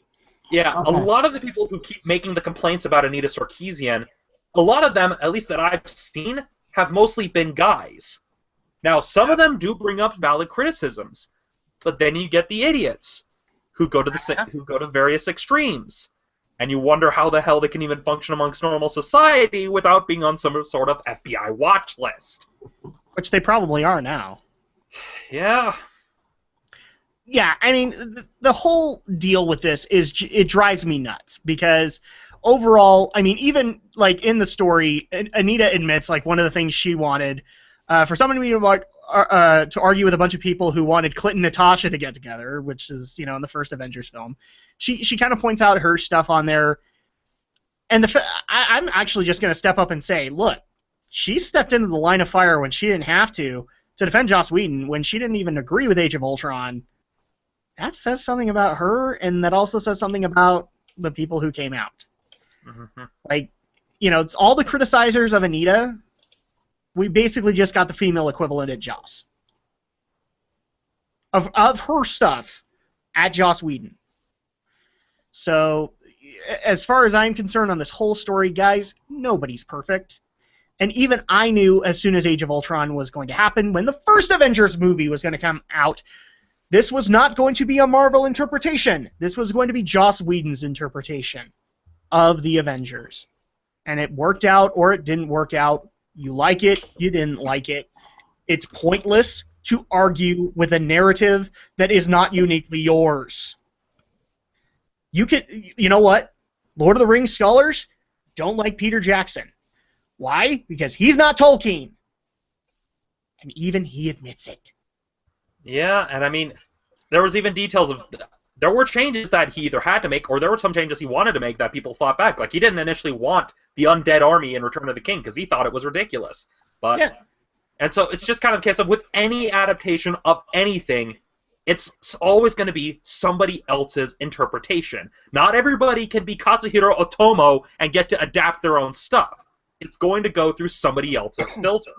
Yeah, okay. A lot of the people who keep making the complaints about Anita Sarkeesian, a lot of them, at least that I've seen, have mostly been guys. Now, some of them do bring up valid criticisms, but then you get the idiots who go to various extremes, and you wonder how the hell they can even function amongst normal society without being on some sort of FBI watch list. Which they probably are now. Yeah. Yeah, I mean, the whole deal with this is it drives me nuts, because overall, I mean, even in the story, Anita admits one of the things she wanted for someone to argue with a bunch of people who wanted Clint and Natasha to get together, which is, in the first Avengers film. She kind of points out her stuff on there. And I'm actually just going to step up and say, look, she stepped into the line of fire when she didn't have to defend Joss Whedon, when she didn't even agree with Age of Ultron. That says something about her, and that also says something about the people who came out. Mm-hmm. All the criticizers of Anita, we basically just got the female equivalent at Joss. Of her stuff at Joss Whedon. So, as far as I'm concerned on this whole story, guys, nobody's perfect. And even I knew as soon as Age of Ultron was going to happen, when the first Avengers movie was going to come out, this was not going to be a Marvel interpretation. This was going to be Joss Whedon's interpretation of the Avengers. And it worked out or it didn't work out. You like it, you didn't like it. It's pointless to argue with a narrative that is not uniquely yours. You know what? Lord of the Rings scholars don't like Peter Jackson. Why? Because he's not Tolkien. And even he admits it. Yeah, and I mean, there was even details of there were changes that he either had to make or there were some changes he wanted to make that people fought back. Like he didn't initially want the undead army in Return of the King because he thought it was ridiculous. But Yeah. and so it's just kind of a case of with any adaptation of anything, it's always going to be somebody else's interpretation. Not everybody can be Katsuhiro Otomo and get to adapt their own stuff. It's going to go through somebody else's filter.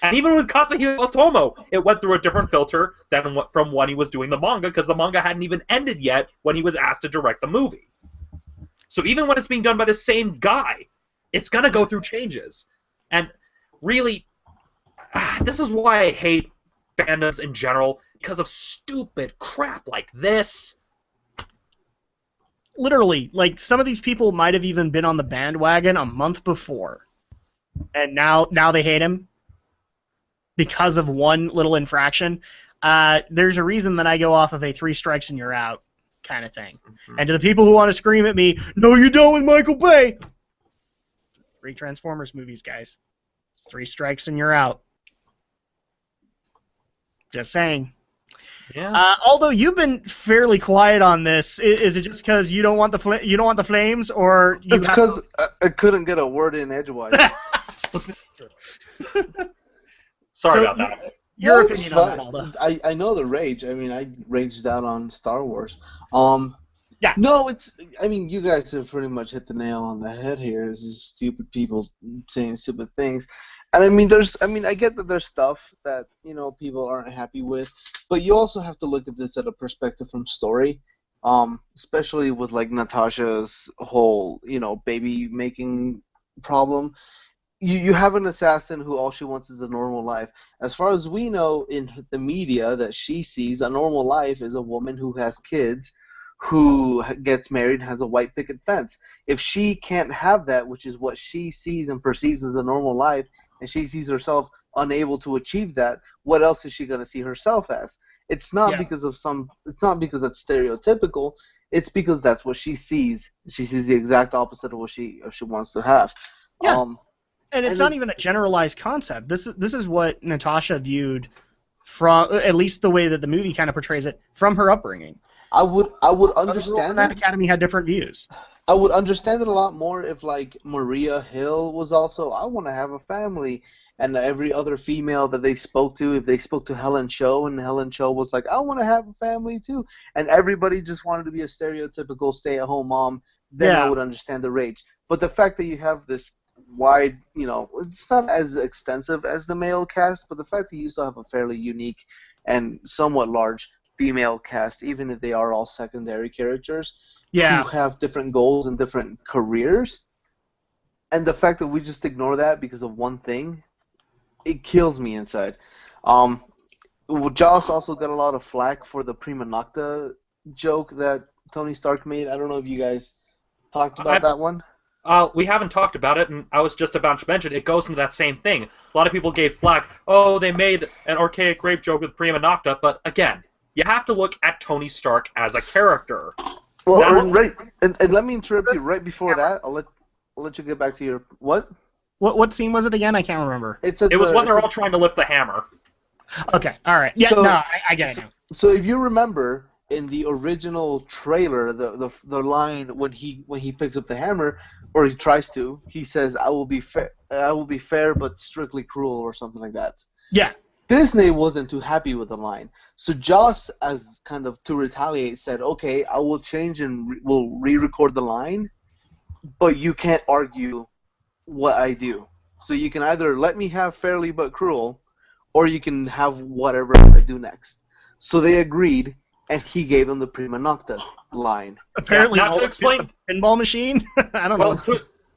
And even with Katsuhiro Otomo, it went through a different filter than from when he was doing the manga, because the manga hadn't even ended yet when he was asked to direct the movie. So even when it's being done by the same guy, it's going to go through changes. And really, this is why I hate fandoms in general, because of stupid crap like this. Literally, like, some of these people might have even been on the bandwagon a month before. And now they hate him because of one little infraction. There's a reason that I go off of a 3 strikes and you're out kind of thing. Mm-hmm. And to the people who want to scream at me, no you don't with Michael Bay! 3 Transformers movies, guys. 3 strikes and you're out. Just saying. Yeah. Aldo, you've been fairly quiet on this. Is it just because you don't want the flames, or you it's because I couldn't get a word in edgewise. Sorry about that. Your opinion on that, Aldo? I know the rage. I mean, I raged out on Star Wars. Yeah. No, I mean, you guys have pretty much hit the nail on the head here. It's just stupid people saying stupid things. And I get that there's stuff that, people aren't happy with, but you also have to look at this at a perspective from story, especially with, like, Natasha's whole, baby making problem. You have an assassin who all she wants is a normal life. As far as we know in the media that she sees, a normal life is a woman who has kids, who gets married and has a white picket fence. If she can't have that, which is what she sees and perceives as a normal life, and she sees herself unable to achieve that, what else is she going to see herself as? It's not because it's not because it's stereotypical. It's because that's what she sees. She sees the exact opposite of what she wants to have. Yeah. And it's not even a generalized concept. This is what Natasha viewed from, at least the way that the movie kind of portrays it, from her upbringing. I would understand that Academy had different views. I would understand it a lot more if, like, Maria Hill was also, I want to have a family, and every other female that they spoke to, if they spoke to Helen Cho, and Helen Cho was like, I want to have a family too, and everybody just wanted to be a stereotypical stay-at-home mom, then I would understand the rage. But the fact that you have this wide, it's not as extensive as the male cast, but the fact that you still have a fairly unique and somewhat large female cast, even if they are all secondary characters, who have different goals and different careers, and the fact that we just ignore that because of one thing, it kills me inside. Joss also got a lot of flack for the prima nocta joke that Tony Stark made. I don't know if you guys talked about that one. We haven't talked about it, and I was just about to mention it goes into that same thing. A lot of people gave flack. Oh, they made an archaic rape joke with prima nocta, but again, you have to look at Tony Stark as a character. Well, and let me interrupt you right before that. I'll let you get back to your what? What scene was it again? I can't remember. It was when they're all trying to lift the hammer. Okay, all right. Yeah, I get it now. So if you remember in the original trailer, the line when he picks up the hammer, or he tries to, he says, "I will be fair but strictly cruel," or something like that. Yeah. Disney wasn't too happy with the line, so Joss, as kind of to retaliate, said, "Okay, I will change and we'll re-record the line, but you can't argue what I do. So you can either let me have fairly but cruel, or you can have whatever I do next." So they agreed, and he gave them the prima nocta line. Apparently, to explain pinball machine. I don't know.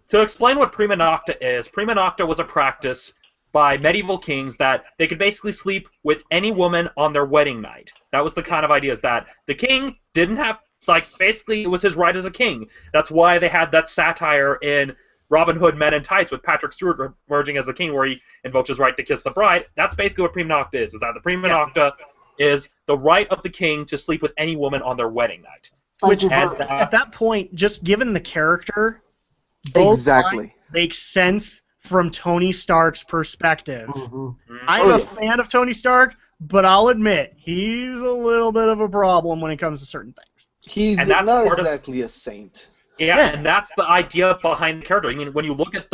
To explain what prima nocta is, prima nocta was a practice by medieval kings that they could basically sleep with any woman on their wedding night. That was the kind of idea, is that the king didn't have, basically it was his right as a king. That's why they had that satire in Robin Hood Men in Tights with Patrick Stewart emerging as the king, where he invoked his right to kiss the bride. That's basically what prima nocta is that the prima nocta is the right of the king to sleep with any woman on their wedding night. Which, at that point, just given the character, both lines makes sense from Tony Stark's perspective. Mm-hmm. I'm a fan of Tony Stark, but I'll admit he's a little bit of a problem when it comes to certain things. He's And that's not part of- exactly a saint. Yeah, and that's the idea behind the character. I mean, when you look at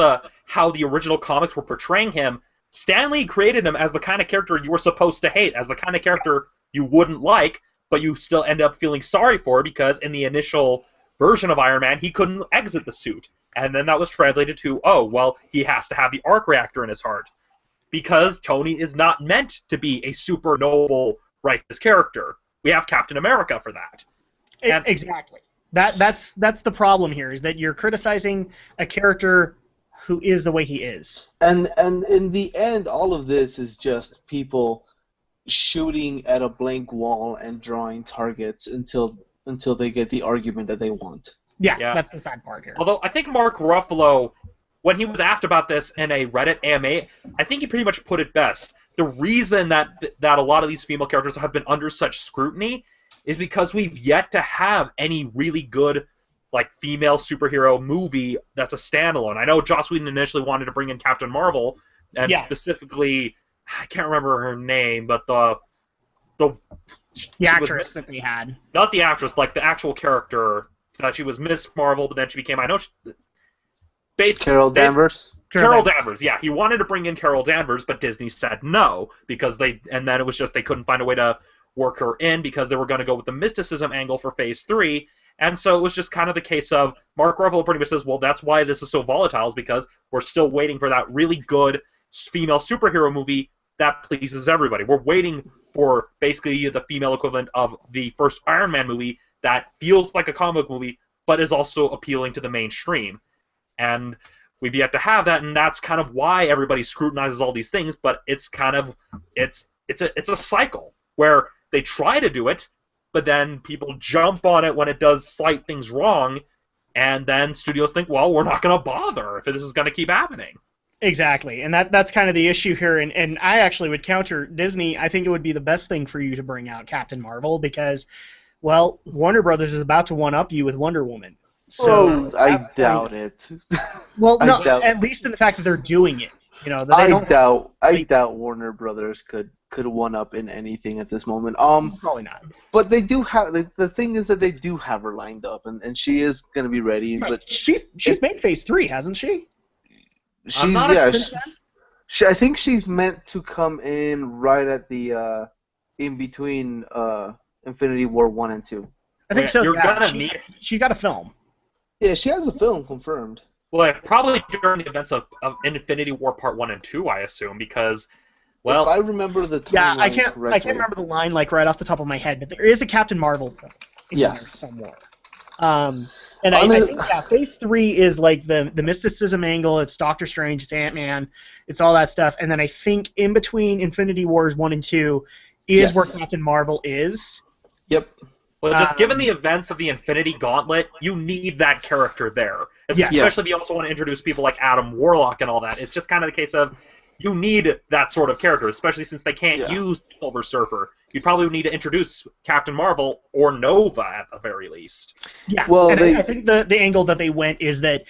how the original comics were portraying him, Stan Lee created him as the kind of character you were supposed to hate, as the kind of character you wouldn't like, but you still end up feeling sorry for because in the initial version of Iron Man, he couldn't exit the suit. And then that was translated to, oh, well, he has to have the arc reactor in his heart. Because Tony is not meant to be a super noble, righteous character. We have Captain America for that. And- Exactly. That's the problem here, is that you're criticizing a character who is the way he is. And in the end, all of this is just people shooting at a blank wall and drawing targets until they get the argument that they want. Yeah, that's the sad part here. Although I think Mark Ruffalo, when he was asked about this in a Reddit AMA, I think he pretty much put it best. The reason that a lot of these female characters have been under such scrutiny is because we've yet to have any really good female superhero movie that's a standalone. I know Joss Whedon initially wanted to bring in Captain Marvel, and specifically, I can't remember her name, but the actress that they had. Not the actress, the actual character, that she was Miss Marvel, but then she became, Carol Danvers? Carol Danvers, yeah. He wanted to bring in Carol Danvers, but Disney said no, and then it was just they couldn't find a way to work her in because they were going to go with the mysticism angle for Phase 3, and so it was just kind of the case of Mark Ruffalo pretty much says, well, that's why this is so volatile, is because we're still waiting for that really good female superhero movie that pleases everybody. We're waiting for basically the female equivalent of the first Iron Man movie that feels like a comic movie, but is also appealing to the mainstream. And we've yet to have that, and that's kind of why everybody scrutinizes all these things, but it's kind of, it's a cycle where they try to do it, but then people jump on it when it does slight things wrong, and then studios think, well, we're not going to bother if this is going to keep happening. Exactly, and that's kind of the issue here, and I actually would counter Disney. I think it would be the best thing for you to bring out Captain Marvel because, well, Warner Brothers is about to one-up you with Wonder Woman. So I doubt it. Well, no, at least in the fact that they're doing it. I doubt Warner Brothers could one up in anything at this moment. Probably not. But they do have the thing is that they do have her lined up, and she is going to be ready. Right. But she's made Phase 3, hasn't she? I think she's meant to come in right at the in between Infinity War 1 and 2. I think so. You're gonna she's got a film. Yeah, she has a film confirmed. Well, probably during the events of Infinity War Part 1 and 2, I assume, because, well... If I remember the timeline correctly. I can't remember the line, right off the top of my head, but there is a Captain Marvel film in there somewhere. And I think, Phase 3 is, the mysticism angle, it's Doctor Strange, it's Ant-Man, it's all that stuff, and then I think in between Infinity Wars 1 and 2 is where Captain Marvel is. Yep. Well, just given the events of the Infinity Gauntlet, you need that character there. Especially if you also want to introduce people like Adam Warlock and all that. It's just kind of the case of you need that sort of character, especially since they can't use Silver Surfer. You probably need to introduce Captain Marvel or Nova at the very least. Yeah, well, I think the angle that they went is that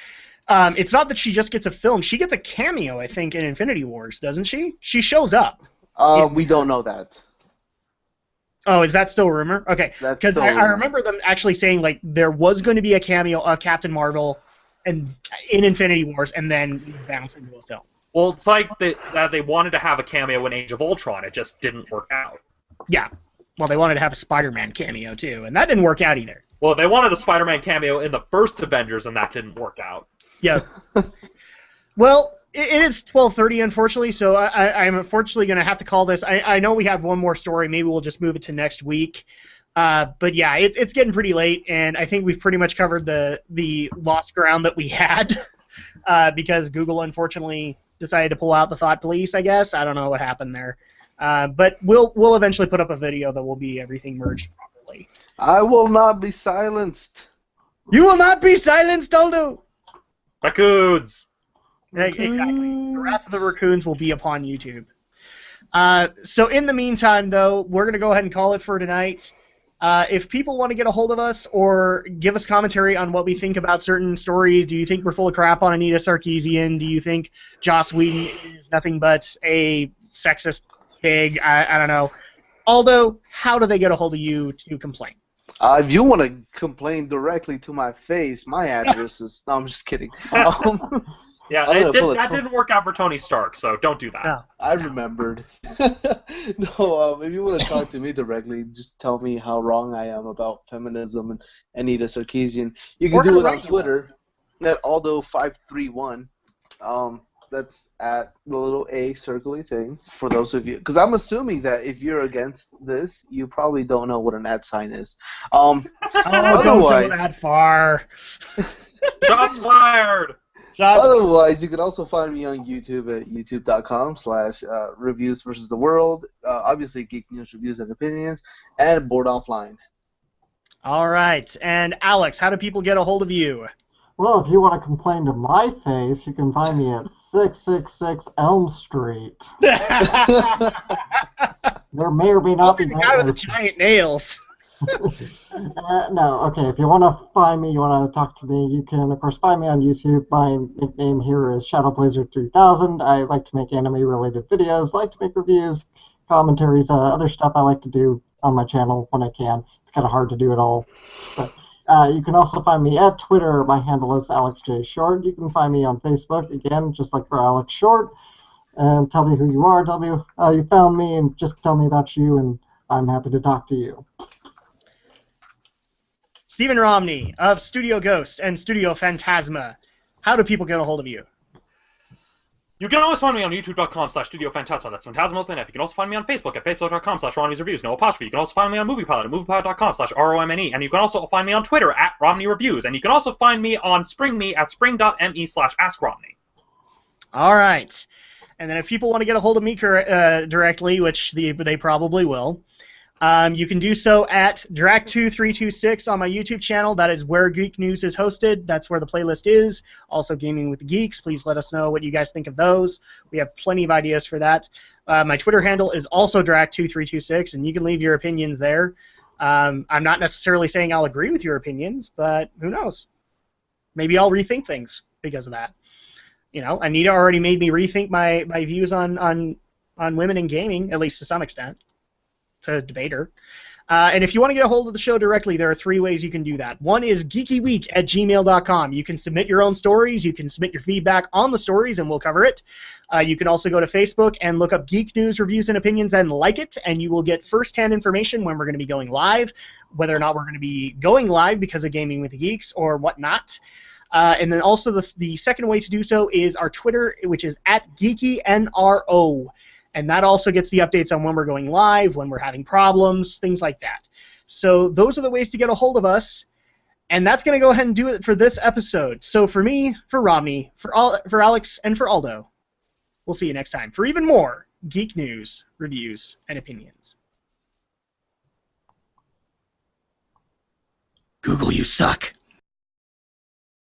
it's not that she just gets a film. She gets a cameo, I think, in Infinity Wars, doesn't she? She shows up. We don't know that. Oh, is that still a rumor? Okay, because I remember them actually saying there was going to be a cameo of Captain Marvel and in Infinity Wars, and then bounce into a film. Well, it's like they wanted to have a cameo in Age of Ultron. It just didn't work out. Yeah. Well, they wanted to have a Spider-Man cameo too, and that didn't work out either. Well, they wanted a Spider-Man cameo in the first Avengers, and that didn't work out. Yeah. Well, it is 12:30, unfortunately, so I'm unfortunately going to have to call this. I know we have one more story. Maybe we'll just move it to next week. But yeah, it's getting pretty late, and I think we've pretty much covered the lost ground that we had because Google, unfortunately, decided to pull out the thought police, I guess. I don't know what happened there. But we'll eventually put up a video that will be everything merged properly. I will not be silenced. You will not be silenced, Aldo! Raccoons! Exactly. The Wrath of the Raccoons will be upon YouTube. So in the meantime, though, we're going to go ahead and call it for tonight. If people want to get a hold of us or give us commentary on what we think about certain stories, do you think we're full of crap on Anita Sarkeesian? Do you think Joss Whedon is nothing but a sexist pig. I don't know. Aldo, how do they get a hold of you to complain? If you want to complain directly to my face, my address is. No, I'm just kidding. Yeah, I'm gonna pull that a didn't work out for Tony Stark, so don't do that. No. I remembered. No, if you want to talk to me directly, just tell me how wrong I am about feminism and Anita Sarkeesian. You can Or do how it on right you Twitter at Aldo531. That's at the little A circly thing for those of you. Because I'm assuming that if you're against this, you probably don't know what an ad sign is. Oh, don't go Otherwise, that far. Shots fired! Otherwise, you can also find me on YouTube at youtube.com/reviews versus the world. Obviously, Geek News Reviews and Opinions, and Board Offline. All right. And Alex, how do people get a hold of you? Well, if you want to complain to my face, you can find me at 666 Elm Street. There may or may not be the guy with the giant nails. No, okay, if you want to find me, you want to talk to me, you can, of course, find me on YouTube. My nickname here is ShadowBlazer3000. I like to make anime-related videos, like to make reviews, commentaries, other stuff I like to do on my channel when I can. It's kind of hard to do it all. But you can also find me at Twitter. My handle is AlexJShort. You can find me on Facebook, again, just like for Alex Short. And tell me who you are, tell me how you found me, and just tell me about you, and I'm happy to talk to you. Stephen Romney of Studio Ghost and Studio Phantasma. How do people get a hold of you? You can always find me on youtube.com/studiophantasma. That's Phantasma with an F. You can also find me on Facebook at facebook.com/Romney'sReviews. No apostrophe. You can also find me on MoviePilot at moviepilot.com/ROMNE. And you can also find me on Twitter at Romney Reviews. And you can also find me on SpringMe at spring.me/AskRomney. All right. And then if people want to get a hold of me directly, which they probably will, you can do so at Drac2326 on my YouTube channel. That is where Geek News is hosted. That's where the playlist is. Also, Gaming with the Geeks. Please let us know what you guys think of those. We have plenty of ideas for that. My Twitter handle is also Drac2326, and you can leave your opinions there. I'm not necessarily saying I'll agree with your opinions, but who knows? Maybe I'll rethink things because of that. You know, Anita already made me rethink my views on women in gaming, at least to some extent. To debate her. And if you want to get a hold of the show directly, there are 3 ways you can do that. One is geekyweek@gmail.com. You can submit your own stories. You can submit your feedback on the stories, and we'll cover it. You can also go to Facebook and look up Geek News, Reviews, and Opinions and like it, and you will get first-hand information when we're going to be going live, whether or not we're going to be going live because of Gaming with the Geeks or whatnot. And then also the second way to do so is our Twitter, which is @GeekyNRO. And that also gets the updates on when we're going live, when we're having problems, things like that. So those are the ways to get a hold of us. And that's going to go ahead and do it for this episode. So for me, for Romney, for Alex, and for Aldo, we'll see you next time for even more Geek News, Reviews, and Opinions. Google, you suck.